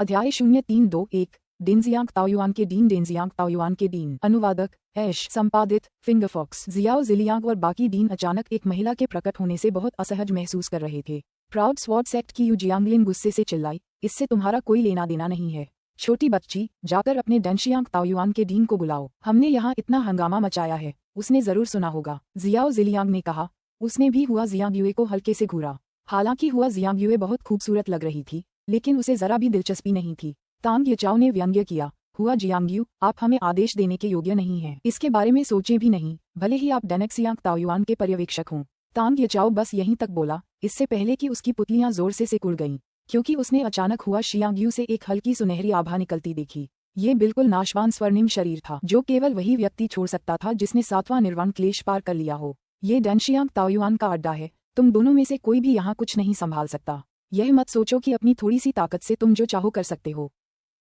अध्याय 0321 डेनजियांग ताओयुआन के dean डेनजियांग Taoyuan के डीन। अनुवादक ऐश। संपादित फिंगरफॉक्स। जियाओ जिलियांग और बाकी डीन अचानक एक महिला के प्रकट होने से बहुत असहज महसूस कर रहे थे। प्राउड स्वॉर्ड सेक्ट की यू जियांगलिन गुस्से से चिल्लाई, इससे तुम्हारा कोई लेना देना नहीं है। छोटी बच्ची, जाकर अपने डेनशियांग ताओयुआन के डीन को बुलाओ। हमने यहाँ इतना हंगामा मचाया है, उसने जरूर सुना होगा, जियाओ जिलियांग ने कहा। उसने भी हुआ जियांगयुए को हल्के से घूरा। हालांकि हुआ जियांगयुए बहुत खूबसूरत लग रही थी, लेकिन उसे जरा भी दिलचस्पी नहीं थी। तांग येचाओ ने व्यंग्य किया, हुआ जियांगयू, आप हमें आदेश देने के योग्य नहीं हैं। इसके बारे में सोचे भी नहीं, भले ही आप डेनेक्सियांग ताओयुआन के पर्यवेक्षक हों। तांग येचाओ बस यहीं तक बोला, इससे पहले कि उसकी पुतलियां जोर से सिकुड़ गईं, क्योंकि उसने अचानक हुआ शियांगयू से एक हल्की सुनहरी आभा निकलती देखी। ये बिल्कुल नाशवान स्वर्णिम शरीर था, जो केवल वही व्यक्ति छोड़ सकता था जिसने 7वां निर्वाण क्लेश पार कर लिया हो। ये डेनशियांग ताओयुआन का अड्डा है, तुम दोनों में से कोई भी यहाँ कुछ नहीं संभाल सकता। यह मत सोचो कि अपनी थोड़ी सी ताकत से तुम जो चाहो कर सकते हो।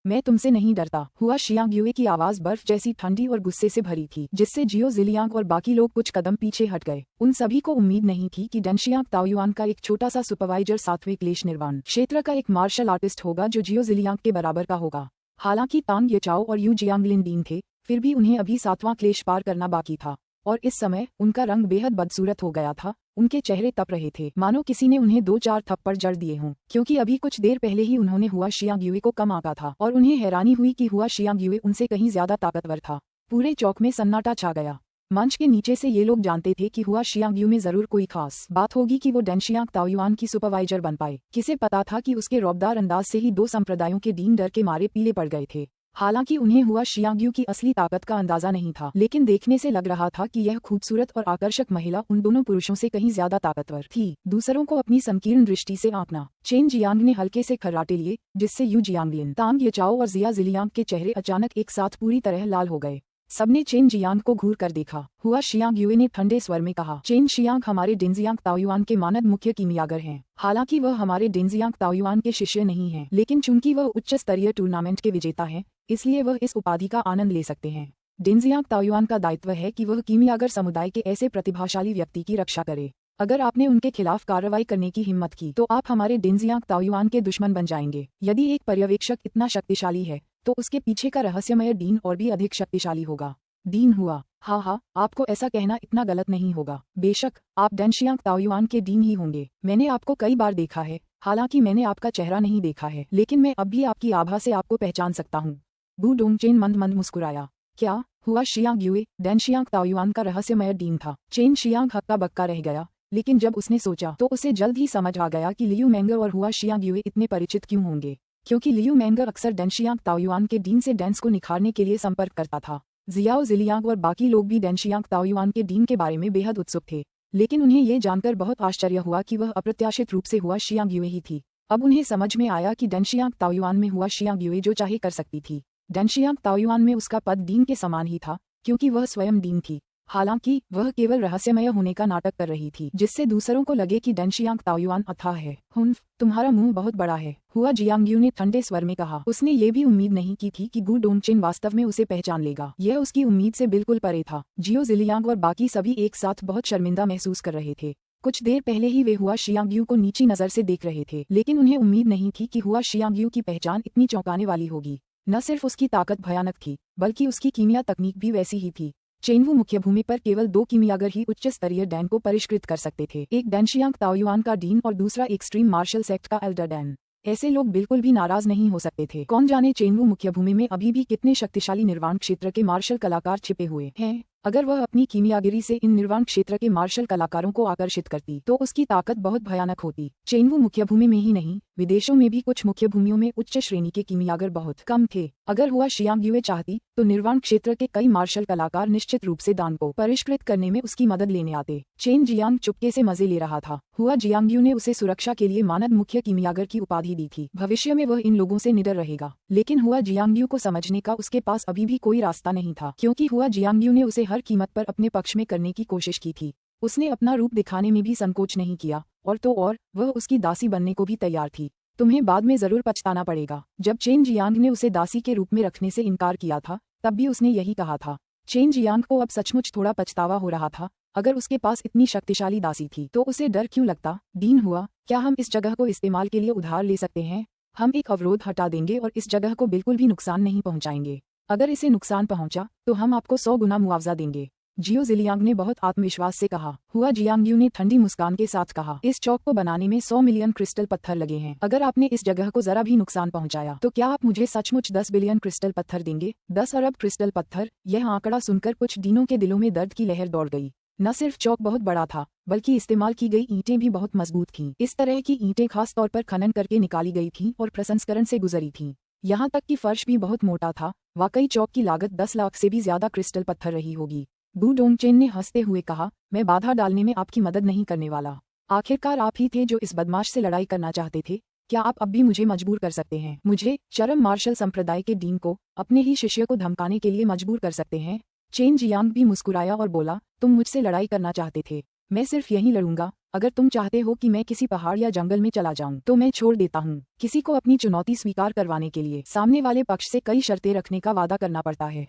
मैं तुमसे नहीं डरता। हुआ शियांगयुए की आवाज बर्फ जैसी ठंडी और गुस्से से भरी थी, जिससे जियो जिलियांग और बाकी लोग कुछ कदम पीछे हट गए। उन सभी को उम्मीद नहीं थी कि डेनशियांग ताओयुआन का एक छोटा सा सुपरवाइजर 7वें क्लेश निर्वाण क्षेत्र का एक मार्शल आर्टिस्ट होगा जो जियो जिलियांग के बराबर का होगा। हालांकि तांग येचाओ और यू जियांगलिन डीन थे, फिर भी उन्हें अभी 7वां क्लेश पार करना बाकी था, और इस समय उनका रंग बेहद बदसूरत हो गया था। उनके चेहरे तप रहे थे, मानो किसी ने उन्हें 2-4 थप्पड़ जड़ दिए हों, क्योंकि अभी कुछ देर पहले ही उन्होंने हुआ शियांगयुए को कम आंका था और उन्हें हैरानी हुई कि हुआ शियांगयुए उनसे कहीं ज्यादा ताकतवर था। पूरे चौक में सन्नाटा छा गया। मंच के नीचे से ये लोग जानते थे कि हुआ शियांगयू में जरूर कोई खास बात होगी कि वो डेनशियांग ताओयुआन की सुपरवाइजर बन पाए। किसे पता था कि उसके रौबदार अंदाज से ही 2 संप्रदायों के डीन डर के मारे पीले पड़ गए थे। हालांकि उन्हें हुआ शियांगयू की असली ताकत का अंदाजा नहीं था, लेकिन देखने से लग रहा था कि यह खूबसूरत और आकर्षक महिला उन दोनों पुरुषों से कहीं ज्यादा ताकतवर थी। दूसरों को अपनी संकीर्ण दृष्टि से आंकना। चेन जियांग ने हल्के से खर्राटे लिए, जिससे यू जियांगलिन, तांग येचाओ और जिया जिलियांग के चेहरे अचानक एक साथ पूरी तरह लाल हो गए। सबने चेन जियांग को घूर कर देखा। हुआ शियांगयुए ने ठंडे स्वर में कहा, चेन शियांग हमारे डेनजियांग ताओयुआन के मानद मुख्य कीमियागर हैं। हालांकि वह हमारे डेनजियांग ताओयुआन के शिष्य नहीं हैं, लेकिन चूंकि वह उच्च स्तरीय टूर्नामेंट के विजेता हैं, इसलिए वह इस उपाधि का आनंद ले सकते हैं। डेनजियांग ताओयुआन का दायित्व है कि वह कीमियागर समुदाय के ऐसे प्रतिभाशाली व्यक्ति की रक्षा करे। अगर आपने उनके खिलाफ कार्रवाई करने की हिम्मत की तो आप हमारे डेनजियांग ताओयुआन के दुश्मन बन जाएंगे। यदि एक पर्यवेक्षक इतना शक्तिशाली है, तो उसके पीछे का रहस्यमय डीन और भी अधिक शक्तिशाली होगा। डीन हुआ, हाँ, आपको ऐसा कहना इतना गलत नहीं होगा। बेशक आप डेनशियांग ताओयुआन के डीन ही होंगे। मैंने आपको कई बार देखा है, हालांकि मैंने आपका चेहरा नहीं देखा है, लेकिन मैं अब भी आपकी आभा से आपको पहचान सकता हूँ। बू डोंगचेन मंद मंद मुस्कुराया। क्या? हुआ शियांगयुए डेनशियांग ताओयुआन का रहस्यमय डीन था। चेन शियांग हक्का बक्का रह गया, लेकिन जब उसने सोचा तो उसे जल्द ही समझ आ गया कि लियू मैंगर और हुआ शियांगयुए इतने परिचित क्यों होंगे, क्योंकि लियू मैंगर अक्सर डेनशियांग ताओयुआन के डीन से डेंस को निखारने के लिए संपर्क करता था। जियाओ जिलियांग और बाकी लोग भी डेनशियांग ताओयुआन के डीन के बारे में बेहद उत्सुक थे, लेकिन उन्हें ये जानकर बहुत आश्चर्य हुआ कि वह अप्रत्याशित रूप से हुआ शियांगयुए ही थी। अब उन्हें समझ में आया कि डेनशियांग ताओयुआन में हुआ शियांगयुए जो चाहे कर सकती थी। डेनशियांग ताओयुआन में उसका पद डीन के समान ही था, क्योंकि वह स्वयं डीन थी। हालांकि वह केवल रहस्यमय होने का नाटक कर रही थी, जिससे दूसरों को लगे कि डेनशियांग ताओयुआन अथाह है। हुन्फ, तुम्हारा मुंह बहुत बड़ा है, हुआ जियांगयू ने ठंडे स्वर में कहा। उसने ये भी उम्मीद नहीं की थी कि गू डोंगचेन वास्तव में उसे पहचान लेगा। यह उसकी उम्मीद से बिल्कुल परे था। जियो जिलियांग और बाकी सभी एक साथ बहुत शर्मिंदा महसूस कर रहे थे। कुछ देर पहले ही वे हुआ शियांगयू को नीची नजर से देख रहे थे, लेकिन उन्हें उम्मीद नहीं थी कि हुआ शियांगयू की पहचान इतनी चौंकाने वाली होगी। न सिर्फ उसकी ताकत भयानक थी, बल्कि उसकी कीमिया तकनीक भी वैसी ही थी। चेनवू मुख्य भूमि पर केवल 2 कीमियागर ही उच्च स्तरीय डैन को परिष्कृत कर सकते थे, एक डेनशियांग ताओयुआन का डीन और दूसरा एक्सट्रीम मार्शल सेक्ट का एल्डर डैन। ऐसे लोग बिल्कुल भी नाराज नहीं हो सकते थे। कौन जाने चेनवू मुख्य भूमि में अभी भी कितने शक्तिशाली निर्वाण क्षेत्र के मार्शल कलाकार छिपे हुए हैं। अगर वह अपनी कीमियागिरी से इन निर्वाण क्षेत्र के मार्शल कलाकारों को आकर्षित करती तो उसकी ताकत बहुत भयानक होती। चेनवू मुख्य भूमि में ही नहीं, विदेशों में भी कुछ मुख्य भूमियों में उच्च श्रेणी के कीमियागर बहुत कम थे। अगर हुआ शियांगयुए चाहती तो निर्वाण क्षेत्र के कई मार्शल कलाकार निश्चित रूप से दान को परिष्कृत करने में उसकी मदद लेने आते। चेन जियांग चुपके से मजे ले रहा था। हुआ जियांगयू ने उसे सुरक्षा के लिए मानद मुख्य कीमियागर की उपाधि दी थी। भविष्य में वह इन लोगों से निडर रहेगा, लेकिन हुआ जियांगयू को समझने का उसके पास अभी भी कोई रास्ता नहीं था, क्योंकि हुआ जियांगयू ने उसे हर कीमत पर अपने पक्ष में करने की कोशिश की थी। उसने अपना रूप दिखाने में भी संकोच नहीं किया, और तो और वह उसकी दासी बनने को भी तैयार थी। तुम्हें बाद में जरूर पछताना पड़ेगा। जब चेन जियांग ने उसे दासी के रूप में रखने से इनकार किया था, तब भी उसने यही कहा था। चेन जियांग को अब सचमुच थोड़ा पछतावा हो रहा था। अगर उसके पास इतनी शक्तिशाली दासी थी तो उसे डर क्यों लगता। डीन हुआ, क्या हम इस जगह को इस्तेमाल के लिए उधार ले सकते हैं? हम एक अवरोध हटा देंगे और इस जगह को बिल्कुल भी नुकसान नहीं पहुंचाएंगे। अगर इसे नुकसान पहुंचा तो हम आपको 100 गुना मुआवजा देंगे। जियो जिलियांग ने बहुत आत्मविश्वास से कहा। हुआ जियांगयू ने ठंडी मुस्कान के साथ कहा, इस चौक को बनाने में 100 मिलियन क्रिस्टल पत्थर लगे हैं। अगर आपने इस जगह को जरा भी नुकसान पहुंचाया तो क्या आप मुझे सचमुच 10 बिलियन क्रिस्टल पत्थर देंगे? 10 अरब क्रिस्टल पत्थर। यह आंकड़ा सुनकर कुछ डीनों के दिलों में दर्द की लहर दौड़ गई। न सिर्फ चौक बहुत बड़ा था बल्कि इस्तेमाल की गई ईंटें भी बहुत मजबूत थीं। इस तरह की ईंटें खास तौर पर खनन करके निकाली गई थीं और प्रसंस्करण से गुजरी थीं। यहाँ तक कि फर्श भी बहुत मोटा था। वाकई चौक की लागत 10 लाख से भी ज्यादा क्रिस्टल पत्थर रही होगी। गु डोंगचेन ने हंसते हुए कहा, मैं बाधा डालने में आपकी मदद नहीं करने वाला। आखिरकार आप ही थे जो इस बदमाश से लड़ाई करना चाहते थे। क्या आप अब भी मुझे मजबूर कर सकते हैं? मुझे, चरम मार्शल संप्रदाय के डीन को, अपने ही शिष्य को धमकाने के लिए मजबूर कर सकते हैं? चेन जियांग भी मुस्कुराया और बोला, तुम मुझसे लड़ाई करना चाहते थे। मैं सिर्फ यहीं लड़ूंगा। अगर तुम चाहते हो कि मैं किसी पहाड़ या जंगल में चला जाऊं तो मैं छोड़ देता हूं। किसी को अपनी चुनौती स्वीकार करवाने के लिए सामने वाले पक्ष से कई शर्तें रखने का वादा करना पड़ता है।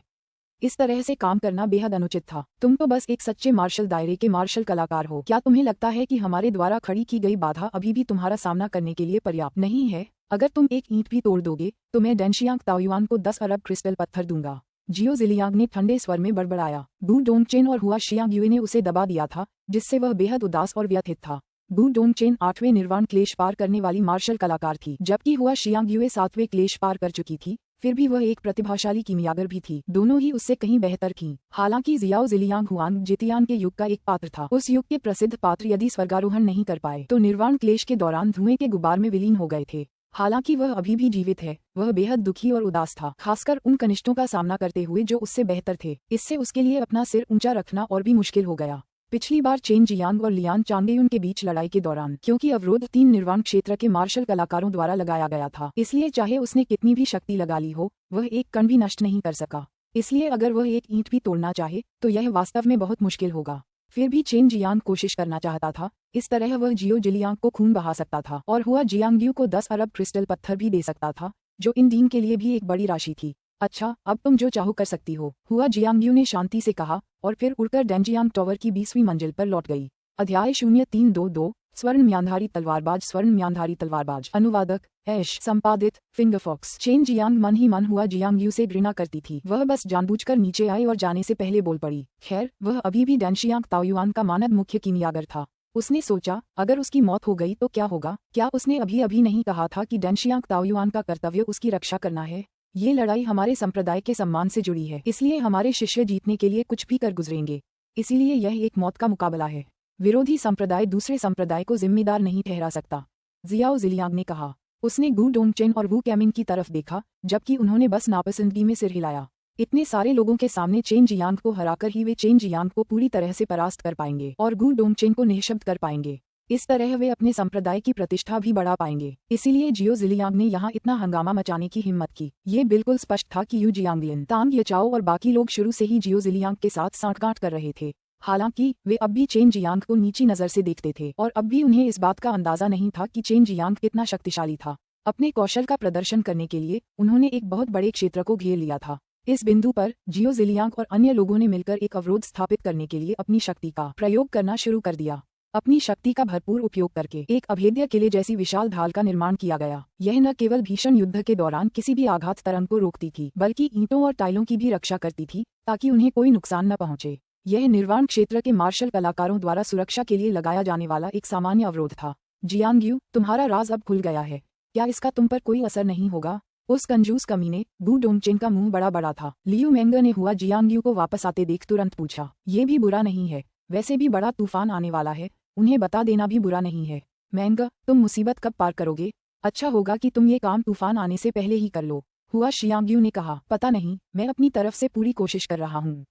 इस तरह से काम करना बेहद अनुचित था। तुम तो बस एक सच्चे मार्शल दायरे के मार्शल कलाकार हो। क्या तुम्हें लगता है कि हमारे द्वारा खड़ी की गई बाधा अभी भी तुम्हारा सामना करने के लिए पर्याप्त नहीं है? अगर तुम एक ईंट भी तोड़ दोगे तो मैं डेनशियांग ताओयुआन को 10 अरब क्रिस्टल पत्थर दूंगा। जियो जिलियांग ने ठंडे स्वर में बड़बड़ाया। गु डोंगचेन और हुआ शियांगयुए ने उसे दबा दिया था, जिससे वह बेहद उदास और व्यथित था। गु डोंगचेन 8वें निर्वाण क्लेश पार करने वाली मार्शल कलाकार थी, जबकि हुआ शियांगयुए 7वें क्लेश पार कर चुकी थी। फिर भी वह एक प्रतिभाशाली कीमियागर भी थी। दोनों ही उससे कहीं बेहतर थीं। हालांकि जियाओ जिलियांग हुआंग जितियान के युग का एक पात्र था। उस युग के प्रसिद्ध पात्र यदि स्वर्गारोहण नहीं कर पाए तो निर्वाण क्लेश के दौरान धुएं के गुबार में विलीन हो गए थे। हालांकि वह अभी भी जीवित है। वह बेहद दुखी और उदास था, खासकर उन कनिष्ठों का सामना करते हुए जो उससे बेहतर थे। इससे उसके लिए अपना सिर ऊंचा रखना और भी मुश्किल हो गया। पिछली बार चेन जियांग और लियान चांगेयुन के बीच लड़ाई के दौरान क्योंकि अवरोध 3 निर्वाण क्षेत्र के मार्शल कलाकारों द्वारा लगाया गया था, इसलिए चाहे उसने कितनी भी शक्ति लगा ली हो वह एक कण भी नष्ट नहीं कर सका। इसलिए अगर वह एक ईंट भी तोड़ना चाहे तो यह वास्तव में बहुत मुश्किल होगा। फिर भी चेन जियांग कोशिश करना चाहता था। इस तरह वह जियो जिलियांग को खून बहा सकता था और हुआ जियांगयू को 10 अरब क्रिस्टल पत्थर भी दे सकता था, जो इन दिन के लिए भी एक बड़ी राशि थी। अच्छा, अब तुम जो चाहो कर सकती हो, हुआ जियांगयू ने शांति से कहा और फिर उड़कर डेनजियांग टावर की 20वीं मंजिल पर लौट गई। अध्याय 0322 स्वर्ण म्यांधारी तलवारबाज। स्वर्ण म्यांधारी तलवारबाज। अनुवादक ऐश। संपादित फिंगरफॉक्स। चेन जियांग मन ही मन हुआ जियांगयू से घृणा करती थी। वह बस जानबूझकर नीचे आई और जाने से पहले बोल पड़ी। खैर, वह अभी भी डेनशियांग ताओयुआन का मानद मुख्य कीमियागर था। उसने सोचा, अगर उसकी मौत हो गई तो क्या होगा? क्या उसने अभी अभी नहीं कहा था कि डेनशियांग ताओयुआन का कर्तव्य उसकी रक्षा करना है? ये लड़ाई हमारे संप्रदाय के सम्मान से जुड़ी है, इसलिए हमारे शिष्य जीतने के लिए कुछ भी कर गुजरेंगे। इसीलिए यह एक मौत का मुकाबला है। विरोधी संप्रदाय दूसरे संप्रदाय को जिम्मेदार नहीं ठहरा सकता, जियाओ जिलियांग ने कहा। उसने गु डोंगचेन और वू कैमिंग की तरफ देखा, जबकि उन्होंने बस नापसंदगी में सिर हिलाया। इतने सारे लोगों के सामने चेन जियांग को हराकर ही वे चेन जियांग को पूरी तरह से परास्त कर पाएंगे और गु डोंगचेन को निःशब्द कर पाएंगे। इस तरह वे अपने संप्रदाय की प्रतिष्ठा भी बढ़ा पाएंगे। इसीलिए जियो जिलियांग ने यहाँ इतना हंगामा मचाने की हिम्मत की। ये बिल्कुल स्पष्ट था कि यू जियांगलिन, तांग यचाओ और बाकी लोग शुरू से ही जियो जिलियांग के साथ सांठगांठ कर रहे थे। हालांकि वे अब भी चेन जियांग को नीची नजर से देखते थे और अब भी उन्हें इस बात का अंदाजा नहीं था कि चेन जियांग कितना शक्तिशाली था। अपने कौशल का प्रदर्शन करने के लिए उन्होंने एक बहुत बड़े क्षेत्र को घेर लिया था। इस बिंदु पर जियो जिलियांग और अन्य लोगों ने मिलकर एक अवरोध स्थापित करने के लिए अपनी शक्ति का प्रयोग करना शुरू कर दिया। अपनी शक्ति का भरपूर उपयोग करके एक अभेद्य किले जैसी विशाल ढाल का निर्माण किया गया। यह न केवल भीषण युद्ध के दौरान किसी भी आघात तरंग को रोकती थी, बल्कि ईंटों और टाइलों की भी रक्षा करती थी ताकि उन्हें कोई नुकसान न पहुंचे। यह निर्वाण क्षेत्र के मार्शल कलाकारों द्वारा सुरक्षा के लिए लगाया जाने वाला एक सामान्य अवरोध था। जियांगयू, तुम्हारा राज अब खुल गया है। क्या इसका तुम पर कोई असर नहीं होगा? उस कंजूस कमीने, गु डोंगचेन का मुंह बड़ा बड़ा था। लियू मेंगर ने हुआ जियांगयू को वापस आते देख तुरंत पूछा। ये भी बुरा नहीं है, वैसे भी बड़ा तूफान आने वाला है, उन्हें बता देना भी बुरा नहीं है। मेंगर, तुम मुसीबत कब पार करोगे? अच्छा होगा कि तुम ये काम तूफान आने से पहले ही कर लो, हुआ शियांगयू ने कहा। पता नहीं, मैं अपनी तरफ से पूरी कोशिश कर रहा हूँ,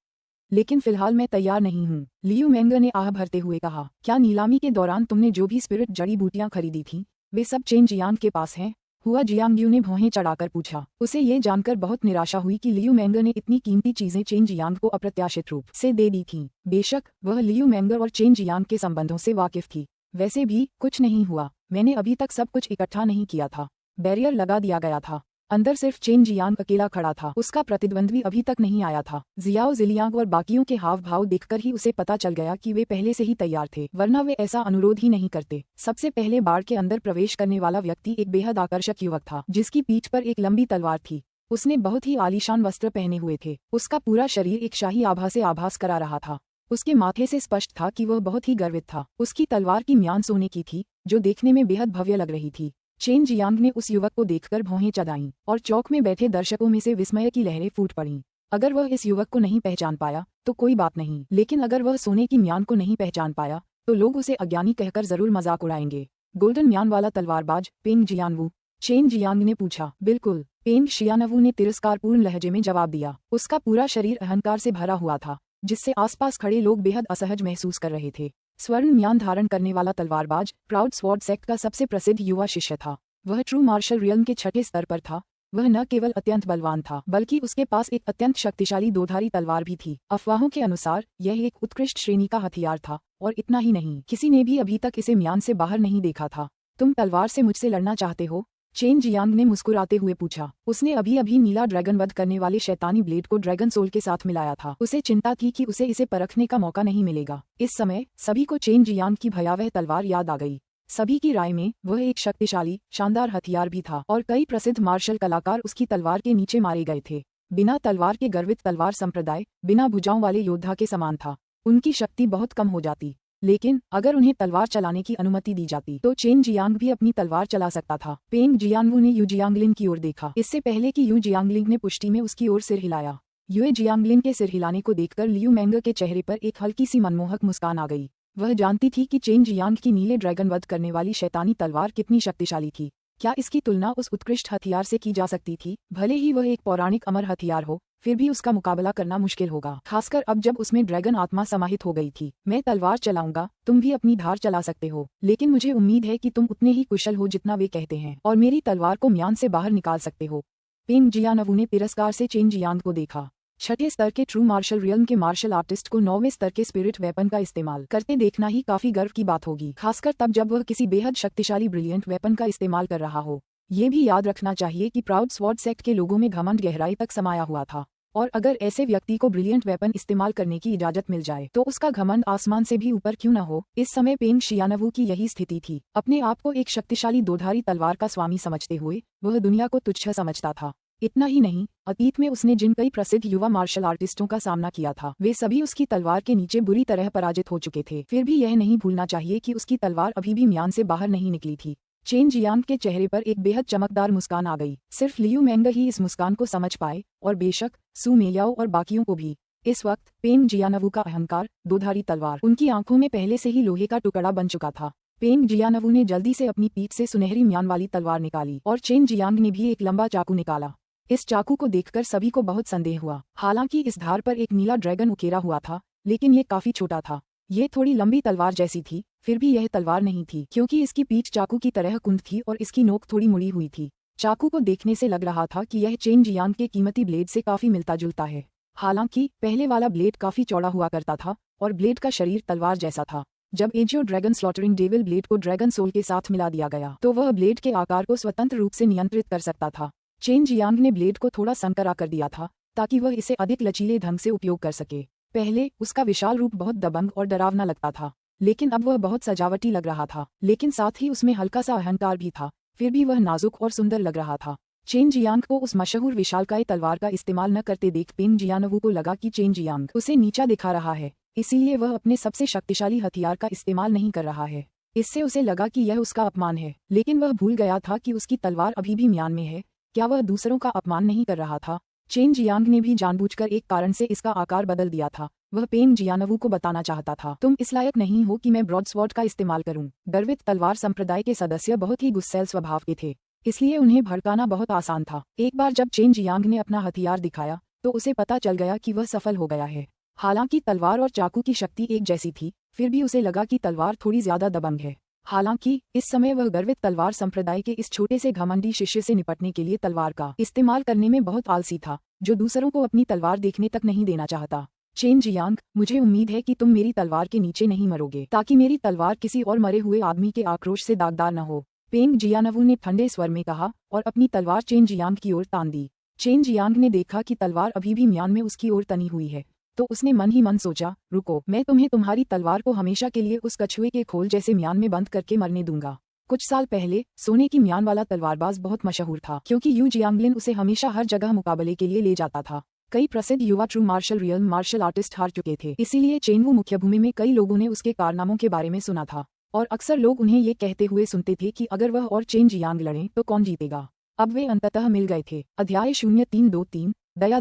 लेकिन फिलहाल मैं तैयार नहीं हूँ, लियू मेंगर ने आह भरते हुए कहा। क्या नीलामी के दौरान तुमने जो भी स्पिरिट जड़ी बूटियां खरीदी थीं, वे सब चेन जियांग के पास हैं? हुआ जियांगयू ने भौहें चढ़ाकर पूछा। उसे ये जानकर बहुत निराशा हुई कि लियू मेंगर ने इतनी कीमती चीजें चेन जियांग को अप्रत्याशित रूप से दे दी थीं। बेशक वह लियू मेंगर और चेन जियांग के संबंधों से वाकिफ थी। वैसे भी कुछ नहीं हुआ, मैंने अभी तक सब कुछ इकट्ठा नहीं किया था, बैरियर लगा दिया गया था। अंदर सिर्फ चेन जियांग अकेला खड़ा था। उसका प्रतिद्वंद्वी अभी तक नहीं आया था। जियाओ जिलियांग और बाकियों के हाव भाव देखकर ही उसे पता चल गया कि वे पहले से ही तैयार थे, वरना वे ऐसा अनुरोध ही नहीं करते। सबसे पहले बाड़ के अंदर प्रवेश करने वाला व्यक्ति एक बेहद आकर्षक युवक था, जिसकी पीठ पर एक लंबी तलवार थी। उसने बहुत ही आलीशान वस्त्र पहने हुए थे। उसका पूरा शरीर एक शाही आभा से आभास करा रहा था। उसके माथे से स्पष्ट था कि वह बहुत ही गर्वित था। उसकी तलवार की म्यान सोने की थी, जो देखने में बेहद भव्य लग रही थी। चेन जियांग ने उस युवक को देखकर भौहें चढ़ाईं और चौक में बैठे दर्शकों में से विस्मय की लहरें फूट पड़ीं। अगर वह इस युवक को नहीं पहचान पाया तो कोई बात नहीं, लेकिन अगर वह सोने की म्यान को नहीं पहचान पाया तो लोग उसे अज्ञानी कहकर जरूर मजाक उड़ाएंगे। गोल्डन म्यान वाला तलवारबाज पेंग जियानवू? चेन जियांग ने पूछा। बिल्कुल, पेंग जियानवू ने तिरस्कारपूर्ण लहजे में जवाब दिया। उसका पूरा शरीर अहंकार से भरा हुआ था, जिससे आसपास खड़े लोग बेहद असहज महसूस कर रहे थे। स्वर्ण म्यान धारण करने वाला तलवारबाज प्राउड स्वॉर्ड सेक्ट का सबसे प्रसिद्ध युवा शिष्य था। वह ट्रू मार्शल रियल्म के छठे स्तर पर था। वह न केवल अत्यंत बलवान था, बल्कि उसके पास एक अत्यंत शक्तिशाली दोधारी तलवार भी थी। अफवाहों के अनुसार यह एक उत्कृष्ट श्रेणी का हथियार था, और इतना ही नहीं, किसी ने भी अभी तक इसे म्यान से बाहर नहीं देखा था। तुम तलवार से मुझसे लड़ना चाहते हो? चेन जियांग ने मुस्कुराते हुए पूछा। उसने अभी अभी नीला ड्रैगन वध करने वाले शैतानी ब्लेड को ड्रैगन सोल के साथ मिलाया था। उसे चिंता थी कि उसे इसे परखने का मौका नहीं मिलेगा। इस समय सभी को चेन जियांग की भयावह तलवार याद आ गई। सभी की राय में वह एक शक्तिशाली, शानदार हथियार भी था, और कई प्रसिद्ध मार्शल कलाकार उसकी तलवार के नीचे मारे गए थे। बिना तलवार के गर्वित तलवार संप्रदाय बिना भुजाओं वाले योद्धा के समान था। उनकी शक्ति बहुत कम हो जाती, लेकिन अगर उन्हें तलवार चलाने की अनुमति दी जाती तो चेन जियांग भी अपनी तलवार चला सकता था। पेंग जियानवू ने यू जियांगलिन की ओर देखा। इससे पहले कि यू जियांगलिन ने पुष्टि में उसकी ओर सिर हिलाया। यू जियांगलिन के सिर हिलाने को देखकर लियू मैंग के चेहरे पर एक हल्की सी मनमोहक मुस्कान आ गई। वह जानती थी कि चेन जियांग की नीले ड्रैगन वध करने वाली शैतानी तलवार कितनी शक्तिशाली थी। क्या इसकी तुलना उस उत्कृष्ट हथियार से की जा सकती थी? भले ही वह एक पौराणिक अमर हथियार हो, फिर भी उसका मुकाबला करना मुश्किल होगा, खासकर अब जब उसमें ड्रैगन आत्मा समाहित हो गई थी। मैं तलवार चलाऊंगा, तुम भी अपनी धार चला सकते हो, लेकिन मुझे उम्मीद है कि तुम उतने ही कुशल हो जितना वे कहते हैं, और मेरी तलवार को म्यान से बाहर निकाल सकते हो। पेंग जियानवू ने तिरस्कार से चेन जियांग को देखा। छठे स्तर के ट्रू मार्शल रियल्म के मार्शल आर्टिस्ट को 9वें स्तर के स्पिरिट वेपन का इस्तेमाल करते देखना ही काफी गर्व की बात होगी, खासकर तब जब वह किसी बेहद शक्तिशाली ब्रिलियंट वेपन का इस्तेमाल कर रहा हो। ये भी याद रखना चाहिए कि प्राउड स्वॉर्ड सेक्ट के लोगों में घमंड गहराई तक समाया हुआ था, और अगर ऐसे व्यक्ति को ब्रिलियंट वेपन इस्तेमाल करने की इजाजत मिल जाए तो उसका घमंड आसमान से भी ऊपर क्यों न हो। इस समय पेंग जियानवू की यही स्थिति थी। अपने आप को एक शक्तिशाली दोधारी तलवार का स्वामी समझते हुए वह दुनिया को तुच्छ समझता था। इतना ही नहीं, अतीत में उसने जिन कई प्रसिद्ध युवा मार्शल आर्टिस्टों का सामना किया था, वे सभी उसकी तलवार के नीचे बुरी तरह पराजित हो चुके थे। फिर भी यह नहीं भूलना चाहिए कि उसकी तलवार अभी भी म्यान से बाहर नहीं निकली थी। चेन जियांग के चेहरे पर एक बेहद चमकदार मुस्कान आ गई। सिर्फ लियू मैंग ही इस मुस्कान को समझ पाए, और बेशक सू मेयाओ और बाकियों को भी। इस वक्त पेंग जियानवू का अहंकार, दोधारी तलवार, उनकी आंखों में पहले से ही लोहे का टुकड़ा बन चुका था। पेंग जियानवू ने जल्दी से अपनी पीठ से सुनहरी म्यान वाली तलवार निकाली, और चेन जियांग ने भी एक लंबा चाकू निकाला। इस चाकू को देखकर सभी को बहुत संदेह हुआ। हालांकि इस धार पर एक नीला ड्रैगन उकेरा हुआ था, लेकिन ये काफी छोटा था। ये थोड़ी लंबी तलवार जैसी थी, फिर भी यह तलवार नहीं थी, क्योंकि इसकी पीठ चाकू की तरह कुंद थी और इसकी नोक थोड़ी मुड़ी हुई थी। चाकू को देखने से लग रहा था कि यह चेन जियांग के कीमती ब्लेड से काफी मिलता जुलता है। हालांकि पहले वाला ब्लेड काफी चौड़ा हुआ करता था, और ब्लेड का शरीर तलवार जैसा था। जब AJIO dragon slaughtering devil blade को ड्रैगन सोल के साथ मिला दिया गया तो वह ब्लेड के आकार को स्वतंत्र रूप से नियंत्रित कर सकता था। चेन जियांग ने ब्लेड को थोड़ा संकरा कर दिया था, ताकि वह इसे अधिक लचीले ढंग से उपयोग कर सके। पहले उसका विशाल रूप बहुत दबंग और डरावना लगता था, लेकिन अब वह बहुत सजावटी लग रहा था, लेकिन साथ ही उसमें हल्का सा अहंकार भी था। फिर भी वह नाजुक और सुंदर लग रहा था। चेन जियांग को उस मशहूर विशालकाय तलवार का इस्तेमाल न करते देख पेंग जियानवू को लगा कि चेन जियांग उसे नीचा दिखा रहा है, इसीलिए वह अपने सबसे शक्तिशाली हथियार का इस्तेमाल नहीं कर रहा है। इससे उसे लगा कि यह उसका अपमान है, लेकिन वह भूल गया था कि उसकी तलवार अभी भी म्यान में है। क्या वह दूसरों का अपमान नहीं कर रहा था? चेन जियांग ने भी जानबूझकर एक कारण से इसका आकार बदल दिया था। वह पेंग जियानवू को बताना चाहता था, तुम इस लायक नहीं हो कि मैं ब्रॉडस्वॉर्ड का इस्तेमाल करूं। गर्वित तलवार संप्रदाय के सदस्य बहुत ही गुस्सैल स्वभाव के थे, इसलिए उन्हें भड़काना बहुत आसान था। एक बार जब चेन जियांग ने अपना हथियार दिखाया तो उसे पता चल गया कि वह सफल हो गया है। हालांकि तलवार और चाकू की शक्ति एक जैसी थी, फिर भी उसे लगा कि तलवार थोड़ी ज्यादा दबंग है। हालांकि इस समय वह गर्वित तलवार संप्रदाय के इस छोटे से घमंडी शिष्य से निपटने के लिए तलवार का इस्तेमाल करने में बहुत आलसी था, जो दूसरों को अपनी तलवार देखने तक नहीं देना चाहता। चेन जियांग, मुझे उम्मीद है कि तुम मेरी तलवार के नीचे नहीं मरोगे, ताकि मेरी तलवार किसी और मरे हुए आदमी के आक्रोश से दागदार न हो। पेंग जियानवू ने ठंडे स्वर में कहा और अपनी तलवार चेन जियांग की ओर तान दी। चेन जियांग ने देखा कि तलवार अभी भी म्यान में उसकी ओर तनी हुई है, तो उसने मन ही मन सोचा, रुको, मैं तुम्हें तुम्हारी तलवार को हमेशा के लिए उस कछुए के खोल जैसे म्यान में बंद करके मरने दूंगा। कुछ साल पहले सोने की म्यान वाला तलवारबाज बहुत मशहूर था, क्योंकि यू जियांगलिन उसे हमेशा हर जगह मुकाबले के लिए ले जाता था। कई प्रसिद्ध युवा true martial real martial artist हार चुके थे, इसीलिए चेनवू मुख्य भूमि में कई लोगों ने उसके कारनामों के बारे में सुना था और अक्सर लोग उन्हें ये कहते हुए सुनते थे कि अगर वह और चेन जियांग लड़ें तो कौन जीतेगा। अब वे अंततः मिल गए थे। अध्याय 0323 दया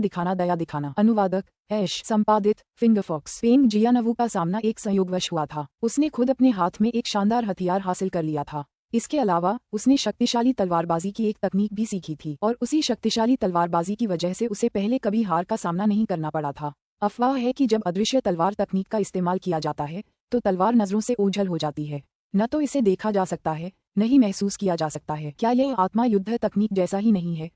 दिखाना। अनुवादक ऐश, संपादित फिंगरफॉक्स। पेंग जियानवू का सामना एक संयोगवश हुआ था। उसने खुद अपने हाथ में एक शानदार हथियार हासिल कर लिया था। इसके अलावा उसने शक्तिशाली तलवारबाजी की एक तकनीक भी सीखी थी और उसी शक्तिशाली तलवारबाजी की वजह से उसे पहले कभी हार का सामना नहीं करना पड़ा था। अफवाह है कि जब अदृश्य तलवार तकनीक का इस्तेमाल किया जाता है तो तलवार नजरों से ओझल हो जाती है। न तो इसे देखा जा सकता है, न ही महसूस किया जा सकता है। क्या यह आत्मा युद्ध तकनीक जैसा ही नहीं है?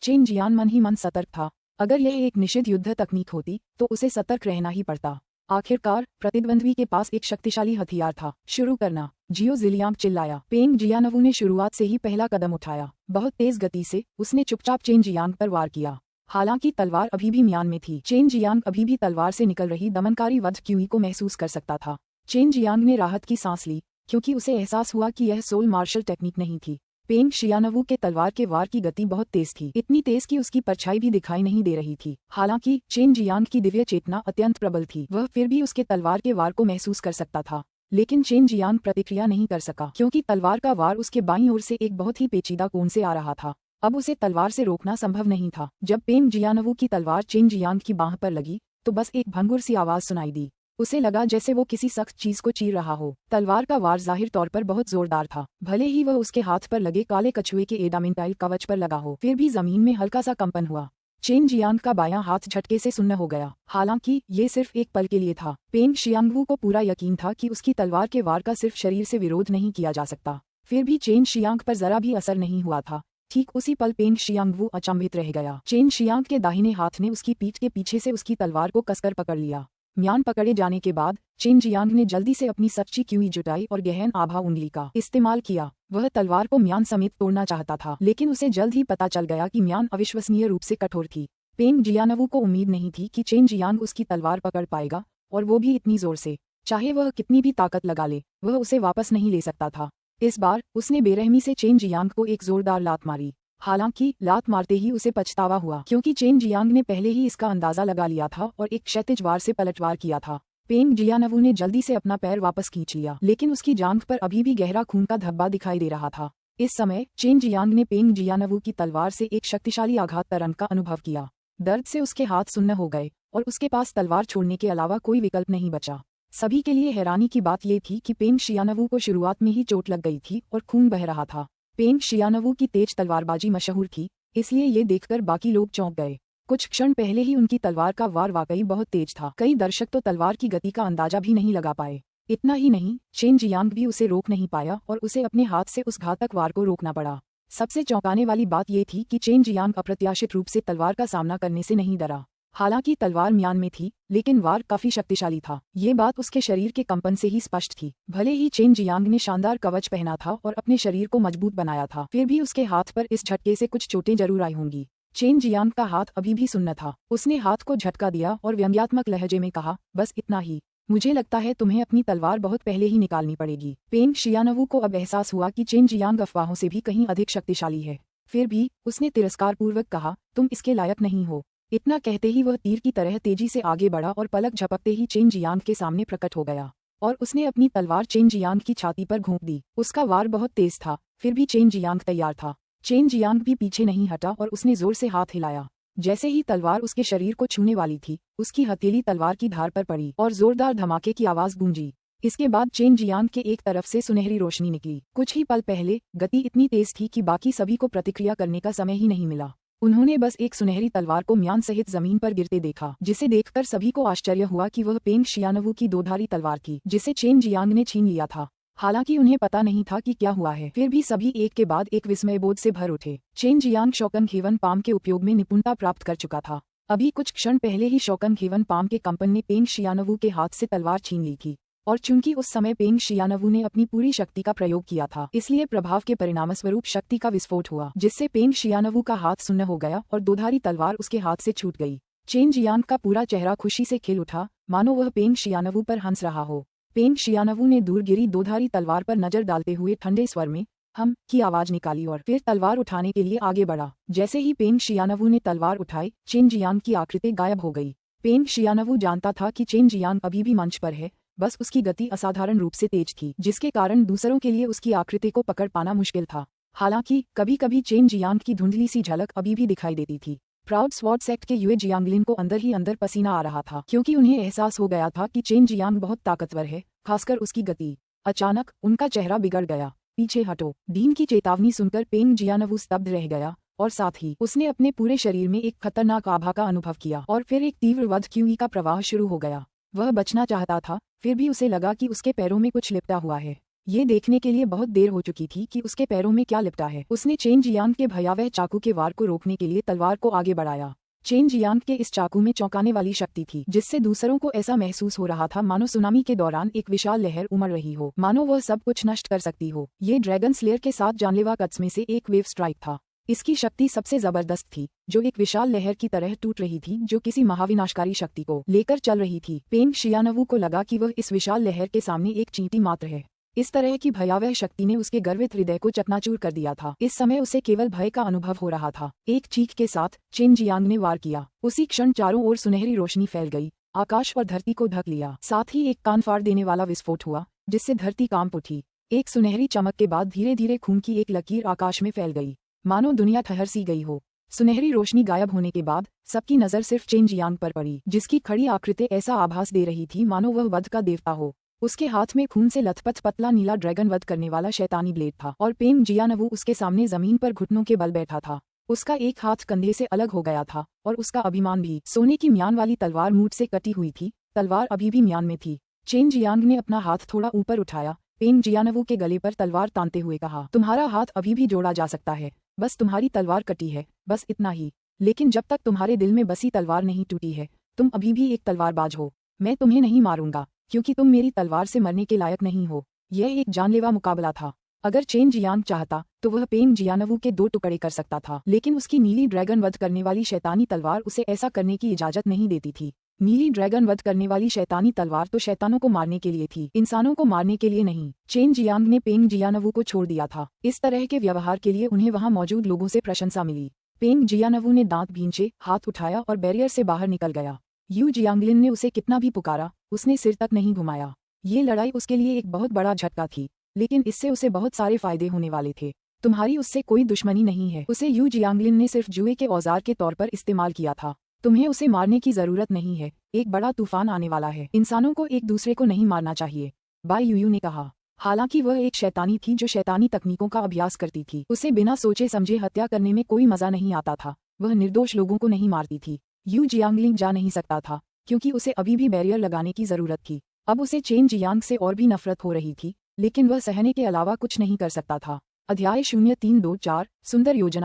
चेन जियान मन ही मन सतर्क था। अगर यह एक निषिद्ध युद्ध तकनीक होती तो उसे सतर्क रहना ही पड़ता। आखिरकार प्रतिद्वंद्वी के पास एक शक्तिशाली हथियार था। शुरू करना, जियो जिलियांग चिल्लाया। पेंग जियानवू ने शुरुआत से ही पहला कदम उठाया। बहुत तेज गति से उसने चुपचाप चेन जियांग पर वार किया। हालांकि तलवार अभी भी म्यान में थी, चेन जियांग अभी भी तलवार से निकल रही दमनकारी वध क्यूई को महसूस कर सकता था। चेन जियांग ने राहत की सांस ली, क्योंकि उसे एहसास हुआ कि यह सोल मार्शल टेक्निक नहीं थी। पेंग जियानवू के तलवार के वार की गति बहुत तेज थी, इतनी तेज कि उसकी परछाई भी दिखाई नहीं दे रही थी। हालांकि चेन जियांग की दिव्य चेतना अत्यंत प्रबल थी, वह फिर भी उसके तलवार के वार को महसूस कर सकता था। लेकिन चेन जियांग प्रतिक्रिया नहीं कर सका, क्योंकि तलवार का वार उसके बाईं ओर से एक बहुत ही पेचीदा कोण से आ रहा था। अब उसे तलवार से रोकना संभव नहीं था। जब पेंग जियानवू की तलवार चेन जियांग की बाह पर लगी तो बस एक भंगुर सी आवाज सुनाई दी। उसे लगा जैसे वो किसी सख्त चीज को चीर रहा हो। तलवार का वार जाहिर तौर पर बहुत जोरदार था, भले ही वह उसके हाथ पर लगे काले कछुए के एडामेंटाइल कवच पर लगा हो, फिर भी जमीन में हल्का सा कंपन हुआ। चेन जियांग का बायां हाथ झटके से सुन्न हो गया। हालांकि ये सिर्फ एक पल के लिए था। पेंग जियांगवू को पूरा यकीन था कि उसकी तलवार के वार का सिर्फ शरीर से विरोध नहीं किया जा सकता। फिर भी चेन जियांग पर जरा भी असर नहीं हुआ था। ठीक उसी पल पेंग जियांगवू अचंभित रह गया। चेन जियांग के दाहिने हाथ ने उसकी पीठ के पीछे से उसकी तलवार को कसकर पकड़ लिया। म्यान पकड़े जाने के बाद चेन जियांग ने जल्दी से अपनी सच्ची क्यूई जुटाई और गहन आभा उंगली का इस्तेमाल किया। वह तलवार को म्यान समेत तोड़ना चाहता था, लेकिन उसे जल्द ही पता चल गया कि म्यान अविश्वसनीय रूप से कठोर थी। पेंग जियानवू को उम्मीद नहीं थी कि चेन जियांग उसकी तलवार पकड़ पाएगा, और वो भी इतनी जोर से। चाहे वह कितनी भी ताकत लगा ले, वह उसे वापस नहीं ले सकता था। इस बार उसने बेरहमी से चेन जियांग को एक जोरदार लात मारी। हालांकि लात मारते ही उसे पछतावा हुआ, क्योंकि चेन जियांग ने पहले ही इसका अंदाजा लगा लिया था और एक क्षैतिज वार से पलटवार किया था। पेंग जियानवू ने जल्दी से अपना पैर वापस खींच लिया, लेकिन उसकी जांघ पर अभी भी गहरा खून का धब्बा दिखाई दे रहा था। इस समय चेन जियांग ने पेंग जियानवू की तलवार से एक शक्तिशाली आघात तरंग का अनुभव किया। दर्द से उसके हाथ सुन्न हो गए और उसके पास तलवार छोड़ने के अलावा कोई विकल्प नहीं बचा। सभी के लिए हैरानी की बात यह थी कि पेंग जियानवू को शुरुआत में ही चोट लग गई थी और खून बह रहा था। पेंग जियानवू की तेज तलवारबाजी मशहूर थी, इसलिए ये देखकर बाकी लोग चौंक गए। कुछ क्षण पहले ही उनकी तलवार का वार वाकई बहुत तेज था। कई दर्शक तो तलवार की गति का अंदाजा भी नहीं लगा पाए। इतना ही नहीं, चेन जियांग भी उसे रोक नहीं पाया और उसे अपने हाथ से उस घातक वार को रोकना पड़ा। सबसे चौंकाने वाली बात ये थी कि चेन जियांग अप्रत्याशित रूप से तलवार का सामना करने से नहीं डरा। हालांकि तलवार म्यान में थी, लेकिन वार काफी शक्तिशाली था। ये बात उसके शरीर के कंपन से ही स्पष्ट थी। भले ही चेन जियांग ने शानदार कवच पहना था और अपने शरीर को मजबूत बनाया था, फिर भी उसके हाथ पर इस झटके से कुछ चोटें जरूर आई होंगी। चेन जियांग का हाथ अभी भी सुन्न था। उसने हाथ को झटका दिया और व्यंग्यात्मक लहजे में कहा, बस इतना ही। मुझे लगता है तुम्हें अपनी तलवार बहुत पहले ही निकालनी पड़ेगी। पेंग जियानवू को अब एहसास हुआ कि चेन जियांग अफवाहों से भी कहीं अधिक शक्तिशाली है। फिर भी उसने तिरस्कारपूर्वक कहा, तुम इसके लायक नहीं हो। इतना कहते ही वह तीर की तरह तेजी से आगे बढ़ा और पलक झपकते ही चेन जियांग के सामने प्रकट हो गया और उसने अपनी तलवार चेन जियांग की छाती पर घोंप दी। उसका वार बहुत तेज था, फिर भी चेन जियांग तैयार था। चेन जियांग भी पीछे नहीं हटा और उसने जोर से हाथ हिलाया। जैसे ही तलवार उसके शरीर को छूने वाली थी, उसकी हथेली तलवार की धार पर पड़ी और जोरदार धमाके की आवाज गूंजी। इसके बाद चेन जियांग के एक तरफ से सुनहरी रोशनी निकली। कुछ ही पल पहले गति इतनी तेज थी कि बाकी सभी को प्रतिक्रिया करने का समय ही नहीं मिला। उन्होंने बस एक सुनहरी तलवार को म्यान सहित जमीन पर गिरते देखा, जिसे देखकर सभी को आश्चर्य हुआ कि वह पेंग जियानवू की दोधारी तलवार थी, जिसे चेन जियांग ने छीन लिया था। हालांकि उन्हें पता नहीं था कि क्या हुआ है, फिर भी सभी एक के बाद एक विस्मयबोध से भर उठे। चेन जियांग शोकन खेवन पाम के उपयोग में निपुणता प्राप्त कर चुका था। अभी कुछ क्षण पहले ही शोकन खेवन पाम के कंपन ने पेंग जियानवू के हाथ से तलवार छीन ली थी। और चूंकि उस समय पेंग शियानवू ने अपनी पूरी शक्ति का प्रयोग किया था, इसलिए प्रभाव के परिणामस्वरूप शक्ति का विस्फोट हुआ, जिससे पेंग शियानवू का हाथ सुन्न हो गया और दोधारी तलवार उसके हाथ से छूट गई। चेन जियांग का पूरा चेहरा खुशी से खिल उठा, मानो वह पेंग शियानवू पर हंस रहा हो। पेंग शियानवू ने दूर गिरी दोधारी तलवार पर नजर डालते हुए ठंडे स्वर में हम की आवाज निकाली और फिर तलवार उठाने के लिए आगे बढ़ा। जैसे ही पेंग शियानवू ने तलवार उठाई, चेन जियांग की आकृति गायब हो गई। पेंग शियानवू जानता था कि चेन जियांग अभी भी मंच पर है, बस उसकी गति असाधारण रूप से तेज थी, जिसके कारण दूसरों के लिए उसकी आकृति को पकड़ पाना मुश्किल था। हालांकि कभी कभी चेन जियांग की धुंधली सी झलक अभी भी दिखाई देती थी। प्राउड स्वॉर्ड सेक्ट के युए जियांगलिन को अंदर ही अंदर पसीना आ रहा था, क्योंकि उन्हें एहसास हो गया था कि चेन जियांग बहुत ताकतवर है, खासकर उसकी गति। अचानक उनका चेहरा बिगड़ गया। पीछे हटो। डीन की चेतावनी सुनकर पेंग जियानवू स्तब्ध रह गया और साथ ही उसने अपने पूरे शरीर में एक खतरनाक आभा का अनुभव किया और फिर एक तीव्र वध क्यूई का प्रवाह शुरू हो गया। वह बचना चाहता था, फिर भी उसे लगा कि उसके पैरों में कुछ लिपटा हुआ है। ये देखने के लिए बहुत देर हो चुकी थी कि उसके पैरों में क्या लिपटा है। उसने चेन जियांग के भयावह चाकू के वार को रोकने के लिए तलवार को आगे बढ़ाया। चेन जियांग के इस चाकू में चौंकाने वाली शक्ति थी, जिससे दूसरों को ऐसा महसूस हो रहा था मानो सुनामी के दौरान एक विशाल लहर उमड़ रही हो, मानो वह सब कुछ नष्ट कर सकती हो। ये ड्रैगन स्लेयर के साथ जानलेवा कट्स में से एक वेव स्ट्राइक था। इसकी शक्ति सबसे जबरदस्त थी, जो एक विशाल लहर की तरह टूट रही थी, जो किसी महाविनाशकारी शक्ति को लेकर चल रही थी। पेंग शियानवू को लगा कि वह इस विशाल लहर के सामने एक चींटी मात्र है। इस तरह की भयावह शक्ति ने उसके गर्वित हृदय को चकनाचूर कर दिया था। इस समय उसे केवल भय का अनुभव हो रहा था। एक चीख के साथ चेन जियांग ने वार किया। उसी क्षण चारों ओर सुनहरी रोशनी फैल गई, आकाश और धरती को ढक लिया। साथ ही एक कान फाड़ देने वाला विस्फोट हुआ, जिससे धरती कांप उठी। एक सुनहरी चमक के बाद धीरे धीरे खून की एक लकीर आकाश में फैल गई, मानो दुनिया ठहर सी गई हो। सुनहरी रोशनी गायब होने के बाद सबकी नजर सिर्फ चेन जियांग पर पड़ी, जिसकी खड़ी आकृति ऐसा आभास दे रही थी मानो वह वध का देवता हो। उसके हाथ में खून से लथपथ पतला नीला ड्रैगन वध करने वाला शैतानी ब्लेड था और पेंग जियानवू उसके सामने जमीन पर घुटनों के बल बैठा था। उसका एक हाथ कंधे से अलग हो गया था और उसका अभिमान भी। सोने की म्यान वाली तलवार मूठ से कटी हुई थी, तलवार अभी भी म्यान में थी। चेन जियांग ने अपना हाथ थोड़ा ऊपर उठाया, पेंग जियानवू के गले पर तलवार तानते हुए कहा, तुम्हारा हाथ अभी भी जोड़ा जा सकता है, बस तुम्हारी तलवार कटी है, बस इतना ही। लेकिन जब तक तुम्हारे दिल में बसी तलवार नहीं टूटी है, तुम अभी भी एक तलवारबाज हो। मैं तुम्हें नहीं मारूंगा, क्योंकि तुम मेरी तलवार से मरने के लायक नहीं हो। यह एक जानलेवा मुकाबला था। अगर चेन जियांग चाहता तो वह पेंग जियानवू के 2 टुकड़े कर सकता था, लेकिन उसकी नीली ड्रैगन वध करने वाली शैतानी तलवार उसे ऐसा करने की इजाजत नहीं देती थी। नीली ड्रैगन वध करने वाली शैतानी तलवार तो शैतानों को मारने के लिए थी, इंसानों को मारने के लिए नहीं। चेन जियांग ने पेंग जियानवू को छोड़ दिया था। इस तरह के व्यवहार के लिए उन्हें वहां मौजूद लोगों से प्रशंसा मिली। पेंग जियानवू ने दांत भींचे, हाथ उठाया और बैरियर से बाहर निकल गया। यू जियांगलिन ने उसे कितना भी पुकारा, उसने सिर तक नहीं घुमाया। ये लड़ाई उसके लिए एक बहुत बड़ा झटका थी, लेकिन इससे उसे बहुत सारे फायदे होने वाले थे। तुम्हारी उससे कोई दुश्मनी नहीं है। उसे यू जियांगलिन ने सिर्फ जुए के औजार के तौर पर इस्तेमाल किया था। तुम्हें उसे मारने की जरूरत नहीं है। एक बड़ा तूफान आने वाला है। इंसानों को एक दूसरे को नहीं मारना चाहिए, बाई यूयू ने कहा। हालांकि वह एक शैतानी थी जो शैतानी तकनीकों का अभ्यास करती थी। उसे बिना सोचे समझे हत्या करने में कोई मजा नहीं आता था। वह निर्दोष लोगों को नहीं मारती थी। यू जियांगलिन जा नहीं सकता था, क्योंकि उसे अभी भी बैरियर लगाने की जरूरत थी। अब उसे चेन जियांग से और भी नफरत हो रही थी, लेकिन वह सहने के अलावा कुछ नहीं कर सकता था। अध्याय 0324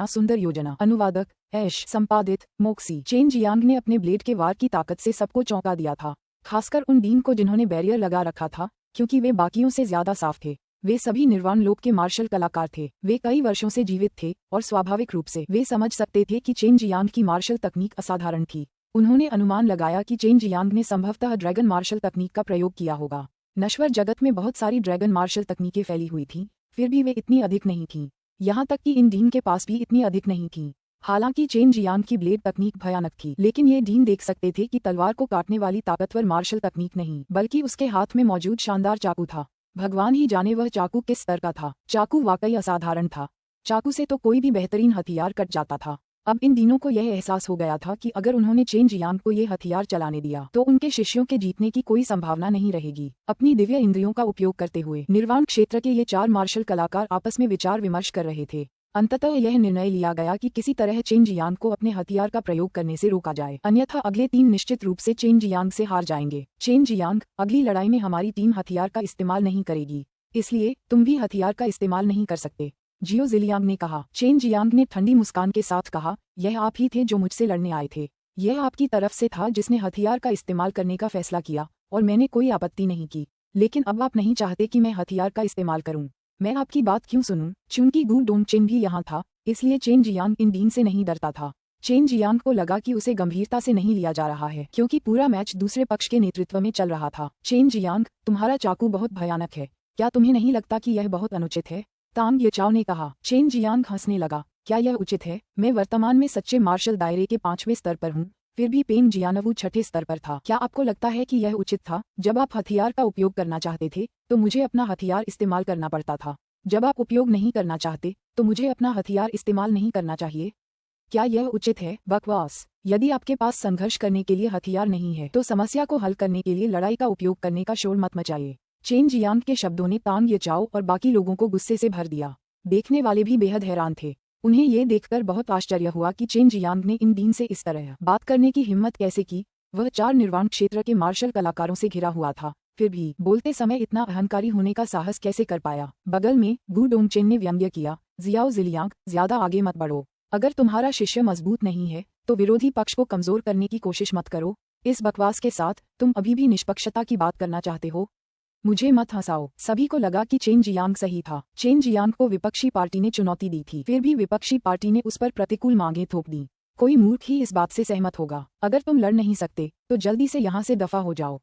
सुंदर योजना। अनुवादक ऐश, संपादित मोक्सी। चेन जियांग ने अपने ब्लेड के वार की ताकत से सबको चौंका दिया था, खासकर उन डीन को जिन्होंने बैरियर लगा रखा था, क्योंकि वे बाकियों से ज्यादा साफ थे। वे सभी निर्वाण लोक के मार्शल कलाकार थे। वे कई वर्षों से जीवित थे और स्वाभाविक रूप से वे समझ सकते थे कि चेन जियांग की मार्शल तकनीक असाधारण थी। उन्होंने अनुमान लगाया कि चेन जियांग ने संभवतः ड्रैगन मार्शल तकनीक का प्रयोग किया होगा। नश्वर जगत में बहुत सारी ड्रैगन मार्शल तकनीकें फैली हुई थीं, फिर भी वे इतनी अधिक नहीं थीं। यहाँ तक कि इन डीन के पास भी इतनी अधिक नहीं थीं। हालांकि चेन जियांग की ब्लेड तकनीक भयानक थी, लेकिन ये डीन देख सकते थे कि तलवार को काटने वाली ताकतवर मार्शल तकनीक नहीं, बल्कि उसके हाथ में मौजूद शानदार चाकू था। भगवान ही जाने वह चाकू किस स्तर का था। चाकू वाकई असाधारण था। चाकू से तो कोई भी बेहतरीन हथियार कट जाता था। अब इन दिनों को यह एहसास हो गया था कि अगर उन्होंने चेन जियांग को ये हथियार चलाने दिया तो उनके शिष्यों के जीतने की कोई संभावना नहीं रहेगी। अपनी दिव्य इंद्रियों का उपयोग करते हुए निर्वाण क्षेत्र के ये 4 मार्शल कलाकार आपस में विचार विमर्श कर रहे थे। अंततः यह निर्णय लिया गया कि किसी तरह चेन जियांग को अपने हथियार का प्रयोग करने से रोका जाए, अन्यथा अगले 3 निश्चित रूप से चेन जियांग से हार जाएंगे। चेन जियांग, अगली लड़ाई में हमारी टीम हथियार का इस्तेमाल नहीं करेगी, इसलिए तुम भी हथियार का इस्तेमाल नहीं कर सकते, जियो जिलियांग ने कहा। चेन जियांग ने ठंडी मुस्कान के साथ कहा, यह आप ही थे जो मुझसे लड़ने आए थे। यह आपकी तरफ से था जिसने हथियार का इस्तेमाल करने का फैसला किया और मैंने कोई आपत्ति नहीं की। लेकिन अब आप नहीं चाहते कि मैं हथियार का इस्तेमाल करूं। मैं आपकी बात क्यों सुनूं? चूंकि गू डोंगचेन भी यहाँ था, इसलिए चेन जियांग इन डीन से नहीं डरता था। चेन जियांग को लगा कि उसे गंभीरता से नहीं लिया जा रहा है, क्योंकि पूरा मैच दूसरे पक्ष के नेतृत्व में चल रहा था। चेन जियांग, तुम्हारा चाकू बहुत भयानक है, क्या तुम्हें नहीं लगता कि यह बहुत अनुचित है? तांग येचाओ ने कहा। चेन जियांग हंसने लगा। क्या यह उचित है? मैं वर्तमान में सच्चे मार्शल दायरे के 5वें स्तर पर हूँ, फिर भी पेंग जियानवू 6ठे स्तर पर था। क्या आपको लगता है कि यह उचित था? जब आप हथियार का उपयोग करना चाहते थे तो मुझे अपना हथियार इस्तेमाल करना पड़ता था। जब आप उपयोग नहीं करना चाहते तो मुझे अपना हथियार इस्तेमाल नहीं करना चाहिए। क्या यह उचित है? बकवास। यदि आपके पास संघर्ष करने के लिए हथियार नहीं है तो समस्या को हल करने के लिए लड़ाई का उपयोग करने का शोर मत मचाइए। चेन जियांग के शब्दों ने तांग येचाओ और बाकी लोगों को गुस्से से भर दिया। देखने वाले भी बेहद हैरान थे। उन्हें ये देखकर बहुत आश्चर्य हुआ कि चेन जियांग ने इन डीन से इस तरह बात करने की हिम्मत कैसे की। वह 4 निर्वाण क्षेत्र के मार्शल कलाकारों से घिरा हुआ था, फिर भी बोलते समय इतना अहंकारी होने का साहस कैसे कर पाया? बगल में गू डोंगचेन ने व्यंग्य किया, जियाओ जिलियांग, ज्यादा आगे मत बढ़ो। अगर तुम्हारा शिष्य मजबूत नहीं है तो विरोधी पक्ष को कमजोर करने की कोशिश मत करो। इस बकवास के साथ तुम अभी भी निष्पक्षता की बात करना चाहते हो? मुझे मत हंसाओ। सभी को लगा कि चेन जियांग सही था। चेन जियांग को विपक्षी पार्टी ने चुनौती दी थी, फिर भी विपक्षी पार्टी ने उस पर प्रतिकूल मांगें थोप दी। कोई मूर्ख ही इस बात से सहमत होगा। अगर तुम लड़ नहीं सकते तो जल्दी से यहाँ से दफा हो जाओ।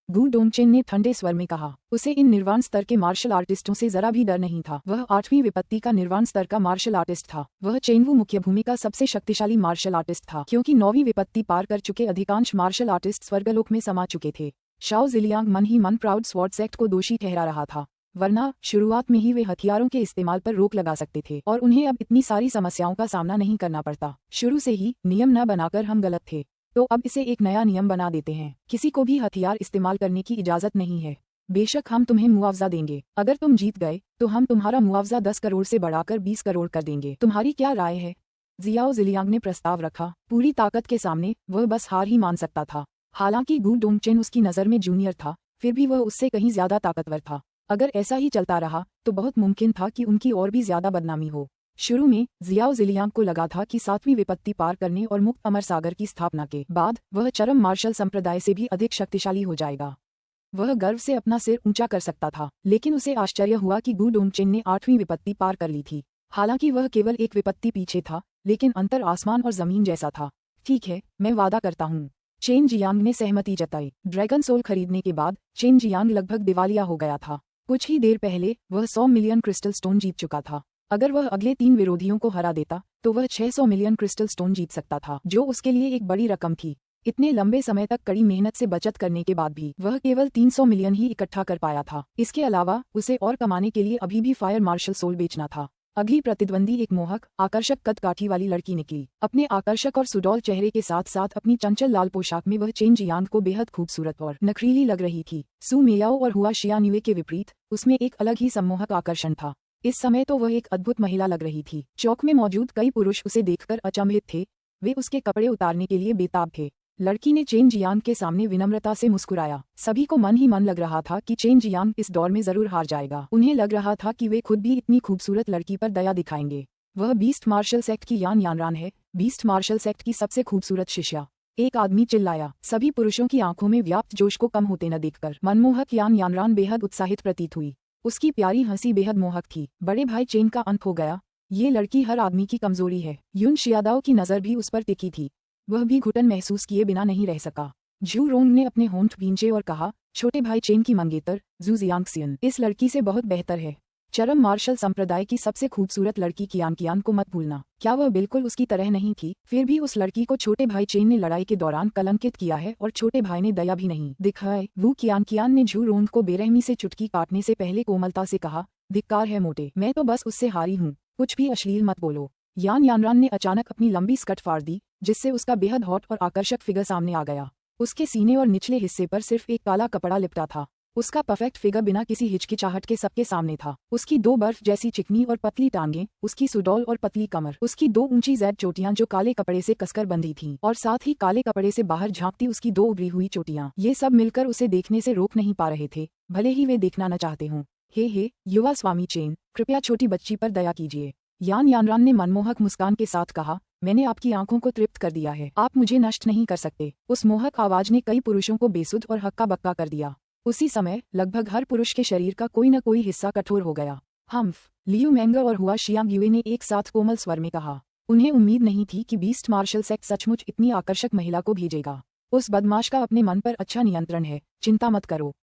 गू डोंगचेन ने ठंडे स्वर में कहा। उसे इन निर्वाण स्तर के मार्शल आर्टिस्टों से जरा भी डर नहीं था। वह 8वीं विपत्ति का निर्वाण स्तर का मार्शल आर्टिस्ट था। वह चेनवू मुख्य भूमि का सबसे शक्तिशाली मार्शल आर्टिस्ट था, क्योंकि 9वीं विपत्ति पार कर चुके अधिकांश मार्शल आर्टिस्ट स्वर्गलोक में समा चुके थे। शाओ जिलियांग मन ही मन प्राउड स्वॉर्ड सेक्ट को दोषी ठहरा रहा था, वरना शुरुआत में ही वे हथियारों के इस्तेमाल पर रोक लगा सकते थे और उन्हें अब इतनी सारी समस्याओं का सामना नहीं करना पड़ता। शुरू से ही नियम न बनाकर हम गलत थे, तो अब इसे एक नया नियम बना देते हैं। किसी को भी हथियार इस्तेमाल करने की इजाजत नहीं है। बेशक हम तुम्हें मुआवजा देंगे। अगर तुम जीत गए तो हम तुम्हारा मुआवजा 10 करोड़ से बढ़ाकर 20 करोड़ कर देंगे। तुम्हारी क्या राय है? जियाओ जिलियांग ने प्रस्ताव रखा। पूरी ताकत के सामने वह बस हार ही मान सकता था। हालांकि गू डोंगचेन उसकी नज़र में जूनियर था, फिर भी वह उससे कहीं ज्यादा ताकतवर था। अगर ऐसा ही चलता रहा तो बहुत मुमकिन था कि उनकी और भी ज्यादा बदनामी हो। शुरू में जियाओ जिलियांग को लगा था कि 7वीं विपत्ति पार करने और मुक्त अमर सागर की स्थापना के बाद वह चरम मार्शल संप्रदाय से भी अधिक शक्तिशाली हो जाएगा। वह गर्व से अपना सिर ऊंचा कर सकता था, लेकिन उसे आश्चर्य हुआ कि गू डोंगचेन ने 8वीं विपत्ति पार कर ली थी। हालांकि वह केवल एक विपत्ति पीछे था, लेकिन अंतर आसमान और जमीन जैसा था। ठीक है, मैं वादा करता हूँ। चेन जियांग ने सहमति जताई। ड्रैगन सोल खरीदने के बाद चेन जियांग लगभग दिवालिया हो गया था। कुछ ही देर पहले वह 100 मिलियन क्रिस्टल स्टोन जीत चुका था। अगर वह अगले 3 विरोधियों को हरा देता तो वह 600 मिलियन क्रिस्टल स्टोन जीत सकता था, जो उसके लिए एक बड़ी रकम थी। इतने लंबे समय तक कड़ी मेहनत से बचत करने के बाद भी वह केवल 300 मिलियन ही इकट्ठा कर पाया था। इसके अलावा उसे और कमाने के लिए अभी भी फायर मार्शल सोल बेचना था। अगली प्रतिद्वंदी एक मोहक, आकर्षक कद काठी वाली लड़की निकली। अपने आकर्षक और सुडौल चेहरे के साथ साथ अपनी चंचल लाल पोशाक में वह चेन जियांग को बेहद खूबसूरत और नखरीली लग रही थी। सू मेयाओ और हुआ शियान्युए के विपरीत उसमें एक अलग ही सम्मोहक आकर्षण था। इस समय तो वह एक अद्भुत महिला लग रही थी। चौक में मौजूद कई पुरुष उसे देखकर अचंभित थे। वे उसके कपड़े उतारने के लिए बेताब थे। लड़की ने चेन जियांग के सामने विनम्रता से मुस्कुराया। सभी को मन ही मन लग रहा था कि चेन जियांग इस दौर में जरूर हार जाएगा। उन्हें लग रहा था कि वे खुद भी इतनी खूबसूरत लड़की पर दया दिखाएंगे। वह बीस्ट मार्शल सेक्ट की यान यानरान है, बीस्ट मार्शल सेक्ट की सबसे खूबसूरत शिष्या। एक आदमी चिल्लाया। सभी पुरुषों की आंखों में व्याप्त जोश को कम होते न देखकर मनमोहक यान यानरान बेहद उत्साहित प्रतीत हुई। उसकी प्यारी हंसी बेहद मोहक थी। बड़े भाई चेन का अंत हो गया। ये लड़की हर आदमी की कमजोरी है। युन शियादाओ की नजर भी उस पर टिकी थी। वह भी घुटन महसूस किए बिना नहीं रह सका। झू रोंग ने अपने होंठ भींचे और कहा, छोटे भाई चेन की मंगेतर जू जियांगसियन इस लड़की से बहुत बेहतर है। चरम मार्शल संप्रदाय की सबसे खूबसूरत लड़की कियान को मत भूलना। क्या वह बिल्कुल उसकी तरह नहीं थी? फिर भी उस लड़की को छोटे भाई चेन ने लड़ाई के दौरान कलंकित किया है और छोटे भाई ने दया भी नहीं दिखाई। वो कियान ने झू रोंग को बेरहमी से चुटकी काटने से पहले कोमलता से कहा, धिक्कार है मोटे, मैं तो बस उससे हारी हूँ। कुछ भी अश्लील मत बोलो। यान यानरान ने अचानक अपनी लंबी स्कर्ट फाड़ दी, जिससे उसका बेहद हॉट और आकर्षक फिगर सामने आ गया। उसके सीने और निचले हिस्से पर सिर्फ एक काला कपड़ा लिपटा था। उसका परफेक्ट फिगर बिना किसी हिचकिचाहट के सबके सामने था। उसकी 2 बर्फ जैसी चिकनी और पतली टांगें, उसकी सुडौल और पतली कमर, उसकी 2 ऊंची जैद चोटियां जो काले कपड़े से कसकर बंधी थीं, और साथ ही काले कपड़े से बाहर झांकती उसकी 2 उभरी हुई चोटियां, ये सब मिलकर उसे देखने से रोक नहीं पा रहे थे, भले ही वे देखना न चाहते हों। हे युवा स्वामी चेन, कृपया छोटी बच्ची पर दया कीजिए। यान यानरान ने मनमोहक मुस्कान के साथ कहा, मैंने आपकी आंखों को तृप्त कर दिया है, आप मुझे नष्ट नहीं कर सकते। उस मोहक आवाज ने कई पुरुषों को बेसुध और हक्का बक्का कर दिया। उसी समय लगभग हर पुरुष के शरीर का कोई न कोई हिस्सा कठोर हो गया। हम्फ, लियू मैंगर और हुआ शियांग ने एक साथ कोमल स्वर में कहा। उन्हें उम्मीद नहीं थी कि बीस्ट मार्शल सेक्ट सचमुच इतनी आकर्षक महिला को भेजेगा। उस बदमाश का अपने मन पर अच्छा नियंत्रण है, चिंता मत करो,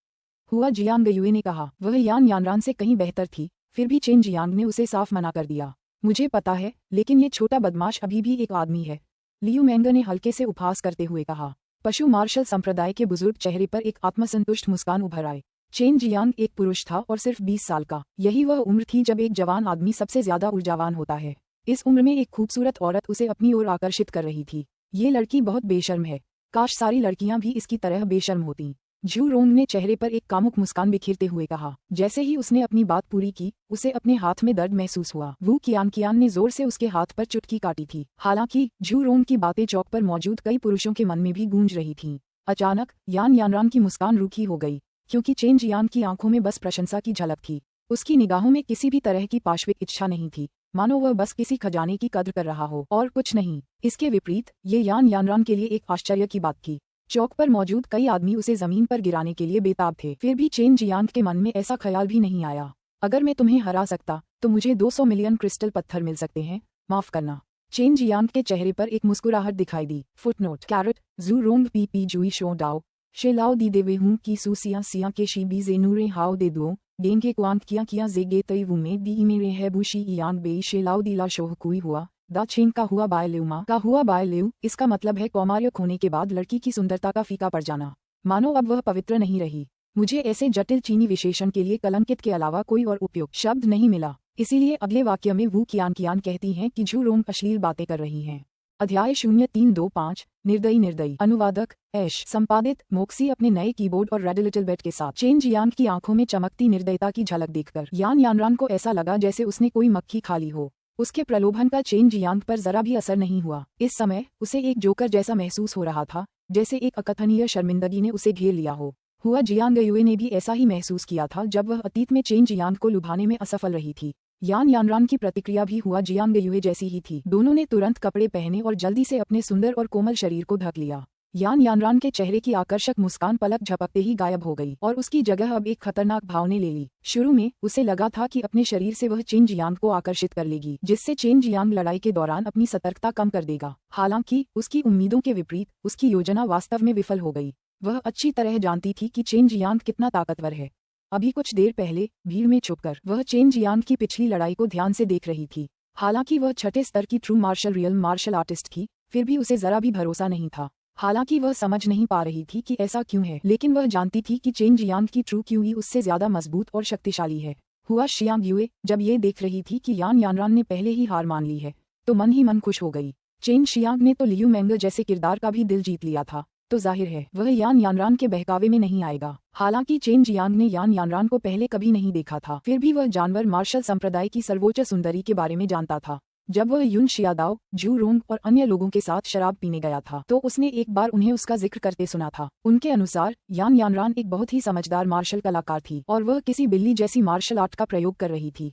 हुआ जियांग ने कहा। वह यान यानरान से कहीं बेहतर थी, फिर भी चेन जियांग ने उसे साफ मना कर दिया। मुझे पता है, लेकिन ये छोटा बदमाश अभी भी एक आदमी है, लियू मैंगर ने हल्के से उपहास करते हुए कहा। पशु मार्शल संप्रदाय के बुजुर्ग चेहरे पर एक आत्मसंतुष्ट मुस्कान उभर आए। चेन जियांग एक पुरुष था और सिर्फ 20 साल का। यही वह उम्र थी जब एक जवान आदमी सबसे ज्यादा ऊर्जावान होता है। इस उम्र में एक खूबसूरत औरत उसे अपनी ओर आकर्षित कर रही थी। ये लड़की बहुत बेशर्म है, काश सारी लड़कियां भी इसकी तरह बेशर्म होतीं। झू रोंग ने चेहरे पर एक कामुक मुस्कान बिखेरते हुए कहा। जैसे ही उसने अपनी बात पूरी की, उसे अपने हाथ में दर्द महसूस हुआ। वू कियान ने जोर से उसके हाथ पर चुटकी काटी थी। हालांकि झू रोंग की बातें चौक पर मौजूद कई पुरुषों के मन में भी गूंज रही थीं। अचानक यान यानरान की मुस्कान रूखी हो गई, क्योंकि चेन जियांग की आंखों में बस प्रशंसा की झलक थी। उसकी निगाहों में किसी भी तरह की पाशविक इच्छा नहीं थी, मानो वह बस किसी खजाने की कद्र कर रहा हो और कुछ नहीं। इसके विपरीत ये यान यानरान के लिए एक आश्चर्य की बात थी। चौक पर मौजूद कई आदमी उसे जमीन पर गिराने के लिए बेताब थे, फिर भी चेन जियांग के मन में ऐसा ख्याल भी नहीं आया। अगर मैं तुम्हें हरा सकता तो मुझे 200 मिलियन क्रिस्टल पत्थर मिल सकते हैं, माफ करना। चेन जियांग के चेहरे पर एक मुस्कुराहट दिखाई दी। फुटनोट कैरेट जू रोंग पी जुई शो डाओ शेलाओ दी देवे हूँ की सू सिया सिया के शी बी जे नूरे हाओ दे दुओ गेंग के क्वांग किया जे गे तई वू में दी मेरे है बुशी इयांग बे शेलाओ दी ला शोह कुई हुआ दा चेंग का हुआ बाय लेउमा का हुआ बाय लेउ। इसका मतलब है कौमार्य होने के बाद लड़की की सुंदरता का फीका पड़ जाना, मानो अब वह पवित्र नहीं रही। मुझे ऐसे जटिल चीनी विशेषण के लिए कलंकित के अलावा कोई और उपयुक्त शब्द नहीं मिला, इसीलिए अगले वाक्य में वू कियान कहती हैं कि झू रोंग अश्लील बातें कर रही हैं। अध्याय 0325 निर्दयी। अनुवादक ऐश। संपादित मोक्सी अपने नए कीबोर्ड और रेड लिटिल बेट के साथ। चेन जियांग की आंखों में चमकती निर्दयता की झलक देखकर यान यानरान को ऐसा लगा जैसे उसने कोई मक्खी खा ली हो। उसके प्रलोभन का चेन जियांग पर जरा भी असर नहीं हुआ। इस समय उसे एक जोकर जैसा महसूस हो रहा था, जैसे एक अकथनीय शर्मिंदगी ने उसे घेर लिया हो। हुआ जियांग ने भी ऐसा ही महसूस किया था जब वह अतीत में चेन जियांग को लुभाने में असफल रही थी। यान यानरान की प्रतिक्रिया भी हुआ जियांग जैसी ही थी। दोनों ने तुरंत कपड़े पहने और जल्दी से अपने सुंदर और कोमल शरीर को ढक लिया। यान यानरान के चेहरे की आकर्षक मुस्कान पलक झपकते ही गायब हो गई और उसकी जगह अब एक खतरनाक भाव ने ले ली। शुरू में उसे लगा था कि अपने शरीर से वह चेन जियांग को आकर्षित कर लेगी, जिससे चेन जियांग लड़ाई के दौरान अपनी सतर्कता कम कर देगा। हालांकि उसकी उम्मीदों के विपरीत उसकी योजना वास्तव में विफल हो गई। वह अच्छी तरह जानती थी कि चेन जियांग कितना ताकतवर है। अभी कुछ देर पहले भीड़ में छुपकर वह चेन जियांग की पिछली लड़ाई को ध्यान से देख रही थी। हालांकि वह छठे स्तर की ट्रू रियल मार्शल आर्टिस्ट थी, फिर भी उसे जरा भी भरोसा नहीं था। हालांकि वह समझ नहीं पा रही थी कि ऐसा क्यों है, लेकिन वह जानती थी कि चेन जियांग की ट्रू क्यूई उससे ज्यादा मजबूत और शक्तिशाली है। हुआ शियांग जब ये देख रही थी कि यान यानरान ने पहले ही हार मान ली है, तो मन ही मन खुश हो गई। चेन शियांग ने तो लियू मैंगर जैसे किरदार का भी दिल जीत लिया था, तो जाहिर है वह यान यानरान के बहकावे में नहीं आएगा। हालांकि चेन जियांग ने यान यानरान को पहले कभी नहीं देखा था, फिर भी वह जानवर मार्शल संप्रदाय की सर्वोच्च सुंदरी के बारे में जानता था। जब वह युन शियादाओ, झू रोंग और अन्य लोगों के साथ शराब पीने गया था, तो उसने एक बार उन्हें उसका जिक्र करते सुना था। उनके अनुसार यान यानरान एक बहुत ही समझदार मार्शल कलाकार थी और वह किसी बिल्ली जैसी मार्शल आर्ट का प्रयोग कर रही थी,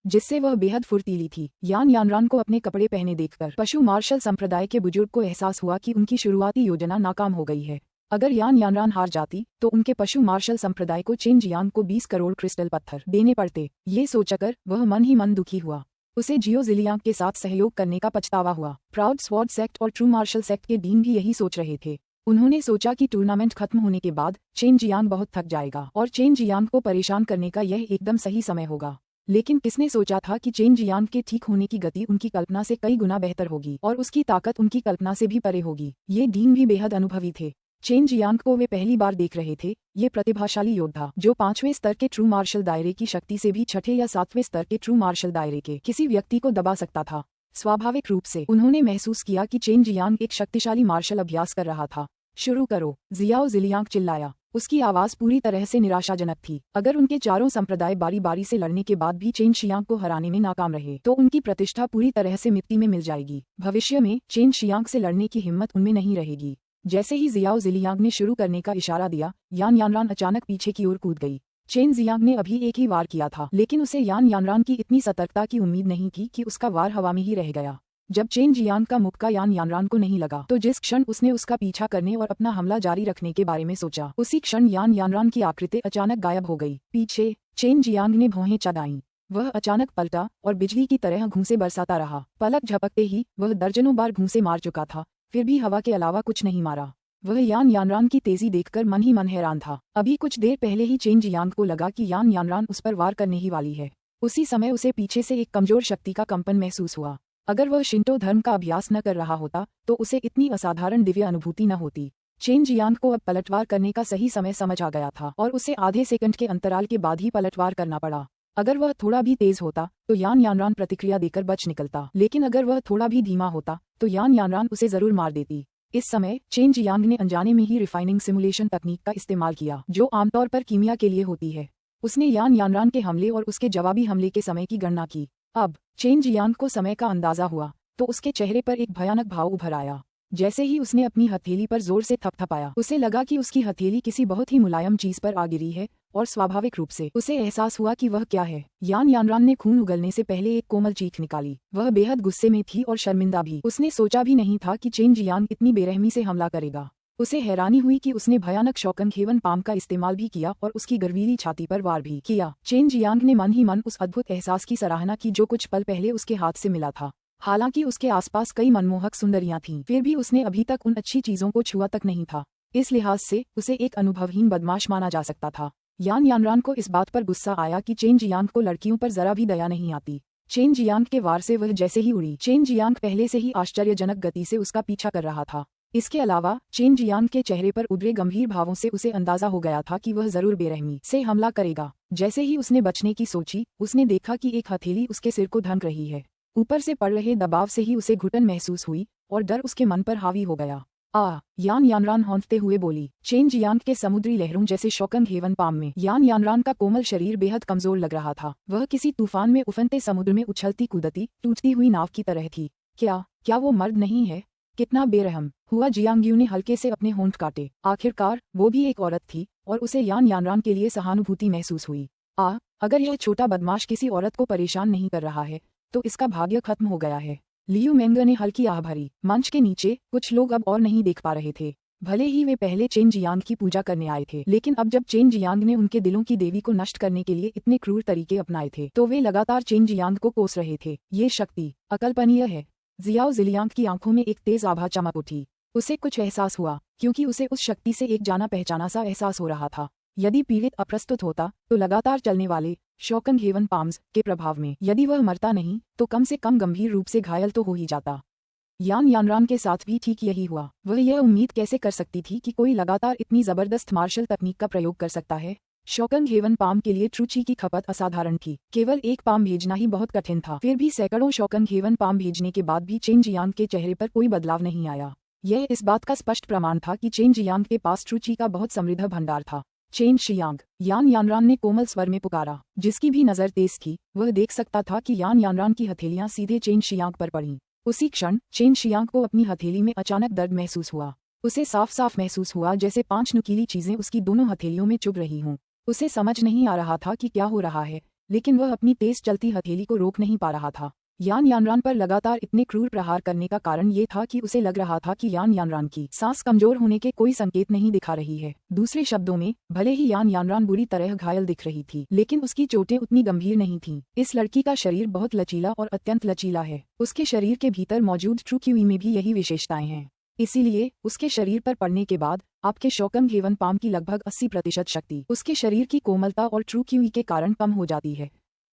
जिससे वह बेहद फुर्तीली थी। यान यानरान को अपने कपड़े पहने देखकर पशु मार्शल संप्रदाय के बुजुर्ग को एहसास हुआ कि उनकी शुरुआती योजना नाकाम हो गई है। अगर यान यानरान हार जाती तो उनके पशु मार्शल संप्रदाय को चेन जियांग को 20 करोड़ क्रिस्टल पत्थर देने पड़ते। ये सोचकर वह मन ही मन दुखी हुआ। उसे जियो जिलियांग के साथ सहयोग करने का पछतावा हुआ। प्राउड स्वॉर्ड सेक्ट और ट्रू मार्शल सेक्ट के डीन भी यही सोच रहे थे। उन्होंने सोचा कि टूर्नामेंट खत्म होने के बाद चेन जियांग बहुत थक जाएगा और चेन जियांग को परेशान करने का यह एकदम सही समय होगा। लेकिन किसने सोचा था कि चेन जियांग के ठीक होने की गति उनकी कल्पना से कई गुना बेहतर होगी और उसकी ताकत उनकी कल्पना से भी परे होगी। ये डीन भी बेहद अनुभवी थे। चेन जियांग को वे पहली बार देख रहे थे। ये प्रतिभाशाली योद्धा जो 5वें स्तर के ट्रू मार्शल दायरे की शक्ति से भी छठे या 7वें स्तर के ट्रू मार्शल दायरे के किसी व्यक्ति को दबा सकता था। स्वाभाविक रूप से उन्होंने महसूस किया कि चेन जियांग एक शक्तिशाली मार्शल अभ्यास कर रहा था। शुरू करो, जियाओ जिलियांग चिल्लाया। उसकी आवाज पूरी तरह से निराशाजनक थी। अगर उनके चारों संप्रदाय बारी बारी से लड़ने के बाद भी चेन शियांग को हराने में नाकाम रहे तो उनकी प्रतिष्ठा पूरी तरह से मिट्टी में मिल जाएगी। भविष्य में चेन शियांग से लड़ने की हिम्मत उनमें नहीं रहेगी। जैसे ही जियाओ जिलियांग ने शुरू करने का इशारा दिया, यान यानरान अचानक पीछे की ओर कूद गई। चेन जियांग ने अभी एक ही वार किया था, लेकिन उसे यान यानरान की इतनी सतर्कता की उम्मीद नहीं थी कि उसका वार हवा में ही रह गया। जब चेन जियांग का मुक्का यान यानरान को नहीं लगा तो जिस क्षण उसने उसका पीछा करने और अपना हमला जारी रखने के बारे में सोचा, उसी क्षण यान यानरान की आकृति अचानक गायब हो गई। पीछे चेन जियांग ने भौहें चढ़ाईं। वह अचानक पलटा और बिजली की तरह घूंसे बरसाता रहा। पलक झपकते ही वह दर्जनों बार घूंसे मार चुका था, फिर भी हवा के अलावा कुछ नहीं मारा। वह यान यानरान की तेजी देखकर मन ही मन हैरान था। अभी कुछ देर पहले ही चेन जियांग को लगा कि यान यानरान उस पर वार करने ही वाली है। उसी समय उसे पीछे से एक कमजोर शक्ति का कंपन महसूस हुआ। अगर वह शिंटो धर्म का अभ्यास न कर रहा होता तो उसे इतनी असाधारण दिव्य अनुभूति न होती। चेन जियांग को अब पलटवार करने का सही समय समझ आ गया था और उसे आधे सेकंड के अंतराल के बाद ही पलटवार करना पड़ा। अगर वह थोड़ा भी तेज होता तो यान यानरान प्रतिक्रिया देकर बच निकलता, लेकिन अगर वह थोड़ा भी धीमा होता तो यान यानरान उसे जरूर मार देती। इस समय चेन जियांग ने अनजाने में ही रिफाइनिंग सिमुलेशन तकनीक का इस्तेमाल किया, जो आमतौर पर कीमिया के लिए होती है। उसने यान यानरान के हमले और उसके जवाबी हमले के समय की गणना की। अब चेन जियांग को समय का अंदाजा हुआ तो उसके चेहरे पर एक भयानक भाव उभर आया। जैसे ही उसने अपनी हथेली पर जोर से थपथपाया, उसे लगा कि उसकी हथेली किसी बहुत ही मुलायम चीज पर आ गिरी है और स्वाभाविक रूप से उसे एहसास हुआ कि वह क्या है। यान यानरान ने खून उगलने से पहले एक कोमल चीख निकाली। वह बेहद गुस्से में थी और शर्मिंदा भी। उसने सोचा भी नहीं था कि चेन जियांग इतनी बेरहमी से हमला करेगा। उसे हैरानी हुई कि उसने भयानक शौकन घेवन पाम का इस्तेमाल भी किया और उसकी गर्वीली छाती पर वार भी किया। चेन जियांग ने मन ही मन उस अद्भुत एहसास की सराहना की जो कुछ पल पहले उसके हाथ से मिला था। हालांकि उसके आसपास कई मनमोहक सुंदरियां थीं, फिर भी उसने अभी तक उन अच्छी चीजों को छुआ तक नहीं था। इस लिहाज से उसे एक अनुभवहीन बदमाश माना जा सकता था। यान यानरान को इस बात पर गुस्सा आया कि चेन जियांग को लड़कियों पर जरा भी दया नहीं आती। चेन जियांग के वार से वह जैसे ही उड़ी, चेन जियांग पहले से ही आश्चर्यजनक गति से उसका पीछा कर रहा था। इसके अलावा चेन जियांग के चेहरे पर उभरे गंभीर भावों से उसे अंदाजा हो गया था कि वह जरूर बेरहमी से हमला करेगा। जैसे ही उसने बचने की सोची, उसने देखा कि एक हथेली उसके सिर को ढक रही है। ऊपर से पड़ रहे दबाव से ही उसे घुटन महसूस हुई और डर उसके मन पर हावी हो गया। यान यानरान हौंकते हुए बोली। चेन जियांग के समुद्री लहरों जैसे शौकन घेवन पाम में यान यानरान का कोमल शरीर बेहद कमजोर लग रहा था। वह किसी तूफान में उफनते समुद्र में उछलती कूदती टूटती हुई नाव की तरह थी। क्या वो मर्द नहीं है? कितना बेरहम हुआ। जियांगयू ने हल्के से अपने होंठ काटे। आखिरकार वो भी एक औरत थी और उसे यान यानरान के लिए सहानुभूति महसूस हुई। अगर यह छोटा बदमाश किसी औरत को परेशान नहीं कर रहा है तो इसका भाग्य खत्म हो गया है। लियू मेंग ने हल्की आह भरी। मंच के नीचे कुछ लोग अब और नहीं देख पा रहे थे। भले ही वे पहले चेन जियांग की पूजा करने आए थे, लेकिन अब जब चेन जियांग ने उनके दिलों की देवी को नष्ट करने के लिए इतने क्रूर तरीके अपनाए थे तो वे लगातार चेन जियांग को कोस रहे थे। ये शक्ति अकल्पनीय है। जियाओ जिलियांग की आंखों में एक तेज आभा चमक उठी। उसे कुछ एहसास हुआ, क्योंकि उसे उस शक्ति से एक जाना पहचाना सा एहसास हो रहा था। यदि पीड़ित अप्रस्तुत होता तो लगातार चलने वाले शौकन घेवन पाम्स के प्रभाव में यदि वह मरता नहीं तो कम से कम गंभीर रूप से घायल तो हो ही जाता। यान यानरान के साथ भी ठीक यही हुआ। वह यह उम्मीद कैसे कर सकती थी कि कोई लगातार इतनी जबरदस्त मार्शल तकनीक का प्रयोग कर सकता है। शौकन घेवन पाम के लिए ट्रूची की खपत असाधारण थी। केवल एक पाम भेजना ही बहुत कठिन था। फिर भी सैकड़ों शौकन घेवन पाम भेजने के बाद भी चेन जियांग के चेहरे पर कोई बदलाव नहीं आया। यह इस बात का स्पष्ट प्रमाण था कि चेन जियांग के पास ट्रूची का बहुत समृद्ध भंडार था। चेन शियांग, यान यानरान ने कोमल स्वर में पुकारा। जिसकी भी नजर तेज थी वह देख सकता था कि यान यानरान की हथेलियां सीधे चेन शियांग पर पड़ीं। उसी क्षण चेन शियांग को अपनी हथेली में अचानक दर्द महसूस हुआ। उसे साफ साफ महसूस हुआ जैसे 5 नुकीली चीजें उसकी दोनों हथेलियों में चुभ रही हों। उसे समझ नहीं आ रहा था कि क्या हो रहा है, लेकिन वह अपनी तेज चलती हथेली को रोक नहीं पा रहा था। यान यानरान पर लगातार इतने क्रूर प्रहार करने का कारण ये था कि उसे लग रहा था कि यान यानरान की सांस कमजोर होने के कोई संकेत नहीं दिखा रही है। दूसरे शब्दों में, भले ही यान यानरान बुरी तरह घायल दिख रही थी, लेकिन उसकी चोटें उतनी गंभीर नहीं थीं। इस लड़की का शरीर बहुत लचीला और अत्यंत लचीला है। उसके शरीर के भीतर मौजूद ट्रू क्यूई में भी यही विशेषताएं हैं। इसीलिए उसके शरीर पर पड़ने के बाद आपके शौकन घेवन पाम की लगभग 80% शक्ति उसके शरीर की कोमलता और ट्रू क्यूई के कारण कम हो जाती है।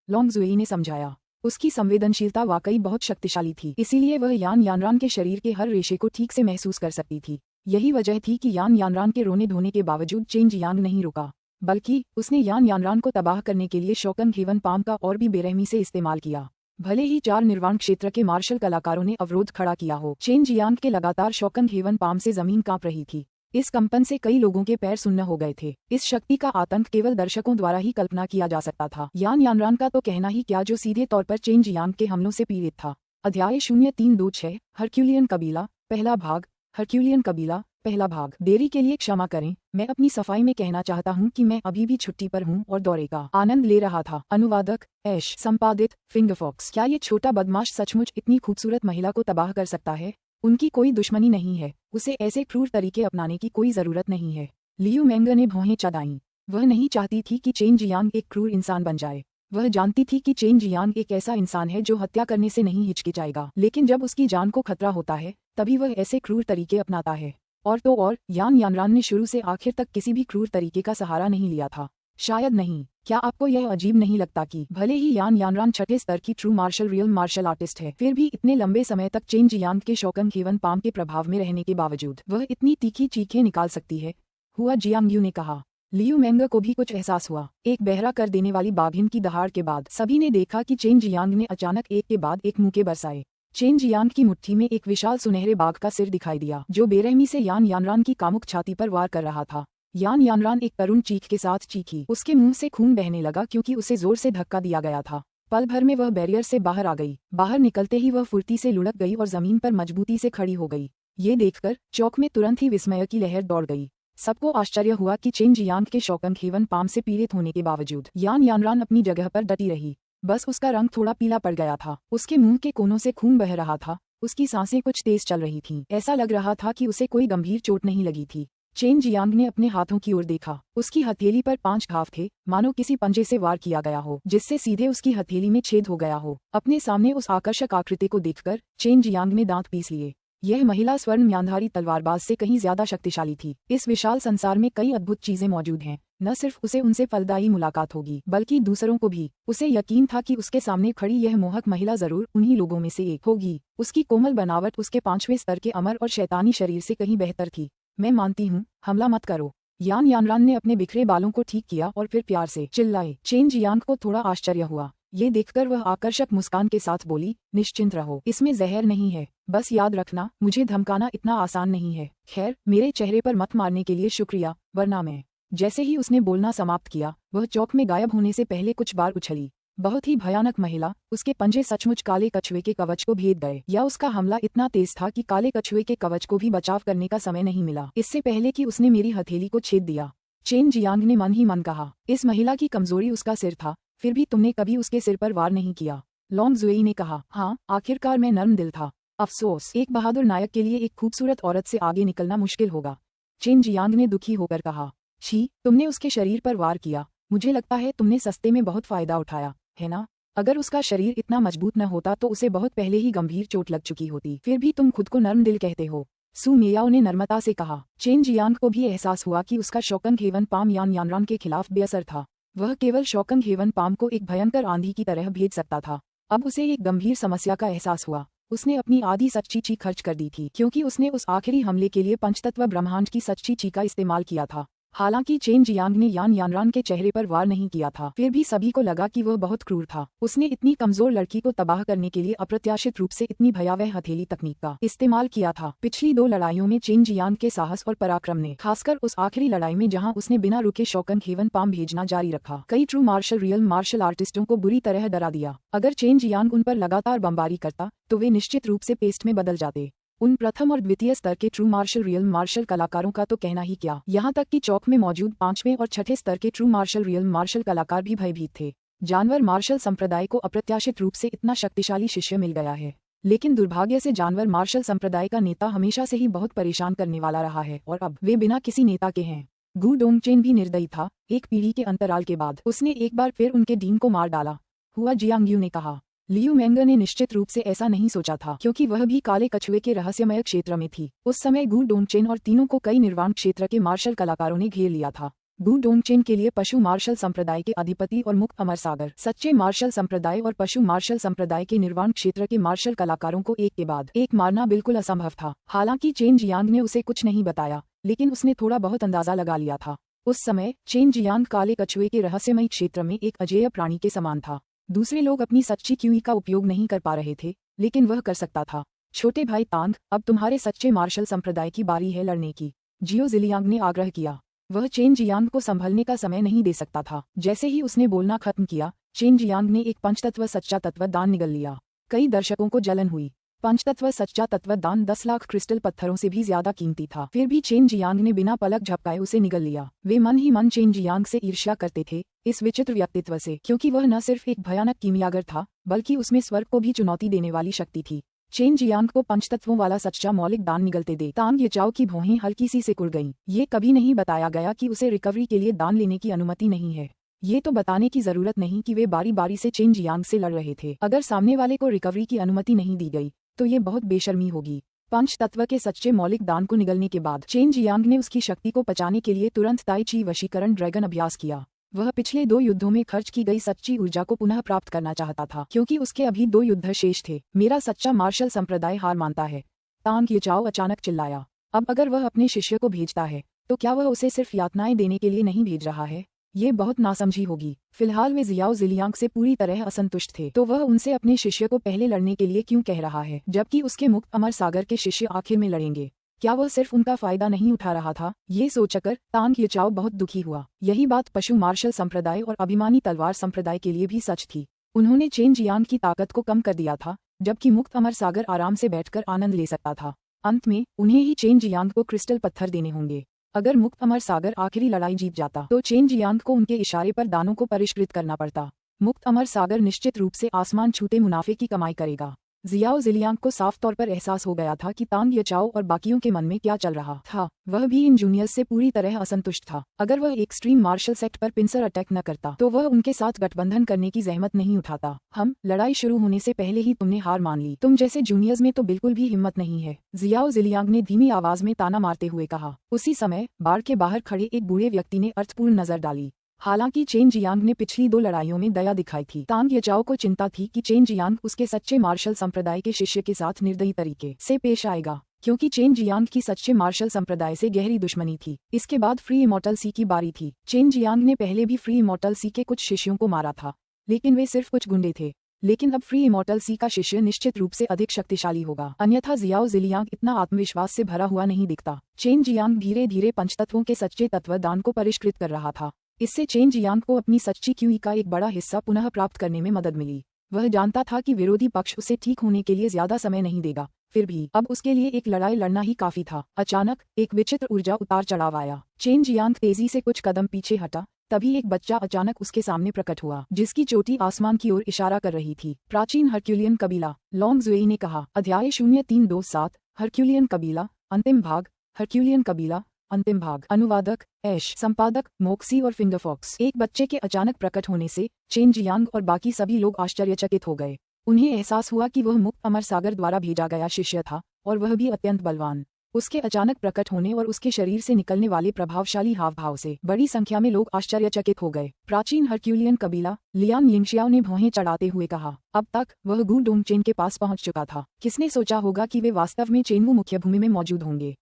लोंग जुई ने समझाया। उसकी संवेदनशीलता वाकई बहुत शक्तिशाली थी, इसीलिए वह यान यानरान के शरीर के हर रेशे को ठीक से महसूस कर सकती थी। यही वजह थी कि यान यानरान के रोने धोने के बावजूद चेन जियांग नहीं रुका, बल्कि उसने यान यानरान को तबाह करने के लिए शौकन घेवन पाम का और भी बेरहमी से इस्तेमाल किया। भले ही 4 निर्वाण क्षेत्र के मार्शल कलाकारों ने अवरोध खड़ा किया हो, चेन जियांग के लगातार शौकन घेवन पाम से जमीन कांप रही थी। इस कंपन से कई लोगों के पैर सुन्न हो गए थे। इस शक्ति का आतंक केवल दर्शकों द्वारा ही कल्पना किया जा सकता था। यान यानरान का तो कहना ही क्या, जो सीधे तौर पर चेन जियांग के हमलों से पीड़ित था। अध्याय 0326 हरक्यूलियन कबीला, पहला भाग। हरक्यूलियन कबीला, पहला भाग। देरी के लिए क्षमा करें, मैं अपनी सफाई में कहना चाहता हूँ कि मैं अभी भी छुट्टी पर हूँ और दौरे का आनंद ले रहा था। अनुवादक ऐश, संपादित फिंगरफॉक्स। क्या ये छोटा बदमाश सचमुच इतनी खूबसूरत महिला को तबाह कर सकता है? उनकी कोई दुश्मनी नहीं है, उसे ऐसे क्रूर तरीके अपनाने की कोई जरूरत नहीं है। लियू मेंगर ने भौहें चढ़ाईं। वह नहीं चाहती थी कि चेन जियांग एक क्रूर इंसान बन जाए। वह जानती थी कि चेन जियांग एक ऐसा इंसान है जो हत्या करने से नहीं हिचकिचाएगा, लेकिन जब उसकी जान को खतरा होता है तभी वह ऐसे क्रूर तरीके अपनाता है। और तो और यान यानरान ने शुरू से आखिर तक किसी भी क्रूर तरीके का सहारा नहीं लिया था। शायद नहीं। क्या आपको यह अजीब नहीं लगता कि भले ही यान यानरान छठे स्तर की true martial real martial artist है, फिर भी इतने लंबे समय तक चेन जियांग के शोकंग हेवन पाम के प्रभाव में रहने के बावजूद वह इतनी तीखी चीखें निकाल सकती है? हुआ जियांग यू ने कहा। लियू मेंगर को भी कुछ एहसास हुआ। एक बहरा कर देने वाली बाघिन की दहाड़ के बाद सभी ने देखा कि चेन जियांग ने अचानक एक के बाद एक मुक्के बरसाए। चेन जियांग की मुट्ठी में एक विशाल सुनहरे बाघ का सिर दिखाई दिया जो बेरहमी से यान यानरान की कामुक छाती पर वार कर रहा था। यान यानरान एक करुण चीख के साथ चीखी। उसके मुंह से खून बहने लगा क्योंकि उसे जोर से धक्का दिया गया था। पल भर में वह बैरियर से बाहर आ गई। बाहर निकलते ही वह फुर्ती से लुढ़क गई और जमीन पर मजबूती से खड़ी हो गई। ये देखकर चौक में तुरंत ही विस्मय की लहर दौड़ गई। सबको आश्चर्य हुआ कि चेन जियांग के शोकंग हेवन पाम से पीड़ित होने के बावजूद यान यानरान अपनी जगह पर डटी रही। बस उसका रंग थोड़ा पीला पड़ गया था, उसके मुंह के कोनों से खून बह रहा था, उसकी सांसें कुछ तेज चल रही थीं। ऐसा लग रहा था कि उसे कोई गंभीर चोट नहीं लगी थी। चेन जियांग ने अपने हाथों की ओर देखा। उसकी हथेली पर 5 घाव थे, मानो किसी पंजे से वार किया गया हो जिससे सीधे उसकी हथेली में छेद हो गया हो। अपने सामने उस आकर्षक आकृति को देखकर चेन जियांग ने दांत पीस लिए। यह महिला स्वर्ण म्यांधारी तलवारबाज से कहीं ज्यादा शक्तिशाली थी। इस विशाल संसार में कई अद्भुत चीजें मौजूद हैं। न सिर्फ उसे उनसे फलदायी मुलाकात होगी बल्कि दूसरों को भी। उसे यकीन था कि उसके सामने खड़ी यह मोहक महिला जरूर उन्हीं लोगों में से एक होगी। उसकी कोमल बनावट उसके 5वें स्तर के अमर और शैतानी शरीर से कहीं बेहतर थी। मैं मानती हूँ, हमला मत करो। यान यानरान ने अपने बिखरे बालों को ठीक किया और फिर प्यार से चिल्लाए। चेन जियांग को थोड़ा आश्चर्य हुआ। ये देखकर वह आकर्षक मुस्कान के साथ बोली, निश्चिंत रहो, इसमें जहर नहीं है। बस याद रखना, मुझे धमकाना इतना आसान नहीं है। खैर, मेरे चेहरे पर मत मारने के लिए शुक्रिया, वरना मैं। जैसे ही उसने बोलना समाप्त किया, वह चौक में गायब होने से पहले कुछ बार उछली। बहुत ही भयानक महिला। उसके पंजे सचमुच काले कछुए के कवच को भेद गए, या उसका हमला इतना तेज था कि काले कछुए के कवच को भी बचाव करने का समय नहीं मिला इससे पहले कि उसने मेरी हथेली को छेद दिया। चेन जियांग ने मन ही मन कहा। इस महिला की कमजोरी उसका सिर था, फिर भी तुमने कभी उसके सिर पर वार नहीं किया। लॉन्ग जुएई ने कहा। हाँ, आखिरकार मैं नर्म दिल था। अफसोस, एक बहादुर नायक के लिए एक खूबसूरत औरत से आगे निकलना मुश्किल होगा। चेन जियांग ने दुखी होकर कहा। छी, तुमने उसके शरीर पर वार किया। मुझे लगता है तुमने सस्ते में बहुत फायदा उठाया, है ना? अगर उसका शरीर इतना मजबूत न होता तो उसे बहुत पहले ही गंभीर चोट लग चुकी होती। फिर भी तुम खुद को नर्म दिल कहते हो, सू मेयाओ ने नर्मता से कहा। चेन जियांग को भी एहसास हुआ कि उसका शोकंग हेवन पाम यान यानरान के खिलाफ बेअसर था। वह केवल शोकंग हेवन पाम को एक भयंकर आंधी की तरह भेज सकता था। अब उसे एक गंभीर समस्या का एहसास हुआ। उसने अपनी आधी सच्ची ची खर्च कर दी थी क्योंकि उसने उस आखिरी हमले के लिए पंचतत्व ब्रह्मांड की सच्ची ची का इस्तेमाल किया था। हालांकि चेन जियांग ने यान यानरान के चेहरे पर वार नहीं किया था, फिर भी सभी को लगा कि वह बहुत क्रूर था। उसने इतनी कमजोर लड़की को तबाह करने के लिए अप्रत्याशित रूप से इतनी भयावह हथेली तकनीक का इस्तेमाल किया था। पिछली 2 लड़ाइयों में चेन जियांग के साहस और पराक्रम ने, खासकर उस आखिरी लड़ाई में जहां उसने बिना रुके शोकंग हेवन पाम भेजना जारी रखा, कई ट्रू मार्शल रियल मार्शल आर्टिस्टों को बुरी तरह डरा दिया। अगर चेन जियांग उन पर लगातार बमबारी करता तो वे निश्चित रूप से पेस्ट में बदल जाते। उन प्रथम और द्वितीय स्तर के ट्रू मार्शल रियल मार्शल कलाकारों का तो कहना ही क्या, यहाँ तक कि चौक में मौजूद 5वें और 6ठे स्तर के ट्रू मार्शल रियल मार्शल कलाकार भी भयभीत थे। जानवर मार्शल संप्रदाय को अप्रत्याशित रूप से इतना शक्तिशाली शिष्य मिल गया है, लेकिन दुर्भाग्य से जानवर मार्शल संप्रदाय का नेता हमेशा से ही बहुत परेशान करने वाला रहा है और अब वे बिना किसी नेता के हैं। गु डोंगचेन भी निर्दयी था। एक पीढ़ी के अंतराल के बाद उसने एक बार फिर उनके डीन को मार डाला, हुआ जियांग यू ने कहा। लियू मेंगर ने निश्चित रूप से ऐसा नहीं सोचा था क्योंकि वह भी काले कछुए के रहस्यमय क्षेत्र में थी। उस समय गु डोंगचेन और तीनों को कई निर्वाण क्षेत्र के मार्शल कलाकारों ने घेर लिया था। गु डोंगचेन के लिए पशु मार्शल संप्रदाय के अधिपति और मुक्त अमर सागर, सच्चे मार्शल संप्रदाय और पशु मार्शल संप्रदाय के निर्वाण क्षेत्र के मार्शल कलाकारों को एक के बाद एक मारना बिल्कुल असंभव था। हालांकि चेन जियांग ने उसे कुछ नहीं बताया, लेकिन उसने थोड़ा बहुत अंदाजा लगा लिया था। उस समय चेन जियांग काले कछुए के रहस्यमय क्षेत्र में एक अजेय प्राणी के समान था। दूसरे लोग अपनी सच्ची क्यूई का उपयोग नहीं कर पा रहे थे, लेकिन वह कर सकता था। छोटे भाई तांग, अब तुम्हारे सच्चे मार्शल संप्रदाय की बारी है लड़ने की, जियो जिलियांग ने आग्रह किया। वह चेन जियांग को संभलने का समय नहीं दे सकता था। जैसे ही उसने बोलना खत्म किया, चेन जियांग ने एक पंचतत्व सच्चा तत्व दान निगल लिया। कई दर्शकों को जलन हुई। पंचतत्व सच्चा तत्व दान 10 लाख क्रिस्टल पत्थरों से भी ज्यादा कीमती था। फिर भी चेन जियांग ने बिना पलक झपकाए उसे निगल लिया। वे मन ही मन चेन जियांग से ईर्ष्या करते थे, इस विचित्र व्यक्तित्व से, क्योंकि वह न सिर्फ एक भयानक कीमियागर था बल्कि उसमें स्वर्ग को भी चुनौती देने वाली शक्ति थी। चेन जियांग को पंचतत्वों वाला सच्चा मौलिक दान निगलते देख तांग येचाओ की भौहें हल्की सी सिकुड़ गईं। ये कभी नहीं बताया गया कि उसे रिकवरी के लिए दान लेने की अनुमति नहीं है। ये तो बताने की जरूरत नहीं कि वे बारी बारी से चेन जियांग से लड़ रहे थे। अगर सामने वाले को रिकवरी की अनुमति नहीं दी गई तो ये बहुत बेशर्मी होगी। पंच तत्व के सच्चे मौलिक दान को निगलने के बाद चेन जियांग ने उसकी शक्ति को पचाने के लिए तुरंत ताई ची वशीकरण ड्रैगन अभ्यास किया। वह पिछले 2 युद्धों में खर्च की गई सच्ची ऊर्जा को पुनः प्राप्त करना चाहता था, क्योंकि उसके अभी 2 युद्ध शेष थे। मेरा सच्चा मार्शल संप्रदाय हार मानता है, तांग येचाओ अचानक चिल्लाया। अब अगर वह अपने शिष्य को भेजता है तो क्या वह उसे सिर्फ यातनाएं देने के लिए नहीं भेज रहा है? ये बहुत नासमझी होगी। फिलहाल वे जियाओ जिलियांग से पूरी तरह असंतुष्ट थे, तो वह उनसे अपने शिष्य को पहले लड़ने के लिए क्यों कह रहा है, जबकि उसके मुक्त अमर सागर के शिष्य आखिर में लड़ेंगे? क्या वह सिर्फ उनका फायदा नहीं उठा रहा था? ये सोचकर तांग येचाओ बहुत दुखी हुआ। यही बात पशु मार्शल संप्रदाय और अभिमानी तलवार संप्रदाय के लिए भी सच थी। उन्होंने चेन जियांग की ताकत को कम कर दिया था, जबकि मुक्त अमर सागर आराम से बैठकर आनंद ले सकता था। अंत में उन्हें ही चेन जियांग को क्रिस्टल पत्थर देने होंगे। अगर मुक्त अमर सागर आखिरी लड़ाई जीत जाता तो चेन जियांग को उनके इशारे पर दानों को परिष्कृत करना पड़ता। मुक्त अमर सागर निश्चित रूप से आसमान छूते मुनाफे की कमाई करेगा। जियाओ जिलियांग को साफ तौर पर एहसास हो गया था कि तांग येचाओ और बाकियों के मन में क्या चल रहा था। वह भी इन जूनियर्स से पूरी तरह असंतुष्ट था। अगर वह एक्सट्रीम मार्शल सेक्ट पर पिंसर अटैक न करता तो वह उनके साथ गठबंधन करने की जहमत नहीं उठाता। लड़ाई शुरू होने से पहले ही तुमने हार मान ली। तुम जैसे जूनियर्स में तो बिल्कुल भी हिम्मत नहीं है, जियाओ जिलियांग ने धीमी आवाज में ताना मारते हुए कहा। उसी समय बाड़ के बाहर खड़े एक बूढ़े व्यक्ति ने अर्थपूर्ण नजर डाली। हालांकि चेन जियांग ने पिछली 2 लड़ाइयों में दया दिखाई थी। तांग येचाओ को चिंता थी कि चेन जियांग उसके सच्चे मार्शल संप्रदाय के शिष्य के साथ निर्दयी तरीके से पेश आएगा, क्योंकि चेन जियांग की सच्चे मार्शल संप्रदाय से गहरी दुश्मनी थी। इसके बाद फ्री इमॉर्टल सी की बारी थी। चेन जियांग ने पहले भी फ्री इमॉर्टल सी के कुछ शिष्यों को मारा था, लेकिन वे सिर्फ कुछ गुंडे थे। लेकिन अब फ्री इमॉर्टल सी का शिष्य निश्चित रूप से अधिक शक्तिशाली होगा, अन्यथा जियाओ जिलियांग इतना आत्मविश्वास से भरा हुआ नहीं दिखता। चेन जियांग धीरे धीरे पंचतत्वों के सच्चे तत्व दान को परिष्कृत कर रहा था। इससे चेन जियांग को अपनी सच्ची क्यूई का एक बड़ा हिस्सा पुनः प्राप्त करने में मदद मिली। वह जानता था कि विरोधी पक्ष उसे ठीक होने के लिए ज्यादा समय नहीं देगा, फिर भी अब उसके लिए एक लड़ाई लड़ना ही काफी था। अचानक एक विचित्र ऊर्जा उतार चढ़ाव आया। चेन जियांग तेजी से कुछ कदम पीछे हटा, तभी एक बच्चा अचानक उसके सामने प्रकट हुआ, जिसकी चोटी आसमान की ओर इशारा कर रही थी। प्राचीन हरक्यूलियन कबीला, लॉन्ग जुएई ने कहा। अध्याय 0327 हरक्यूलियन कबीला अंतिम भाग। हरक्यूलियन कबीला अंतिम भाग। अनुवादक ऐश, संपादक मोक्सी और फिंगरफॉक्स। एक बच्चे के अचानक प्रकट होने से चेन जियांग और बाकी सभी लोग आश्चर्यचकित हो गए। उन्हें एहसास हुआ कि वह मुक्त अमर सागर द्वारा भेजा गया शिष्य था, और वह भी अत्यंत बलवान। उसके अचानक प्रकट होने और उसके शरीर से निकलने वाले प्रभावशाली हाव भाव से बड़ी संख्या में लोग आश्चर्यचकित हो गए। प्राचीन हरक्यूलियन कबीला, लियान यिंगशियाओ ने भौहें चढ़ाते हुए कहा। अब तक वह गु डोंगचेन के पास पहुंच चुका था। किसने सोचा होगा कि वे वास्तव में चेनवू मुख्य भूमि में मौजूद होंगे?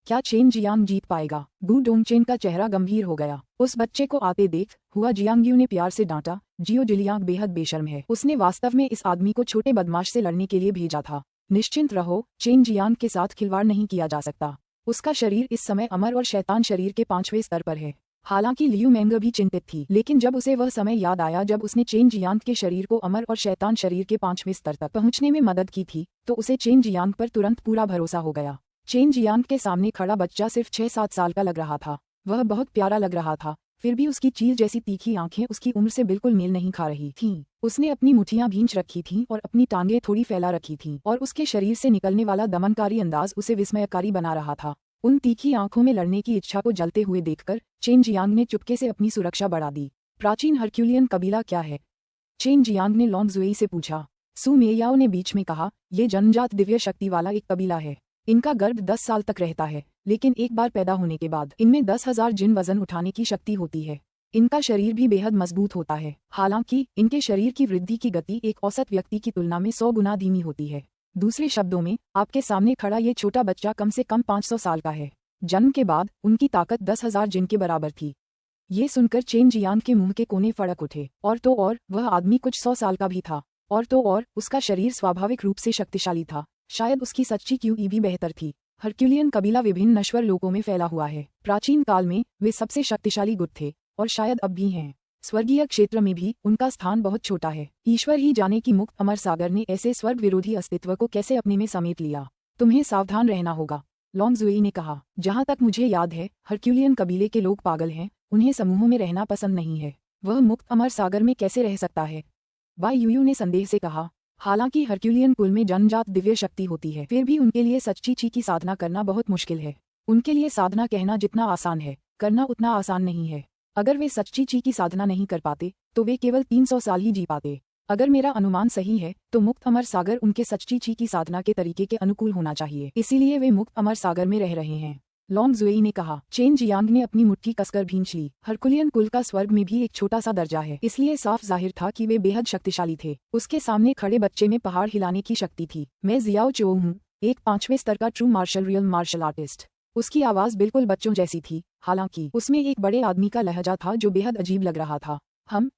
क्या चेन जियांग जीत पाएगा? गु डोंगचेन का चेहरा गंभीर हो गया। उस बच्चे को आते देख हुआ जियांग्यू ने प्यार से डांटा। जियो जिलियांग बेहद बेशर्म है। उसने वास्तव में इस आदमी को छोटे बदमाश से लड़ने के लिए भेजा था। निश्चिंत रहो, चेन जियांग के साथ खिलवाड़ नहीं किया जा सकता। उसका शरीर इस समय अमर और शैतान शरीर के 5वें स्तर पर है। हालांकि लियू मेंगर भी चिंतित थी, लेकिन जब उसे वह समय याद आया जब उसने चेन जियांग के शरीर को अमर और शैतान शरीर के 5वें स्तर तक पहुंचने में मदद की थी, तो उसे चेन जियांग पर तुरंत पूरा भरोसा हो गया। चेन जियांग के सामने खड़ा बच्चा सिर्फ 6-7 साल का लग रहा था। वह बहुत प्यारा लग रहा था, फिर भी उसकी चील जैसी तीखी आंखें उसकी उम्र से बिल्कुल मेल नहीं खा रही थीं। उसने अपनी मुठियां भींच रखी थीं और अपनी टांगें थोड़ी फैला रखी थीं, और उसके शरीर से निकलने वाला दमनकारी अंदाज उसे विस्मयकारी बना रहा था। उन तीखी आंखों में लड़ने की इच्छा को जलते हुए देखकर चेन जियांग ने चुपके से अपनी सुरक्षा बढ़ा दी। प्राचीन हरक्यूलियन कबीला क्या है? चेन जियांग ने लॉन्ग जुएई से पूछा। सु मेयाओ ने बीच में कहा, ये जन्मजात दिव्य शक्ति वाला एक कबीला है। इनका गर्भ 10 साल तक रहता है, लेकिन एक बार पैदा होने के बाद इनमें 10,000 जिन वजन उठाने की शक्ति होती है। इनका शरीर भी बेहद मजबूत होता है। हालांकि इनके शरीर की वृद्धि की गति एक औसत व्यक्ति की तुलना में 100 गुना धीमी होती है। दूसरे शब्दों में, आपके सामने खड़ा ये छोटा बच्चा कम से कम 500 साल का है। जन्म के बाद उनकी ताकत 10,000 जिन के बराबर थी। ये सुनकर चेन जियांग के मुंह के कोने फड़क उठे। और तो और वह आदमी कुछ 100 साल का भी था। और तो और उसका शरीर स्वाभाविक रूप से शक्तिशाली था। शायद उसकी सच्ची क्यूई भी बेहतर थी। हरक्यूलियन कबीला विभिन्न नश्वर लोकों में फैला हुआ है। प्राचीन काल में वे सबसे शक्तिशाली गुट थे, और शायद अब भी हैं। स्वर्गीय क्षेत्र में भी उनका स्थान बहुत छोटा है। ईश्वर ही जाने कि मुक्त अमर सागर ने ऐसे स्वर्ग विरोधी अस्तित्व को कैसे अपने में समेट लिया। तुम्हें सावधान रहना होगा, लॉन्गज़ुई ने कहा। जहाँ तक मुझे याद है, हरक्यूलियन कबीले के लोग पागल हैं, उन्हें समूहों में रहना पसंद नहीं है। वह मुक्त अमर सागर में कैसे रह सकता है? बाई यूयू ने संदेह से कहा। हालांकि हरक्यूलियन कुल में जन्मजात दिव्य शक्ति होती है, फिर भी उनके लिए सच्ची ची की साधना करना बहुत मुश्किल है। उनके लिए साधना कहना जितना आसान है, करना उतना आसान नहीं है। अगर वे सच्ची ची की साधना नहीं कर पाते तो वे केवल 300 साल ही जी पाते। अगर मेरा अनुमान सही है तो मुक्त अमर सागर उनके सच्ची ची की साधना के तरीके के अनुकूल होना चाहिए, इसीलिए वे मुक्त अमर सागर में रह रहे हैं, लॉन्गज़ुई ने कहा। चेन जियांग ने अपनी मुट्ठी कसकर भींच ली। हरकुलियन कुल का स्वर्ग में भी एक छोटा सा दर्जा है, इसलिए साफ जाहिर था कि वे बेहद शक्तिशाली थे। उसके सामने खड़े बच्चे में पहाड़ हिलाने की शक्ति थी। मैं जियाओ चो हूँ, एक 5वें स्तर का true martial real martial artist. उसकी आवाज बिल्कुल बच्चों जैसी थी, हालांकि उसमें एक बड़े आदमी का लहजा था जो बेहद अजीब लग रहा था।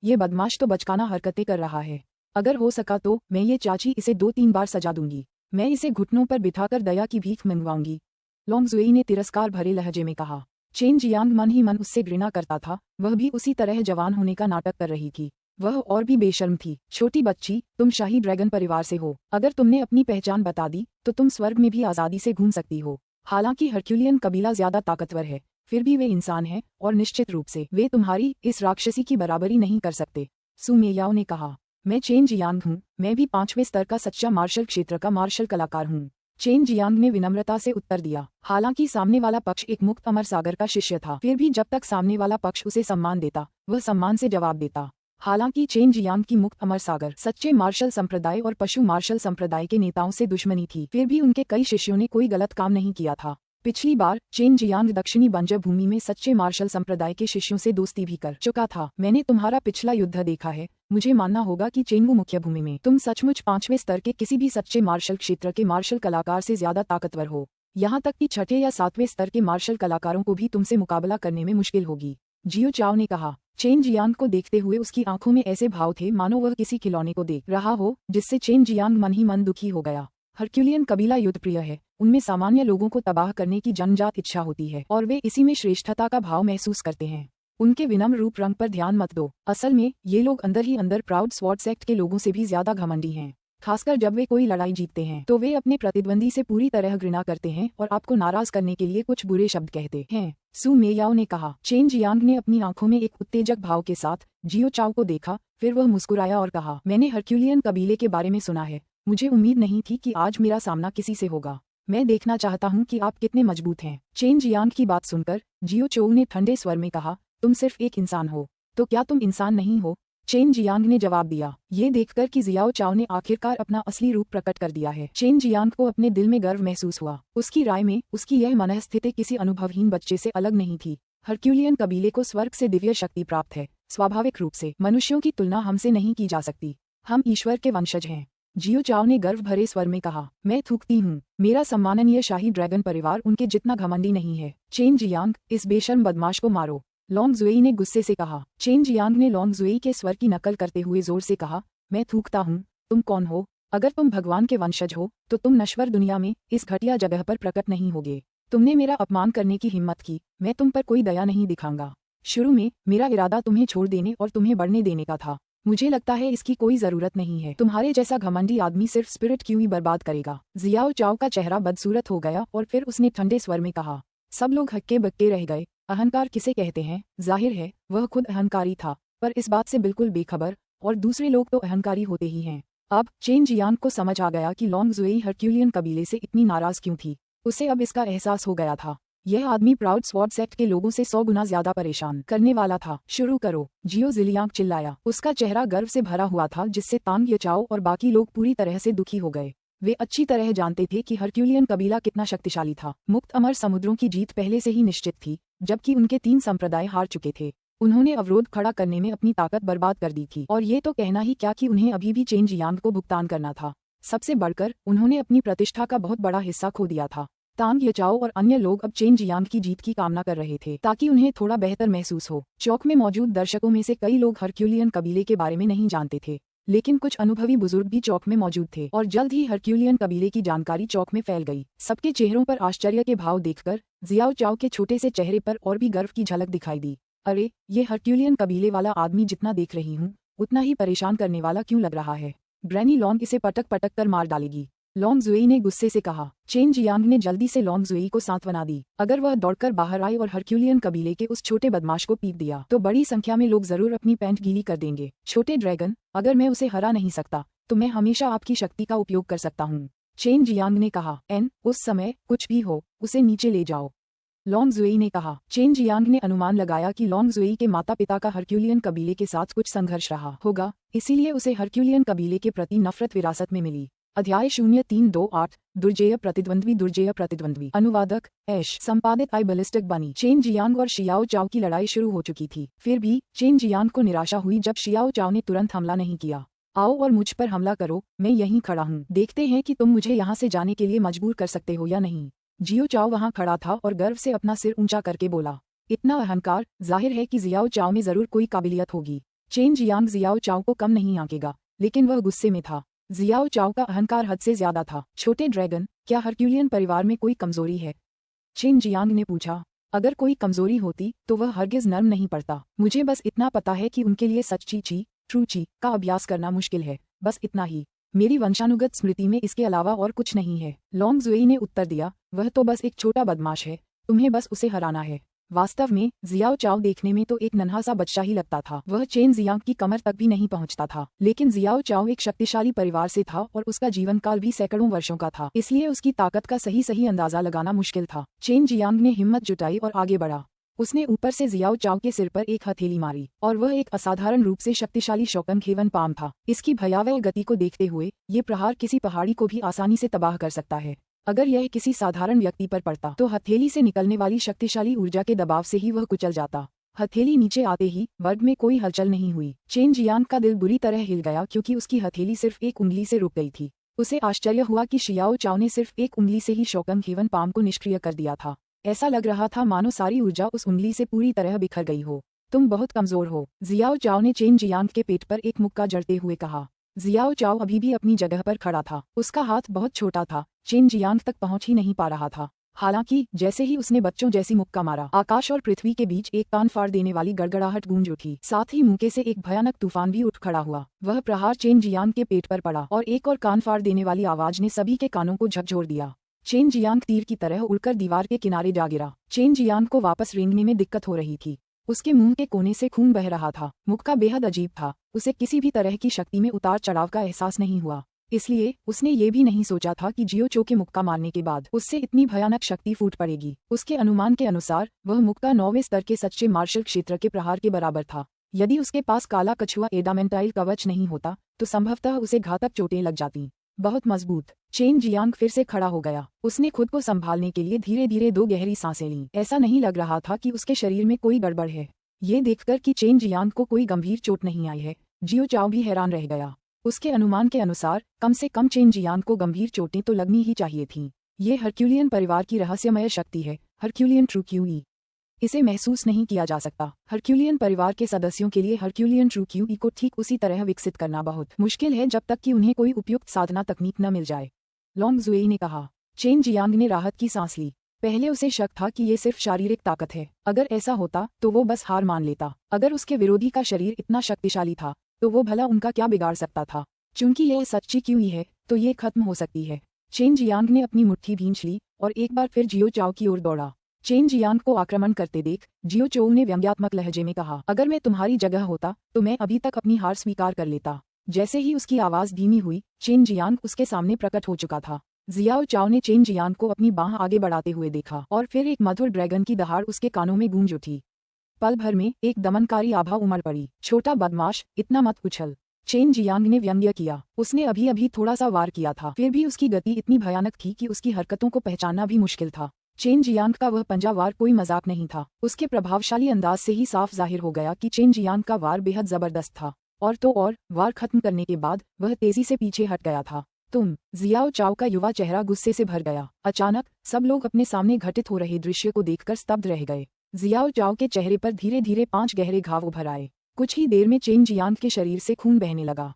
ये बदमाश तो बचकाना हरकतें कर रहा है। अगर हो सका तो मैं ये चाची इसे 2-3 बार सजा दूंगी। मैं इसे घुटनों पर बिठाकर दया की भीख मंगवाऊंगी, लॉन्गज़ुई ने तिरस्कार भरे लहजे में कहा। चेन जियांग मन ही मन उससे घृणा करता था। वह भी उसी तरह जवान होने का नाटक कर रही थी। वह और भी बेशर्म थी। छोटी बच्ची, तुम शाही ड्रैगन परिवार से हो। अगर तुमने अपनी पहचान बता दी तो तुम स्वर्ग में भी आज़ादी से घूम सकती हो। हालांकि हरक्यूलियन कबीला ज्यादा ताकतवर है, फिर भी वे इंसान हैं और निश्चित रूप से वे तुम्हारी इस राक्षसी की बराबरी नहीं कर सकते, सु मेयाओ ने कहा। मैं चेन जियांग हूँ, मैं भी 5वें स्तर का सच्चा मार्शल क्षेत्र का मार्शल कलाकार हूँ, चेन जियांग ने विनम्रता से उत्तर दिया। हालांकि सामने वाला पक्ष एक मुक्त अमर सागर का शिष्य था, फिर भी जब तक सामने वाला पक्ष उसे सम्मान देता वह सम्मान से जवाब देता। हालांकि चेन जियांग की मुक्त अमर सागर सच्चे मार्शल संप्रदाय और पशु मार्शल संप्रदाय के नेताओं से दुश्मनी थी, फिर भी उनके कई शिष्यों ने कोई गलत काम नहीं किया था। पिछली बार चेन जियांग दक्षिणी बंजर भूमि में सच्चे मार्शल संप्रदाय के शिष्यों से दोस्ती भी कर चुका था। मैंने तुम्हारा पिछला युद्ध देखा है, मुझे मानना होगा कि चेनवू मुख्य भूमि में तुम सचमुच 5वें स्तर के किसी भी सच्चे मार्शल क्षेत्र के मार्शल कलाकार से ज्यादा ताकतवर हो। यहाँ तक कि 6ठे या 7वें स्तर के मार्शल कलाकारों को भी तुमसे मुकाबला करने में मुश्किल होगी, जियो चाओ ने कहा। चेन जियांग को देखते हुए उसकी आंखों में ऐसे भाव थे मानो वह किसी खिलौने को देख रहा हो, जिससे चेन जियांग मन ही मन दुखी हो गया। हरक्यूलियन कबीला युद्धप्रिय है, उनमें सामान्य लोगों को तबाह करने की जन्मजात इच्छा होती है और वे इसी में श्रेष्ठता का भाव महसूस करते हैं। उनके विनम्र रूप रंग पर ध्यान मत दो, असल में ये लोग अंदर ही अंदर प्राउड स्वॉर्ड सेक्ट के लोगों से भी ज्यादा घमंडी हैं। खासकर जब वे कोई लड़ाई जीतते हैं तो वे अपने प्रतिद्वंदी से पूरी तरह घृणा करते हैं और आपको नाराज करने के लिए कुछ बुरे शब्द कहते हैं, सु मेयाओ ने कहा। चेन जियांग ने अपनी आंखों में एक उत्तेजक भाव के साथ जियो चाओ को देखा, फिर वह मुस्कुराया और कहा, मैंने हरक्यूलियन कबीले के बारे में सुना है, मुझे उम्मीद नहीं थी कि आज मेरा सामना किसी से होगा। मैं देखना चाहता हूँ कि आप कितने मजबूत हैं। चेन जियांग की बात सुनकर जियो चोऊ ने ठंडे स्वर में कहा, तुम सिर्फ एक इंसान हो, तो क्या तुम इंसान नहीं हो? चेन जियांग ने जवाब दिया, ये देखकर कि जियाओ चाओ ने आखिरकार अपना असली रूप प्रकट कर दिया है। चेन जियांग को अपने दिल में गर्व महसूस हुआ। उसकी राय में उसकी यह मनःस्थिति किसी अनुभवहीन बच्चे से अलग नहीं थी। हरक्यूलियन कबीले को स्वर्ग से दिव्य शक्ति प्राप्त है। स्वाभाविक रूप से मनुष्यों की तुलना हमसे नहीं की जा सकती। हम ईश्वर के वंशज हैं, जियो चाओ ने गर्व भरे स्वर में कहा। मैं थूकती हूँ, मेरा सम्माननीय शाही ड्रैगन परिवार उनके जितना घमंडी नहीं है। चेन जियांग, इस बेशर्म बदमाश को मारो, लॉन्गज़ुई ने गुस्से से कहा। चेन जियांग ने लॉन्गज़ुई के स्वर की नकल करते हुए जोर से कहा, मैं थूकता हूँ, तुम कौन हो? अगर तुम भगवान के वंशज हो तो तुम नश्वर दुनिया में इस घटिया जगह पर प्रकट नहीं होगे। तुमने मेरा अपमान करने की हिम्मत की, मैं तुम पर कोई दया नहीं दिखाऊंगा। शुरू में मेरा इरादा तुम्हें छोड़ देने और तुम्हें बढ़ने देने का था। मुझे लगता है इसकी कोई जरूरत नहीं है। तुम्हारे जैसा घमंडी आदमी सिर्फ स्पिरिट क्यों ही बर्बाद करेगा। जियाओ चाओ का चेहरा बदसूरत हो गया और फिर उसने ठंडे स्वर में कहा। सब लोग हक्के बक्के रह गए। अहंकार किसे कहते हैं? जाहिर है वह खुद अहंकारी था, पर इस बात से बिल्कुल बेखबर, और दूसरे लोग तो अहंकारी होते ही हैं। अब चेन जियांग को समझ आ गया कि लॉन्गज़ुई हरक्यूलियन कबीले से इतनी नाराज क्यों थी। उसे अब इसका एहसास हो गया था। यह आदमी प्राउड स्वॉर्ड सेक्ट के लोगों से 100 गुना ज्यादा परेशान करने वाला था। शुरू करो, जियो जिलियांग चिल्लाया। उसका चेहरा गर्व से भरा हुआ था, जिससे तांग याचाओ और बाकी लोग पूरी तरह से दुखी हो गए। वे अच्छी तरह जानते थे कि हरक्यूलियन कबीला कितना शक्तिशाली था। मुक्त अमर समुद्रों की जीत पहले से ही निश्चित थी, जबकि उनके 3 संप्रदाय हार चुके थे। उन्होंने अवरोध खड़ा करने में अपनी ताकत बर्बाद कर दी थी, और ये तो कहना ही क्या कि उन्हें अभी भी चेन जियांग को भुगतान करना था। सबसे बढ़कर उन्होंने अपनी प्रतिष्ठा का बहुत बड़ा हिस्सा खो दिया था। तांग याचाओ और अन्य लोग अब चेन जियांग की जीत की कामना कर रहे थे, ताकि उन्हें थोड़ा बेहतर महसूस हो। चौक में मौजूद दर्शकों में से कई लोग हरक्यूलियन कबीले के बारे में नहीं जानते थे, लेकिन कुछ अनुभवी बुजुर्ग भी चौक में मौजूद थे, और जल्द ही हरक्यूलियन कबीले की जानकारी चौक में फैल गई। सबके चेहरों पर आश्चर्य के भाव देखकर जियाओ चाओ के छोटे से चेहरे पर और भी गर्व की झलक दिखाई दी। अरे, ये हरक्यूलियन कबीले वाला आदमी जितना देख रही हूँ उतना ही परेशान करने वाला क्यों लग रहा है। ग्रैनी लॉन्ग इसे पटक पटक कर मार डालेगी। लॉन्ग जुई ने गुस्से से कहा। चेन जियांग ने जल्दी से लॉन्ग जुई को सांत्वना दी। अगर वह दौड़कर बाहर आई और हरक्यूलियन कबीले के उस छोटे बदमाश को पीट दिया तो बड़ी संख्या में लोग जरूर अपनी पैंट गीली कर देंगे। छोटे ड्रैगन, अगर मैं उसे हरा नहीं सकता तो मैं हमेशा आपकी शक्ति का उपयोग कर सकता हूँ, चेन जियांग ने कहा। उस समय कुछ भी हो, उसे नीचे ले जाओ, लॉन्ग जुई ने कहा। चेन जियांग ने अनुमान लगाया कि लॉन्ग जुई के माता पिता का हरक्यूलियन कबीले के साथ कुछ संघर्ष रहा होगा, इसीलिए उसे हरक्यूलियन कबीले के प्रति नफरत विरासत में मिली। अध्याय 0328 दुर्जेय प्रतिद्वंद्वी। अनुवादक ऐश। संपादित आई बैलिस्टिक बनी। चेन जियांग और शियाओ चाओ की लड़ाई शुरू हो चुकी थी। फिर भी चेन जियांग को निराशा हुई जब शियाओ चाओ ने तुरंत हमला नहीं किया। आओ और मुझ पर हमला करो, मैं यहीं खड़ा हूँ, देखते हैं कि तुम मुझे यहाँ से जाने के लिए मजबूर कर सकते हो या नहीं। जियो चाओ वहाँ खड़ा था और गर्व से अपना सिर ऊंचा करके बोला। इतना अहंकार, जाहिर है कि जियाओ चाओ में जरूर कोई काबिलियत होगी। चेन जियांग जियाओ चाओ को कम नहीं आंकेगा, लेकिन वह गुस्से में था। जियाओ चाओ का अहंकार हद से ज्यादा था। छोटे ड्रैगन, क्या हरक्यूलियन परिवार में कोई कमजोरी है? चेन जियांग ने पूछा। अगर कोई कमजोरी होती तो वह हरगिज नर्म नहीं पड़ता। मुझे बस इतना पता है कि उनके लिए सच्ची ची ट्रू ची का अभ्यास करना मुश्किल है, बस इतना ही। मेरी वंशानुगत स्मृति में इसके अलावा और कुछ नहीं है, लॉन्ग जुई ने उत्तर दिया। वह तो बस एक छोटा बदमाश है, तुम्हें बस उसे हराना है। वास्तव में जियाओ चाओ देखने में तो एक नन्हा सा बच्चा ही लगता था। वह चेन जियांग की कमर तक भी नहीं पहुंचता था, लेकिन जियाओ चाओ एक शक्तिशाली परिवार से था और उसका जीवन काल भी सैकड़ों वर्षों का था, इसलिए उसकी ताकत का सही अंदाजा लगाना मुश्किल था। चेन जियांग ने हिम्मत जुटाई और आगे बढ़ा। उसने ऊपर से जियाओ चाओ के सिर पर एक हथेली मारी, और वह एक असाधारण रूप से शक्तिशाली शोकन खेवन पाम था। इसकी भयावह गति को देखते हुए ये प्रहार किसी पहाड़ी को भी आसानी से तबाह कर सकता है। अगर यह किसी साधारण व्यक्ति पर पड़ता तो हथेली से निकलने वाली शक्तिशाली ऊर्जा के दबाव से ही वह कुचल जाता। हथेली नीचे आते ही वर्ग में कोई हलचल नहीं हुई। चेन जियांग का दिल बुरी तरह हिल गया क्योंकि उसकी हथेली सिर्फ एक उंगली से रुक गई थी। उसे आश्चर्य हुआ कि शियाओ चाओ ने सिर्फ एक उंगली से ही शोकन खेवन पाम को निष्क्रिय कर दिया था। ऐसा लग रहा था मानो सारी ऊर्जा उस उंगली से पूरी तरह बिखर गई हो। तुम बहुत कमजोर हो, जियाओ चाओ ने चेन जियांग के पेट पर एक मुक्का जड़ते हुए कहा। जियाओ चाओ अभी भी अपनी जगह पर खड़ा था। उसका हाथ बहुत छोटा था, चेन जियांग तक पहुंच ही नहीं पा रहा था। हालांकि जैसे ही उसने बच्चों जैसी मुक्का मारा, आकाश और पृथ्वी के बीच एक कान फाड़ देने वाली गड़गड़ाहट गूंज उठी। साथ ही मुंह से एक भयानक तूफान भी उठ खड़ा हुआ। वह प्रहार चेन जियांग के पेट पर पड़ा और एक और कान फाड़ देने वाली आवाज ने सभी के कानों को झकझोर दिया। चेन जियांग तीर की तरह उड़कर दीवार के किनारे जा गिरा। चेन जियांग को वापस रेंगने में दिक्कत हो रही थी। उसके मुंह के कोने से खून बह रहा था। मुक्का बेहद अजीब था, उसे किसी भी तरह की शक्ति में उतार चढ़ाव का एहसास नहीं हुआ। इसलिए उसने ये भी नहीं सोचा था कि जियो चो के मुक्का मारने के बाद उससे इतनी भयानक शक्ति फूट पड़ेगी। उसके अनुमान के अनुसार वह मुक्का 9वें स्तर के सच्चे मार्शल क्षेत्र के प्रहार के बराबर था। यदि उसके पास काला कछुआ एडामेंटाइल कवच नहीं होता तो संभवतः उसे घातक चोटें लग जाती। बहुत मजबूत। चेन जियांग फिर से खड़ा हो गया। उसने खुद को संभालने के लिए धीरे धीरे 2 गहरी सांसें लीं। ऐसा नहीं लग रहा था कि उसके शरीर में कोई गड़बड़ है। ये देखकर कि चेन जियांग को कोई गंभीर चोट नहीं आई है, जियो चाओ भी हैरान रह गया। उसके अनुमान के अनुसार कम से कम चेन जियांग को गंभीर चोटें तो लगनी ही चाहिए थीं। ये हरक्यूलियन परिवार की रहस्यमय शक्ति है, हरक्यूलियन ट्रू क्यूई। इसे महसूस नहीं किया जा सकता। हरक्यूलियन परिवार के सदस्यों के लिए हरक्यूलियन ट्रू क्यूई को ठीक उसी तरह विकसित करना बहुत मुश्किल है जब तक कि उन्हें कोई उपयुक्त साधना तकनीक न मिल जाए, लॉन्ग जुई ने कहा। चेन जियांग ने राहत की सांस ली। पहले उसे शक था कि ये सिर्फ शारीरिक ताकत है। अगर ऐसा होता तो वो बस हार मान लेता। अगर उसके विरोधी का शरीर इतना शक्तिशाली था तो वो भला उनका क्या बिगाड़ सकता था। चूंकि यह सच्ची क्यूई है तो ये खत्म हो सकती है। चेन जियांग ने अपनी मुट्ठी भींच ली और एक बार फिर जियो चाओ की ओर दौड़ा। चेन जियांग को आक्रमण करते देख जियो चोऊ ने व्यंग्यात्मक लहजे में कहा, अगर मैं तुम्हारी जगह होता तो मैं अभी तक अपनी हार स्वीकार कर लेता। जैसे ही उसकी आवाज धीमी हुई, चेन जियांग उसके सामने प्रकट हो चुका था। जियाओ चाओ ने चेन जियांग को अपनी बांह आगे बढ़ाते हुए देखा और फिर एक मधुर ड्रैगन की दहाड़ उसके कानों में गूंज उठी। पल भर में एक दमनकारी आभा उमड़ पड़ी। छोटा बदमाश, इतना मत उछल, चेन जियांग ने व्यंग्य किया। उसने अभी अभी थोड़ा सा वार किया था, फिर भी उसकी गति इतनी भयानक थी कि उसकी हरकतों को पहचानना भी मुश्किल था। चेन जियांग का वह पंजा वार कोई मजाक नहीं था। उसके प्रभावशाली अंदाज से ही साफ जाहिर हो गया कि चेन जियांग का वार बेहद जबरदस्त था। और तो और वार खत्म करने के बाद वह तेजी से पीछे हट गया था। जियाओ चाओ का युवा चेहरा गुस्से से भर गया। अचानक सब लोग अपने सामने घटित हो रहे दृश्य को देखकर स्तब्ध रह गए। जियाओ चाओ के चेहरे पर धीरे धीरे 5 गहरे घाव उभर आए। कुछ ही देर में चेन जियांग के शरीर से खून बहने लगा।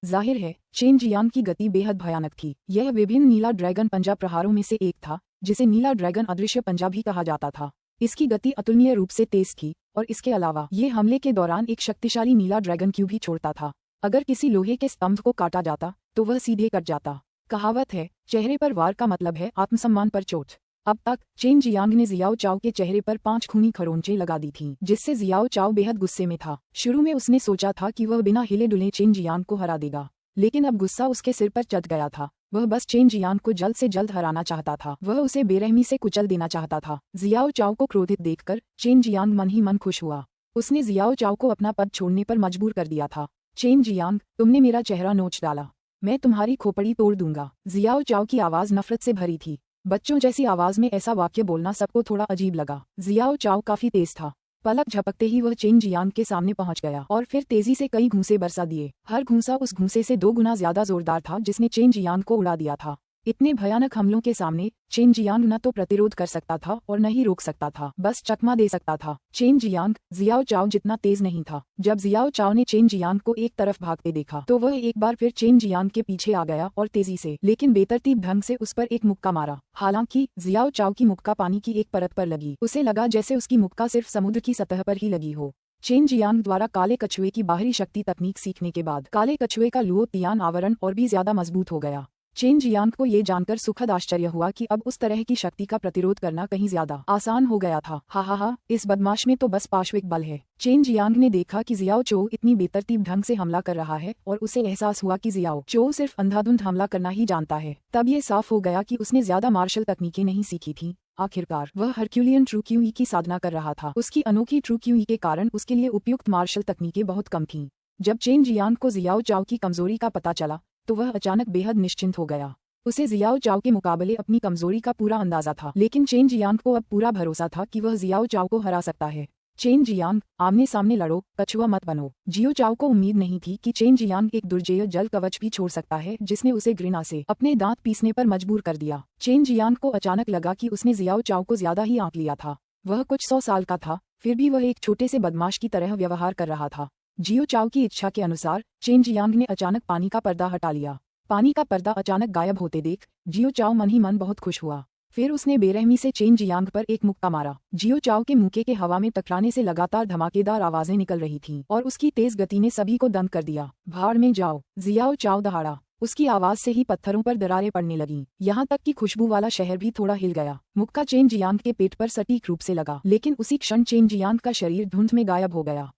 जाहिर है चेन जियांग की गति बेहद भयानक थी। यह विभिन्न नीला ड्रैगन पंजा प्रहारों में से एक था, जिसे नीला ड्रैगन अदृश्य पंजा भी कहा जाता था। इसकी गति अतुलनीय रूप से तेज थी और इसके अलावा ये हमले के दौरान एक शक्तिशाली नीला ड्रैगन क्यू भी छोड़ता था। अगर किसी लोहे के स्तंभ को काटा जाता तो वह सीधे कट जाता। कहावत है, चेहरे पर वार का मतलब है आत्मसम्मान पर चोट। अब तक चेन जियांग ने जियाओ चाओ के चेहरे पर 5 खूनी खरोंचें लगा दी थीं, जिससे जियाओ चाओ बेहद गुस्से में था। शुरू में उसने सोचा था कि वह बिना हिले डुले चेन जियांग को हरा देगा, लेकिन अब गुस्सा उसके सिर पर चढ़ गया था। वह बस चेन जियांग को जल्द से जल्द हराना चाहता था। वह उसे बेरहमी से कुचल देना चाहता था। जियाओ चाओ को क्रोधित देखकर चेन जियांग मन ही मन खुश हुआ। उसने जियाओ चाओ को अपना पद छोड़ने पर मजबूर कर दिया था। चेन जियांग, तुमने मेरा चेहरा नोच डाला, मैं तुम्हारी खोपड़ी तोड़ दूंगा। जियाओ चाओ की आवाज नफरत से भरी थी। बच्चों जैसी आवाज में ऐसा वाक्य बोलना सबको थोड़ा अजीब लगा। जियाओ चाओ काफी तेज था। पलक झपकते ही वह चेन जियांग के सामने पहुंच गया और फिर तेजी से कई घूंसे बरसा दिए। हर घूंसा उस घूंसे से 2 गुना ज्यादा जोरदार था जिसने चेन जियांग को उड़ा दिया था। इतने भयानक हमलों के सामने चेन जियांग न तो प्रतिरोध कर सकता था और न ही रोक सकता था, बस चकमा दे सकता था। चेन जियांग जियाओ चाओ जितना तेज नहीं था। जब जियाओ चाओ ने चेन जियांग को एक तरफ भागते देखा तो वह एक बार फिर चेन जियांग के पीछे आ गया और तेजी से लेकिन बेतरतीब ढंग से उस पर एक मुक्का मारा। हालांकि जियाओ चाओ की मुक्का पानी की एक परत पर लगी। उसे लगा जैसे उसकी मुक्का सिर्फ समुद्र की सतह पर ही लगी हो। चेन जियांग द्वारा काले कछुए की बाहरी शक्ति तकनीक सीखने के बाद काले कछुए का लुओ तियान आवरण और भी ज्यादा मजबूत हो गया। चेन जियांग को ये जानकर सुखद आश्चर्य हुआ कि अब उस तरह की शक्ति का प्रतिरोध करना कहीं ज्यादा आसान हो गया था। हा, इस बदमाश में तो बस पाशविक बल है। चेन जियांग ने देखा कि जियाओ चो इतनी बेतरतीब ढंग से हमला कर रहा है और उसे एहसास हुआ कि जियाओ चो सिर्फ अंधाधुंध हमला करना ही जानता है। तब ये साफ हो गया कि उसने ज्यादा मार्शल तकनीकें नहीं सीखी थीं। आखिरकार वह हरक्यूलियन ट्रू क्यूई की साधना कर रहा था। उसकी अनोखी ट्रू क्यूई के कारण उसके लिए उपयुक्त मार्शल तकनीकें बहुत कम थीं। जब चेन जियांग को जियाओ चाओ की कमजोरी का पता चला तो वह अचानक बेहद निश्चिंत हो गया। उसे जियाओ चाओ के मुकाबले अपनी कमजोरी का पूरा अंदाजा था, लेकिन चेन जियांग को अब पूरा भरोसा था कि वह जियाओ चाओ को हरा सकता है। चेन जियांग, आमने सामने लड़ो, कछुआ मत बनो। जियो चाओ को उम्मीद नहीं थी कि चेन जियांग एक दुर्जेय जल कवच भी छोड़ सकता है जिसने उसे घृणा से अपने दांत पीसने पर मजबूर कर दिया। चेन जियांग को अचानक लगा कि उसने जियाओ चाओ को ज्यादा ही आंक लिया था। वह कुछ 100 साल का था, फिर भी वह एक छोटे से बदमाश की तरह व्यवहार कर रहा था। जियो चाओ की इच्छा के अनुसार चेन जियांग ने अचानक पानी का पर्दा हटा लिया। पानी का पर्दा अचानक गायब होते देख जियो चाओ मन ही मन बहुत खुश हुआ। फिर उसने बेरहमी से चेन जियांग पर एक मुक्का मारा। जियो चाओ के मुक्के के हवा में टकराने से लगातार धमाकेदार आवाजें निकल रही थीं और उसकी तेज गति ने सभी को दंग कर दिया। भाड़ में जाओ, जियाओ चाओ दहाड़ा। उसकी आवाज से ही पत्थरों पर दरारें पड़ने लगीं। यहाँ तक कि खुशबू वाला शहर भी थोड़ा हिल गया। मुक्का चेन जियांग के पेट पर सटीक रूप से लगा, लेकिन उसी क्षण चेन जियांग का शरीर धुंध में गायब हो गया।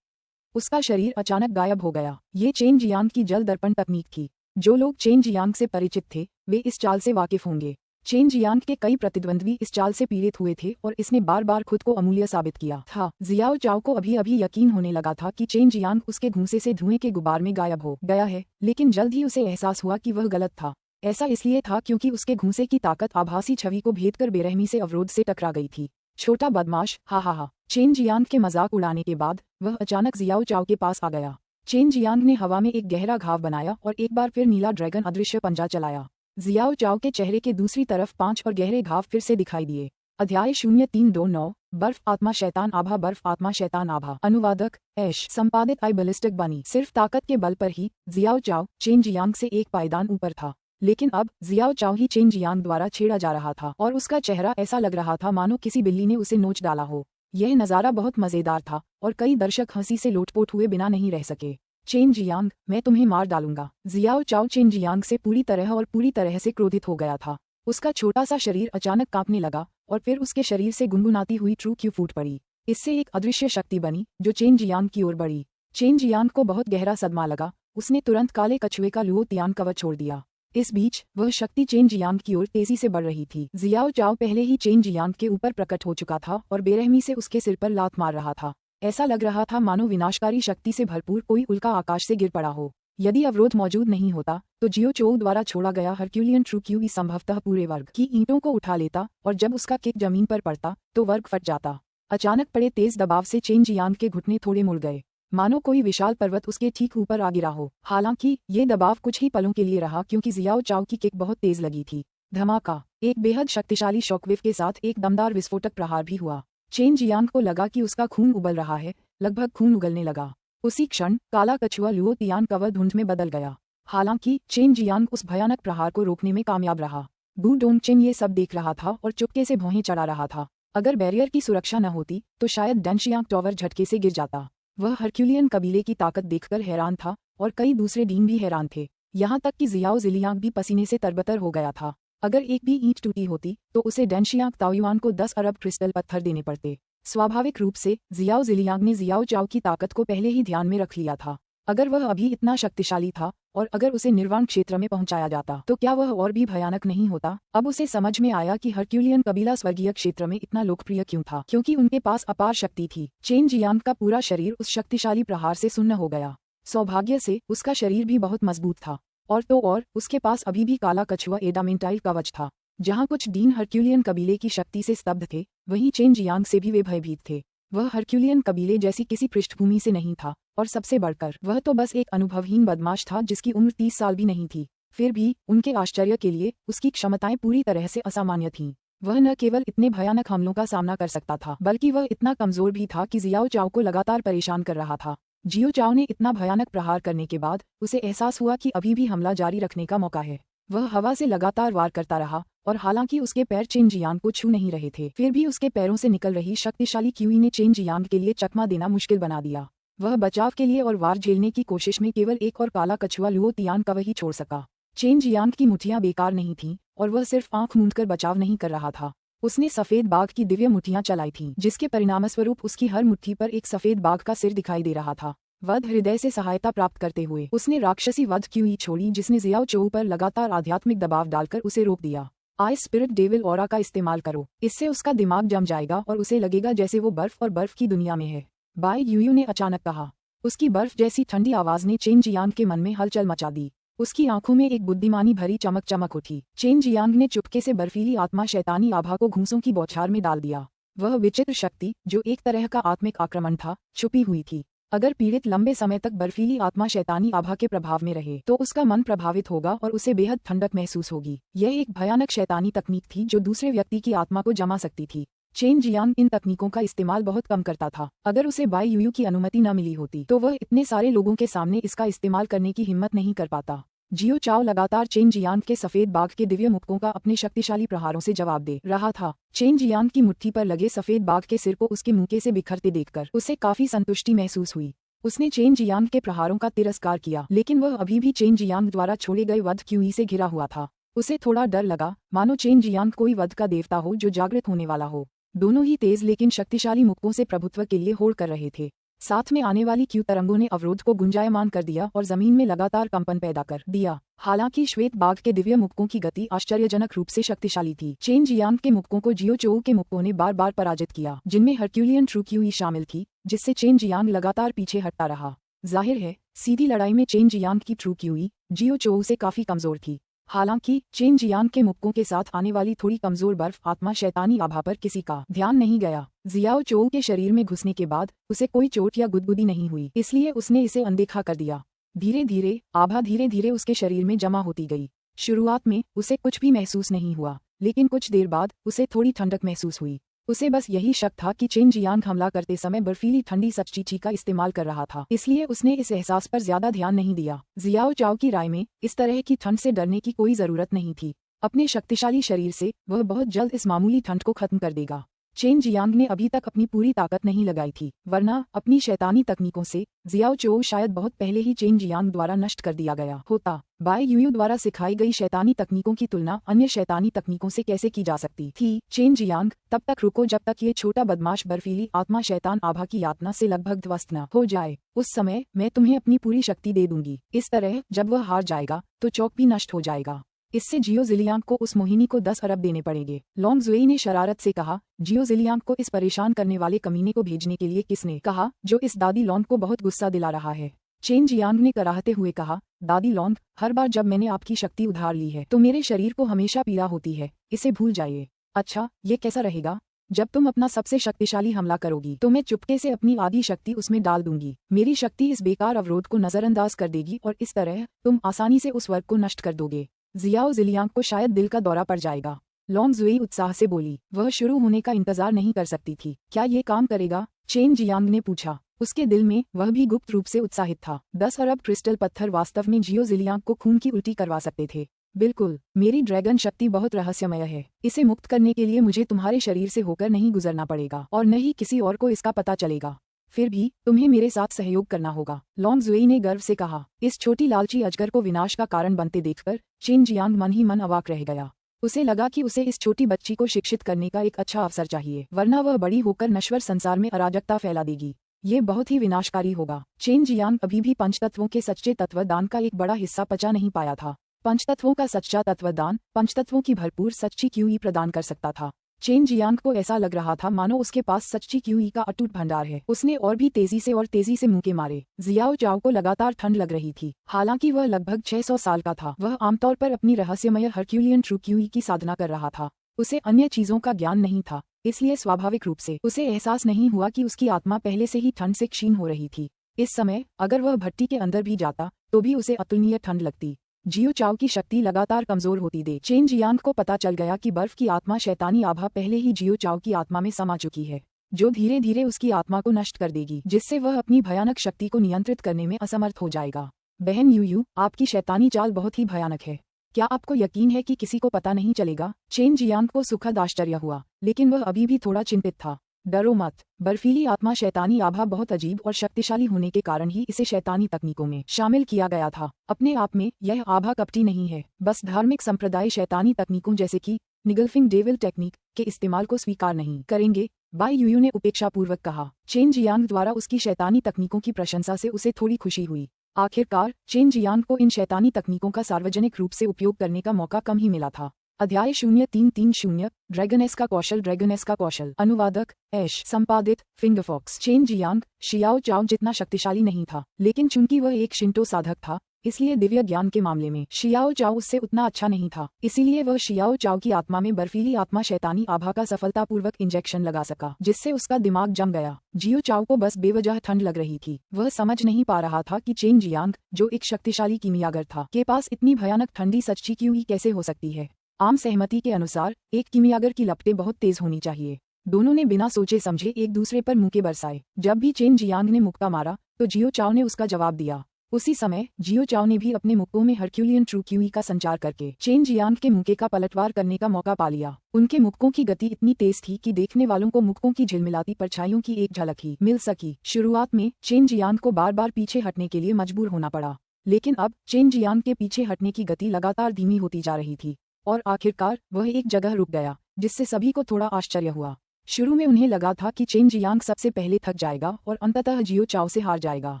उसका शरीर अचानक गायब हो गया। ये चेन जियांग की जल दर्पण तकनीक थी। जो लोग चेन जियांग से परिचित थे वे इस चाल से वाकिफ होंगे। चेन जियांग के कई प्रतिद्वंद्वी इस चाल से पीड़ित हुए थे और इसने बार बार खुद को अमूल्य साबित किया था। जियाओ चाओ को अभी अभी यकीन होने लगा था कि चेन जियांग उसके घूंसे से धुएं के गुबार में गायब हो गया है, लेकिन जल्द ही उसे एहसास हुआ कि वह गलत था। ऐसा इसलिए था क्योंकि उसके घूंसे की ताकत आभासी छवि को भेद कर बेरहमी से अवरोध से टकरा गई थी। छोटा बदमाश, हा। चेन जियांग के मजाक उड़ाने के बाद वह अचानक जियाओ चाओ के पास आ गया। चेन जियांग ने हवा में एक गहरा घाव बनाया और एक बार फिर नीला ड्रैगन अदृश्य पंजा चलाया। जियाओ चाओ के चेहरे के दूसरी तरफ 5 और गहरे घाव फिर से दिखाई दिए। अध्याय 0329 बर्फ आत्मा शैतान आभा। बर्फ आत्मा शैतान आभा। अनुवादक ऐश। संपादित आई बैलिस्टिक बनी। सिर्फ ताकत के बल पर ही जियाओ चाओ चेन जियांग से एक पायदान ऊपर था, लेकिन अब जियाओ चाओ ही चेन जियांग द्वारा छेड़ा जा रहा था और उसका चेहरा ऐसा लग रहा था मानो किसी बिल्ली ने उसे नोच डाला हो। यह नज़ारा बहुत मजेदार था और कई दर्शक हंसी से लोटपोट हुए बिना नहीं रह सके। चेन जियांग, मैं तुम्हें मार डालूंगा। जियाओ चाओ चेन जियांग से पूरी तरह से क्रोधित हो गया था। उसका छोटा सा शरीर अचानक कांपने लगा और फिर उसके शरीर से गुनगुनाती हुई ट्रू क्यू फूट पड़ी। इससे एक अदृश्य शक्ति बनी जो चेन जियांग की ओर बढ़ी। चेन जियांग को बहुत गहरा सदमा लगा। उसने तुरंत काले कछुए का लुओ तियान कवच छोड़ दिया। इस बीच वह शक्ति चेन जियांग की ओर तेजी से बढ़ रही थी। जियाओ चाओ पहले ही चेन जियांग के ऊपर प्रकट हो चुका था और बेरहमी से उसके सिर पर लात मार रहा था। ऐसा लग रहा था मानो विनाशकारी शक्ति से भरपूर कोई उल्का आकाश से गिर पड़ा हो। यदि अवरोध मौजूद नहीं होता तो जियो चो द्वारा छोड़ा गया हरक्यूलियन ट्रू क्यूई संभवतः पूरे वर्ग की ईंटों को उठा लेता और जब उसका किक जमीन पर पड़ता तो वर्ग फट जाता। अचानक पड़े तेज दबाव से चेन जियांग के घुटने थोड़े मुड़ गए, मानो कोई विशाल पर्वत उसके ठीक ऊपर आ गिरा हो। हालांकि ये दबाव कुछ ही पलों के लिए रहा क्योंकि जियाओ चाओ की किक बहुत तेज लगी थी। धमाका! एक बेहद शक्तिशाली शॉकवेव के साथ एक दमदार विस्फोटक प्रहार भी हुआ। चेन जियांग को लगा कि उसका खून उबल रहा है, लगभग खून उगलने लगा। उसी क्षण काला कछुआ लुओ तियान कवर धुंध में बदल गया। हालांकि चेन जियांग उस भयानक प्रहार को रोकने में कामयाब रहा। बू डोंगचेन ये सब देख रहा था और चुपके से भौहें चढ़ा रहा था। अगर बैरियर की सुरक्षा न होती तो शायद डेनशियांग टावर झटके से गिर जाता। वह हरक्यूलियन कबीले की ताकत देखकर हैरान था और कई दूसरे डीन भी हैरान थे। यहाँ तक कि जियाओ जिलियांग भी पसीने से तरबतर हो गया था। अगर एक भी ईंट टूटी होती तो उसे डेनशियांग ताओयुआन को 10 अरब क्रिस्टल पत्थर देने पड़ते। स्वाभाविक रूप से जियाओ जिलियांग ने जियाओ चाओ की ताकत को पहले ही ध्यान में रख लिया था। अगर वह अभी इतना शक्तिशाली था और अगर उसे निर्वाण क्षेत्र में पहुंचाया जाता तो क्या वह और भी भयानक नहीं होता। अब उसे समझ में आया कि हरक्यूलियन कबीला स्वर्गीय क्षेत्र में इतना लोकप्रिय क्यों था, क्योंकि उनके पास अपार शक्ति थी। चेन जियांग का पूरा शरीर उस शक्तिशाली प्रहार से सुन्न हो गया। सौभाग्य से उसका शरीर भी बहुत मजबूत था और उसके पास अभी भी काला कछुआ एडामेंटाइल कवच था। जहाँ कुछ डीन हरक्यूलियन कबीले की शक्ति से स्तब्ध थे, वहीं चेन जियांग से भी वे भयभीत थे। वह हरक्यूलियन कबीले जैसी किसी पृष्ठभूमि से नहीं था और सबसे बढ़कर वह तो बस एक अनुभवहीन बदमाश था जिसकी उम्र 30 साल भी नहीं थी। फिर भी उनके आश्चर्य के लिए उसकी क्षमताएं पूरी तरह से असामान्य थीं। वह न केवल इतने भयानक हमलों का सामना कर सकता था बल्कि वह इतना कमजोर भी था कि जियाओ चाओ को लगातार परेशान कर रहा था। जियो चाओ ने इतना भयानक प्रहार करने के बाद उसे एहसास हुआ कि अभी भी हमला जारी रखने का मौका है। वह हवा से लगातार वार करता रहा और हालांकि उसके पैर चेन जियांग को छू नहीं रहे थे, फिर भी उसके पैरों से निकल रही शक्तिशाली क्यूई ने चेन जियांग के लिए चकमा देना मुश्किल बना दिया। वह बचाव के लिए और वार झेलने की कोशिश में केवल एक और काला कछुआ लुओ तियान का वही छोड़ सका। चेन जियांग की मुठ्ठियां बेकार नहीं थीं और वह सिर्फ आंख मूंदकर बचाव नहीं कर रहा था। उसने सफेद बाघ की दिव्य मुठ्ठियां चलाई थीं, जिसके परिणामस्वरूप उसकी हर मुट्ठी पर एक सफेद बाघ का सिर दिखाई दे रहा था। वध हृदय से सहायता प्राप्त करते हुए उसने राक्षसी वध क्यूई छोड़ी जिसने जियाओ चोऊ पर लगातार आध्यात्मिक दबाव डालकर उसे रोक दिया। आइस स्पिरिट डेविल ऑरा का इस्तेमाल करो, इससे उसका दिमाग जम जाएगा और उसे लगेगा जैसे वो बर्फ और बर्फ की दुनिया में है, बाई यूयू ने अचानक कहा। उसकी बर्फ जैसी ठंडी आवाज ने चेन जियांग के मन में हलचल मचा दी। उसकी आंखों में एक बुद्धिमानी भरी चमक चमक उठी। चेन जियांग ने चुपके से बर्फीली आत्मा शैतानी आभा को घूंसों की बौछार में डाल दिया। वह विचित्र शक्ति जो एक तरह का आत्मिक आक्रमण था, छुपी हुई थी। अगर पीड़ित लंबे समय तक बर्फीली आत्मा शैतानी आभा के प्रभाव में रहे तो उसका मन प्रभावित होगा और उसे बेहद ठंडक महसूस होगी। यह एक भयानक शैतानी तकनीक थी जो दूसरे व्यक्ति की आत्मा को जमा सकती थी। चेन जियांग इन तकनीकों का इस्तेमाल बहुत कम करता था। अगर उसे बाई यूयू की अनुमति न मिली होती तो वह इतने सारे लोगों के सामने इसका इस्तेमाल करने की हिम्मत नहीं कर पाता। जियो चाओ लगातार चेन जियांग के सफेद बाघ के दिव्य मुक्कों का अपने शक्तिशाली प्रहारों से जवाब दे रहा था। चेन जियांग की मुट्ठी पर लगे सफेद बाघ के सिर को उसके मुक्के से बिखरते देखकर उसे काफी संतुष्टि महसूस हुई। उसने चेन जियांग के प्रहारों का तिरस्कार किया, लेकिन वह अभी भी चेन जियांग द्वारा छोड़े गए वध क्यूई से घिरा हुआ था। उसे थोड़ा डर लगा, मानो चेन जियांग कोई वध का देवता हो जो जागृत होने वाला हो। दोनों ही तेज लेकिन शक्तिशाली मुक्कों से प्रभुत्व के लिए होड़ कर रहे थे। साथ में आने वाली क्यू तरंगों ने अवरोध को गुंजायमान कर दिया और जमीन में लगातार कंपन पैदा कर दिया। हालांकि श्वेत बाघ के दिव्य मुक्कों की गति आश्चर्यजनक रूप से शक्तिशाली थी। चेन जियांग के मुक्कों को जियो चोऊ के मुक्कों ने बार बार पराजित किया, जिनमें हरक्यूलियन ट्रू क्यूई शामिल थी, जिससे चेन जियांग लगातार पीछे हटता रहा। जाहिर है, सीधी लड़ाई में चेन जियांग की ट्रू क्यूई जियो चोऊ से काफी कमजोर थी। हालांकि चेन जियांग के मुक्कों के साथ आने वाली थोड़ी कमजोर बर्फ आत्मा शैतानी आभा पर किसी का ध्यान नहीं गया। जियाओ चोऊ के शरीर में घुसने के बाद उसे कोई चोट या गुदगुदी नहीं हुई, इसलिए उसने इसे अनदेखा कर दिया। धीरे धीरे आभा धीरे धीरे उसके शरीर में जमा होती गई। शुरुआत में उसे कुछ भी महसूस नहीं हुआ, लेकिन कुछ देर बाद उसे थोड़ी ठंडक महसूस हुई। उसे बस यही शक था कि चेन जियांग हमला करते समय बर्फीली ठंडी सचचीची का इस्तेमाल कर रहा था, इसलिए उसने इस एहसास पर ज्यादा ध्यान नहीं दिया। जियाओ चाओ की राय में इस तरह की ठंड से डरने की कोई जरूरत नहीं थी। अपने शक्तिशाली शरीर से वह बहुत जल्द इस मामूली ठंड को खत्म कर देगा। चेन जियांग ने अभी तक अपनी पूरी ताकत नहीं लगाई थी, वरना अपनी शैतानी तकनीकों से जियाओ चोऊ शायद बहुत पहले ही चेन जियांग द्वारा नष्ट कर दिया गया होता। बाई यूयू द्वारा सिखाई गई शैतानी तकनीकों की तुलना अन्य शैतानी तकनीकों से कैसे की जा सकती थी। चेन जियांग, तब तक रुको जब तक ये छोटा बदमाश बर्फीली आत्मा शैतान आभा की यातना से लगभग ध्वस्त न हो जाए। उस समय मैं तुम्हें अपनी पूरी शक्ति दे दूंगी। इस तरह जब वह हार जाएगा तो चौक भी नष्ट हो जाएगा। इससे जियो जिलियांग को उस मोहिनी को 10 अरब देने पड़ेंगे। लॉन्ग जुएई ने शरारत से कहा। जियो जिलियांग को इस परेशान करने वाले कमीने को भेजने के लिए किसने कहा, जो इस दादी लॉन्ग को बहुत गुस्सा दिला रहा है। चेन जियांग ने कराहते हुए कहा, दादी लॉन्ग, हर बार जब मैंने आपकी शक्ति उधार ली है तो मेरे शरीर को हमेशा पीड़ा होती है, इसे भूल जाइए। अच्छा, ये कैसा रहेगा? जब तुम अपना सबसे शक्तिशाली हमला करोगी तो मैं चुपके से अपनी आधी शक्ति उसमें डाल दूंगी। मेरी शक्ति इस बेकार अवरोध को नजरअंदाज कर देगी और इस तरह तुम आसानी से उस वर्ग को नष्ट कर दोगे। जियाओ जिलियांग को शायद दिल का दौरा पड़ जाएगा। लॉन्ग जुएई उत्साह से बोली। वह शुरू होने का इंतजार नहीं कर सकती थी। क्या ये काम करेगा? चेन जियांग ने पूछा। उसके दिल में वह भी गुप्त रूप से उत्साहित था। 10 अरब क्रिस्टल पत्थर वास्तव में जियो जिलियांग को खून की उल्टी करवा सकते थे। बिल्कुल, मेरी ड्रैगन शक्ति बहुत रहस्यमय है। इसे मुक्त करने के लिए मुझे तुम्हारे शरीर से होकर नहीं गुजरना पड़ेगा और न ही किसी और को इसका पता चलेगा। फिर भी तुम्हें मेरे साथ सहयोग करना होगा, लॉन्ग जुई ने गर्व से कहा। इस छोटी लालची अजगर को विनाश का कारण बनते देखकर चेन जियांग मन ही मन अवाक रह गया। उसे लगा कि उसे इस छोटी बच्ची को शिक्षित करने का एक अच्छा अवसर चाहिए, वरना वह बड़ी होकर नश्वर संसार में अराजकता फैला देगी। ये बहुत ही विनाशकारी होगा। चेन जियांग अभी भी पंचतत्वों के सच्चे तत्वदान का एक बड़ा हिस्सा पचा नहीं पाया था। पंचतत्वों का सच्चा तत्वदान पंचतत्वों की भरपूर सच्ची क्यूई प्रदान कर सकता था। चेन जियांग को ऐसा लग रहा था मानो उसके पास सच्ची क्यूई का अटूट भंडार है। उसने और भी तेजी से मुंके मारे। जियाओ चाओ को लगातार ठंड लग रही थी। हालांकि वह लगभग 600 साल का था। वह आमतौर पर अपनी रहस्यमय हरक्यूलियन ट्रू क्यूई की साधना कर रहा था। उसे अन्य चीजों का ज्ञान नहीं था, इसलिए स्वाभाविक रूप से उसे एहसास नहीं हुआ कि उसकी आत्मा पहले से ही ठंड से क्षीण हो रही थी। इस समय अगर वह भट्टी के अंदर भी जाता तो भी उसे अतुलनीय ठंड लगती। जियो चाओ की शक्ति लगातार कमजोर होती दे चेन जियांग को पता चल गया कि बर्फ की आत्मा शैतानी आभा पहले ही जियो चाओ की आत्मा में समा चुकी है, जो धीरे धीरे उसकी आत्मा को नष्ट कर देगी, जिससे वह अपनी भयानक शक्ति को नियंत्रित करने में असमर्थ हो जाएगा। बहन यूयू, आपकी शैतानी चाल बहुत ही भयानक है। क्या आपको यकीन है कि किसी को पता नहीं चलेगा? चेन जियांग को सुखद आश्चर्य हुआ, लेकिन वह अभी भी थोड़ा चिंतित था। डरो मत, बर्फीली आत्मा शैतानी आभा बहुत अजीब और शक्तिशाली होने के कारण ही इसे शैतानी तकनीकों में शामिल किया गया था। अपने आप में यह आभा कपटी नहीं है, बस धार्मिक संप्रदाय शैतानी तकनीकों जैसे कि निगल्फिंग डेविल टेक्निक के इस्तेमाल को स्वीकार नहीं करेंगे, बाई यूयू ने उपेक्षापूर्वक कहा। चेन जियांग द्वारा उसकी शैतानी तकनीकों की प्रशंसा से उसे थोड़ी खुशी हुई। आखिरकार चेन जियांग को इन शैतानी तकनीकों का सार्वजनिक रूप से उपयोग करने का मौका कम ही मिला था। अध्याय 0330 ड्रैगनेस का कौशल। अनुवादक ऐश। संपादित फिंगरफॉक्स। चेन जियांग शियाओ चाओ जितना शक्तिशाली नहीं था, लेकिन चूंकि वह एक शिंटो साधक था, इसलिए दिव्य ज्ञान के मामले में शियाओ चाओ उससे उतना अच्छा नहीं था। इसीलिए वह शियाओ चाओ की आत्मा में बर्फीली आत्मा शैतानी आभा का सफलतापूर्वक इंजेक्शन लगा सका, जिससे उसका दिमाग जम गया। जियो चाओ को बस बेवजह ठंड लग रही थी। वह समझ नहीं पा रहा था कि चेन जियांग, जो एक शक्तिशाली कीमियागर था, के पास इतनी भयानक ठंडी सच्ची क्यूई कैसे हो सकती है। आम सहमति के अनुसार एक कीमियागर की लपटें बहुत तेज होनी चाहिए। दोनों ने बिना सोचे समझे एक दूसरे पर मुक्के बरसाए। जब भी चेन जियांग ने मुक्का मारा तो जियो चाओ ने उसका जवाब दिया। उसी समय जियो चाओ ने भी अपने मुक्कों में हरक्यूलियन ट्रू क्यूई का संचार करके चेन जियांग के मुक्के का पलटवार करने का मौका पा लिया। उनके मुक्कों की गति इतनी तेज थी कि देखने वालों को मुक्कों की झिलमिलाती परछाइयों की एक झलक ही मिल सकी। शुरुआत में चेन जियांग को बार बार पीछे हटने के लिए मजबूर होना पड़ा, लेकिन अब चेन जियांग के पीछे हटने की गति लगातार धीमी होती जा रही थी और आखिरकार वह एक जगह रुक गया, जिससे सभी को थोड़ा आश्चर्य हुआ। शुरू में उन्हें लगा था कि चेन जियांग सबसे पहले थक जाएगा और अंततः जियो चाओ से हार जाएगा,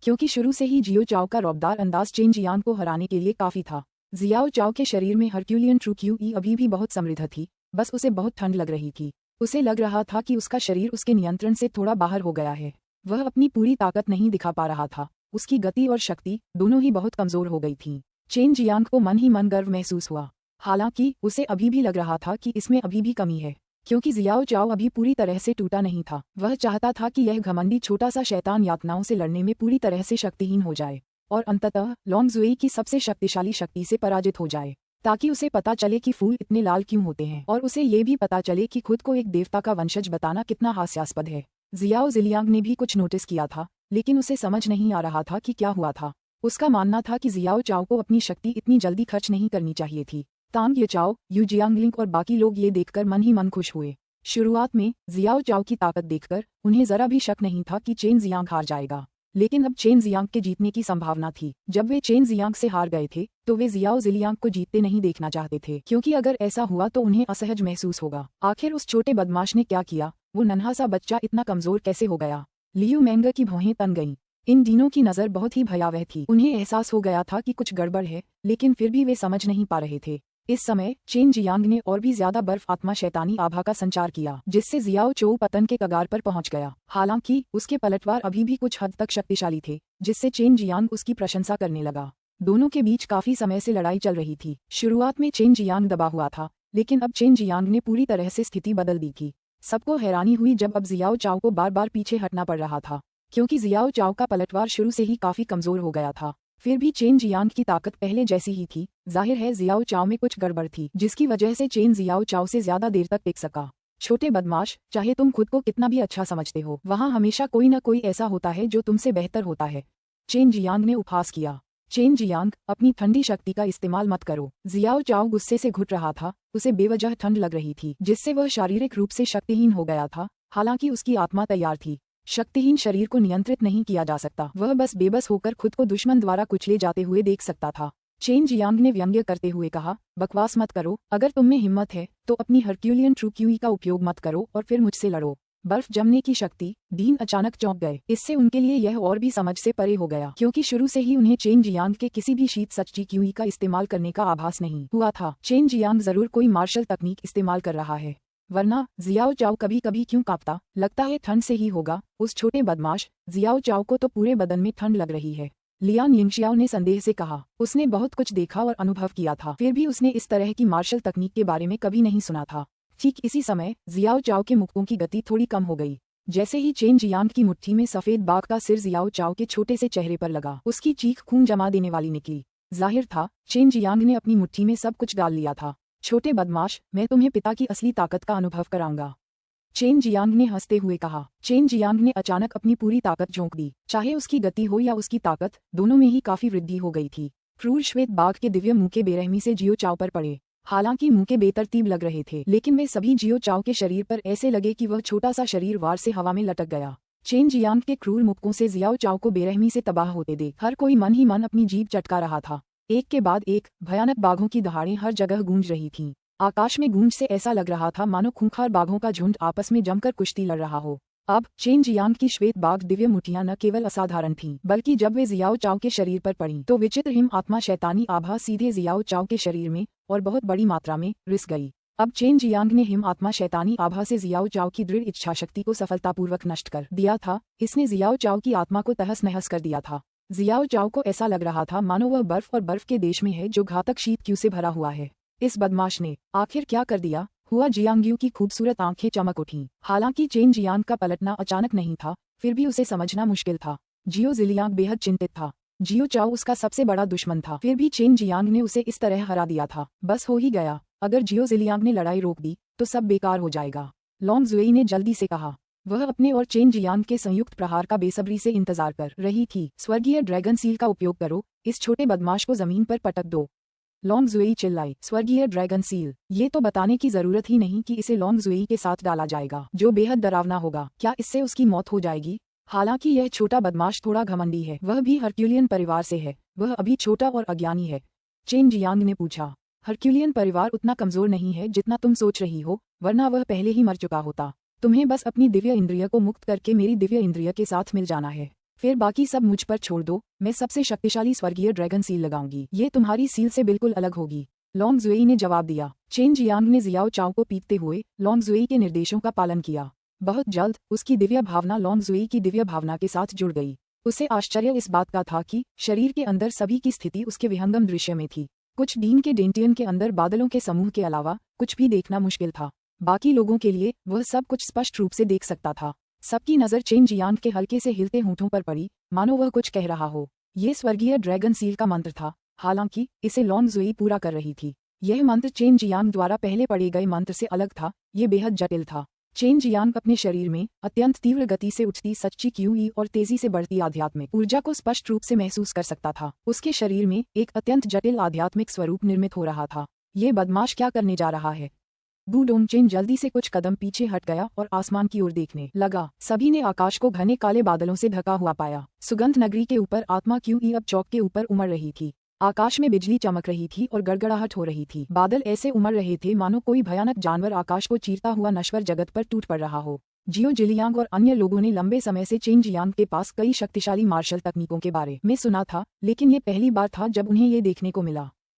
क्योंकि शुरू से ही जियो चाओ का रौबदार अंदाज चेन जियांग को हराने के लिए काफी था। जियाओ चाओ के शरीर में हरक्यूलियन ट्रू क्यूई अभी भी बहुत समृद्ध थी, बस उसे बहुत ठंड लग रही थी। उसे लग रहा था कि उसका शरीर उसके नियंत्रण से थोड़ा बाहर हो गया है। वह अपनी पूरी ताकत नहीं दिखा पा रहा था। उसकी गति और शक्ति दोनों ही बहुत कमजोर हो गई थीं। चेन जियांग को मन ही मन गर्व महसूस हुआ। हालांकि उसे अभी भी लग रहा था कि इसमें अभी भी कमी है, क्योंकि जियाओ चाओ अभी पूरी तरह से टूटा नहीं था। वह चाहता था कि यह घमंडी छोटा सा शैतान यातनाओं से लड़ने में पूरी तरह से शक्तिहीन हो जाए और अंततः लॉन्ग जुई की सबसे शक्तिशाली शक्ति से पराजित हो जाए, ताकि उसे पता चले कि फूल इतने लाल क्यों होते हैं और उसे ये भी पता चले कि खुद को एक देवता का वंशज बताना कितना हास्यास्पद है। जियाओ जिलियांग ने भी कुछ नोटिस किया था, लेकिन उसे समझ नहीं आ रहा था कि क्या हुआ था। उसका मानना था कि जियाओ चाओ को अपनी शक्ति इतनी जल्दी खर्च नहीं करनी चाहिए थी। तांग येचाओ, यू जियांगलिंग और बाकी लोग ये देखकर मन ही मन खुश हुए। शुरुआत में जियाओ चाओ की ताकत देखकर उन्हें जरा भी शक नहीं था कि चेन जियांग हार जाएगा, लेकिन अब चेन जियांग के जीतने की संभावना थी। जब वे चेन जियांग से हार गए थे तो वे जियाओ जिलियांग को जीतते नहीं देखना चाहते थे, क्योंकि अगर ऐसा हुआ तो उन्हें असहज महसूस होगा। आखिर उस छोटे बदमाश ने क्या किया? वो नन्हा सा बच्चा इतना कमजोर कैसे हो गया? लियू मैंगर की भौहें तन गईं। इन दिनों की नजर बहुत ही भयावह थी। उन्हें एहसास हो गया था कि कुछ गड़बड़ है, लेकिन फिर भी वे समझ नहीं पा रहे थे। इस समय चेन जियांग ने और भी ज्यादा बर्फ आत्मा शैतानी आभा का संचार किया, जिससे जियाओ चोउ पतन के कगार पर पहुंच गया। हालांकि उसके पलटवार अभी भी कुछ हद तक शक्तिशाली थे, जिससे चेन जियांग उसकी प्रशंसा करने लगा। दोनों के बीच काफी समय से लड़ाई चल रही थी। शुरुआत में चेन जियांग दबा हुआ था, लेकिन अब चेन जियांग ने पूरी तरह से स्थिति बदल दी थी। सबको हैरानी हुई जब अब जियाओ चाओ को बार बार पीछे हटना पड़ रहा था, क्योंकि जियाओ चाओ का पलटवार शुरू से ही काफी कमजोर हो गया था। फिर भी चेन जियांग की ताकत पहले जैसी ही थी। जाहिर है जियाओ चाओ में कुछ गड़बड़ थी, जिसकी वजह से चेन जियाओ चाओ से ज्यादा देर तक टिक सका। छोटे बदमाश, चाहे तुम खुद को कितना भी अच्छा समझते हो, वहाँ हमेशा कोई न कोई ऐसा होता है जो तुमसे बेहतर होता है, चेन जियांग ने उपहास किया। चेन जियांग, अपनी ठंडी शक्ति का इस्तेमाल मत करो। जियाओ चाओ गुस्से से घुट रहा था, उसे बेवजह ठंड लग रही थी जिससे वह शारीरिक रूप से शक्तिहीन हो गया था, हालांकि उसकी आत्मा तैयार थी। शक्तिहीन शरीर को नियंत्रित नहीं किया जा सकता, वह बस बेबस होकर खुद को दुश्मन द्वारा कुचले जाते हुए देख सकता था। चेन जियांग ने व्यंग्य करते हुए कहा, बकवास मत करो, अगर तुम में हिम्मत है तो अपनी हरक्यूलियन ट्रू क्यूई का उपयोग मत करो और फिर मुझसे लड़ो। बर्फ जमने की शक्ति। डीन अचानक चौंक गए, इससे उनके लिए यह और भी समझ से परे हो गया क्योंकि शुरू से ही उन्हें चेन जियांग के किसी भी शीत सच्ची क्यूई का इस्तेमाल करने का आभास नहीं हुआ था। चेन जियांग जरूर कोई मार्शल तकनीक इस्तेमाल कर रहा है, वरना जियाओ चाओ कभी कभी क्यों कांपता? लगता है ठंड से ही होगा। उस छोटे बदमाश जियाओ चाओ को तो पूरे बदन में ठंड लग रही है, लियान यिंगशियाओ ने संदेह से कहा। उसने बहुत कुछ देखा और अनुभव किया था, फिर भी उसने इस तरह की मार्शल तकनीक के बारे में कभी नहीं सुना था। ठीक इसी समय जियाओ चाओ के मुक्कों की गति थोड़ी कम हो गई। जैसे ही चेन जियांग की मुट्ठी में सफेद बाघ का सिर जियाओ चाओ के छोटे से चेहरे पर लगा, उसकी चीख खून जमा देने वाली निकली। जाहिर था चेन जियांग ने अपनी मुट्ठी में सब कुछ डाल लिया था। छोटे बदमाश, मैं तुम्हें पिता की असली ताकत का अनुभव कराऊंगा, चेन जियांग ने हंसते हुए कहा। चेन जियांग ने अचानक अपनी पूरी ताकत झोंक दी। चाहे उसकी गति हो या उसकी ताकत, दोनों में ही काफी वृद्धि हो गई थी। क्रूर श्वेत बाघ के दिव्य मुंह के बेरहमी से जियो चाओ पर पड़े। हालांकि मुंह के बेतरतीब लग रहे थे, लेकिन वे सभी जियो चाओ के शरीर पर ऐसे लगे कि वह छोटा सा शरीर वार से हवा में लटक गया। चेन जियांग के क्रूर मुक्कों से जियाओ चाओ को बेरहमी से तबाह होते देख हर कोई मन ही मन अपनी जीभ चटका रहा था। एक के बाद एक भयानक बाघों की दहाड़ें हर जगह गूंज रही थीं। आकाश में गूंज से ऐसा लग रहा था मानो खूंखार बाघों का झुंड आपस में जमकर कुश्ती लड़ रहा हो। अब चेन जियांग की श्वेत बाघ दिव्य मुठियां न केवल असाधारण थीं, बल्कि जब वे जियाओ चाओ के शरीर पर पड़ीं तो विचित्र हिम आत्मा शैतानी आभा सीधे जियाओ चाओ के शरीर में और बहुत बड़ी मात्रा में रिस गई। अब चेन जियांग ने हिम आत्मा शैतानी आभा से जियाओ चाओ की दृढ़ इच्छा शक्ति को सफलतापूर्वक नष्ट कर दिया था। इसने जियाओ चाओ की आत्मा को तहस नहस कर दिया था। जियाओ चाओ को ऐसा लग रहा था मानो वह बर्फ और बर्फ के देश में है जो घातक शीत क्यू से भरा हुआ है। इस बदमाश ने आखिर क्या कर दिया? हुआ जियांग्यू की खूबसूरत आंखें चमक उठीं। हालांकि चेन जियांग का पलटना अचानक नहीं था, फिर भी उसे समझना मुश्किल था। जियो जिलियांग बेहद चिंतित था। जियो चाओ उसका सबसे बड़ा दुश्मन था, फिर भी चेन जियांग ने उसे इस तरह हरा दिया था। बस हो ही गया, अगर जियो जिलियांग ने लड़ाई रोक दी तो सब बेकार हो जाएगा, लॉन्ग जुएई ने जल्दी से कहा। वह अपने और चेन जियांग के संयुक्त प्रहार का बेसब्री से इंतजार कर रही थी। स्वर्गीय ड्रैगन सील का उपयोग करो, इस छोटे बदमाश को जमीन पर पटक दो, लॉन्ग जुएई चिल्लाई। स्वर्गीय ड्रैगन सील, ये तो बताने की जरूरत ही नहीं कि इसे लॉन्ग जुएई के साथ डाला जाएगा, जो बेहद डरावना होगा। क्या इससे उसकी मौत हो जाएगी? हालांकि यह छोटा बदमाश थोड़ा घमंडी है, वह भी हरक्यूलियन परिवार से है, वह अभी छोटा और अज्ञानी है, चेन जियांग ने पूछा। हरक्यूलियन परिवार उतना कमजोर नहीं है जितना तुम सोच रही हो, वरना वह पहले ही मर चुका होता। तुम्हें बस अपनी दिव्य इंद्रिय को मुक्त करके मेरी दिव्य इंद्रिय के साथ मिल जाना है, फिर बाकी सब मुझ पर छोड़ दो। मैं सबसे शक्तिशाली स्वर्गीय ड्रैगन सील लगाऊंगी, ये तुम्हारी सील से बिल्कुल अलग होगी, लॉन्ग जुएई ने जवाब दिया। चेन जियांग ने जियाओ चाओ को पीटते हुए लॉन्ग जुएई के निर्देशों का पालन किया। बहुत जल्द उसकी दिव्य भावना लॉन्ग जुएई की दिव्य भावना के साथ जुड़ गई। उसे आश्चर्य इस बात का था कि शरीर के अंदर सभी की स्थिति उसके विहंगम दृश्य में थी। कुछ डीन के डेंटियन के अंदर बादलों के समूह के अलावा कुछ भी देखना मुश्किल था। बाकी लोगों के लिए वह सब कुछ स्पष्ट रूप से देख सकता था। सबकी नजर चेन जियांग के हल्के से हिलते होंठों पर पड़ी, मानो वह कुछ कह रहा हो। ये स्वर्गीय ड्रैगन सील का मंत्र था, हालांकि इसे लॉन्ग जुएई पूरा कर रही थी। यह मंत्र चेन जियांग द्वारा पहले पढ़े गए मंत्र से अलग था, ये बेहद जटिल था। चेन जियांग अपने शरीर में अत्यंत तीव्र गति से उठती सच्ची क्यूई और तेजी से बढ़ती आध्यात्मिक ऊर्जा को स्पष्ट रूप से महसूस कर सकता था। उसके शरीर में एक अत्यंत जटिल आध्यात्मिक स्वरूप निर्मित हो रहा था। ये बदमाश क्या करने जा रहा है? बू डोंगचेन जल्दी से कुछ कदम पीछे हट गया और आसमान की ओर देखने लगा। सभी ने आकाश को घने काले बादलों से ढका हुआ पाया। सुगंध नगरी के ऊपर आत्मा क्यूई अब चौक के ऊपर उमड़ रही थी। आकाश में बिजली चमक रही थी और गड़गड़ाहट हो रही थी। बादल ऐसे उमड़ रहे थे मानो कोई भयानक जानवर आकाश को चीरता हुआ नश्वर जगत पर टूट पड़ रहा हो। जियो जिलियांग और अन्य लोगों ने लंबे समय से चेन जियांग के पास कई शक्तिशाली मार्शल तकनीकों के बारे में सुना था, लेकिन ये पहली बार था जब उन्हें ये देखने को मिला।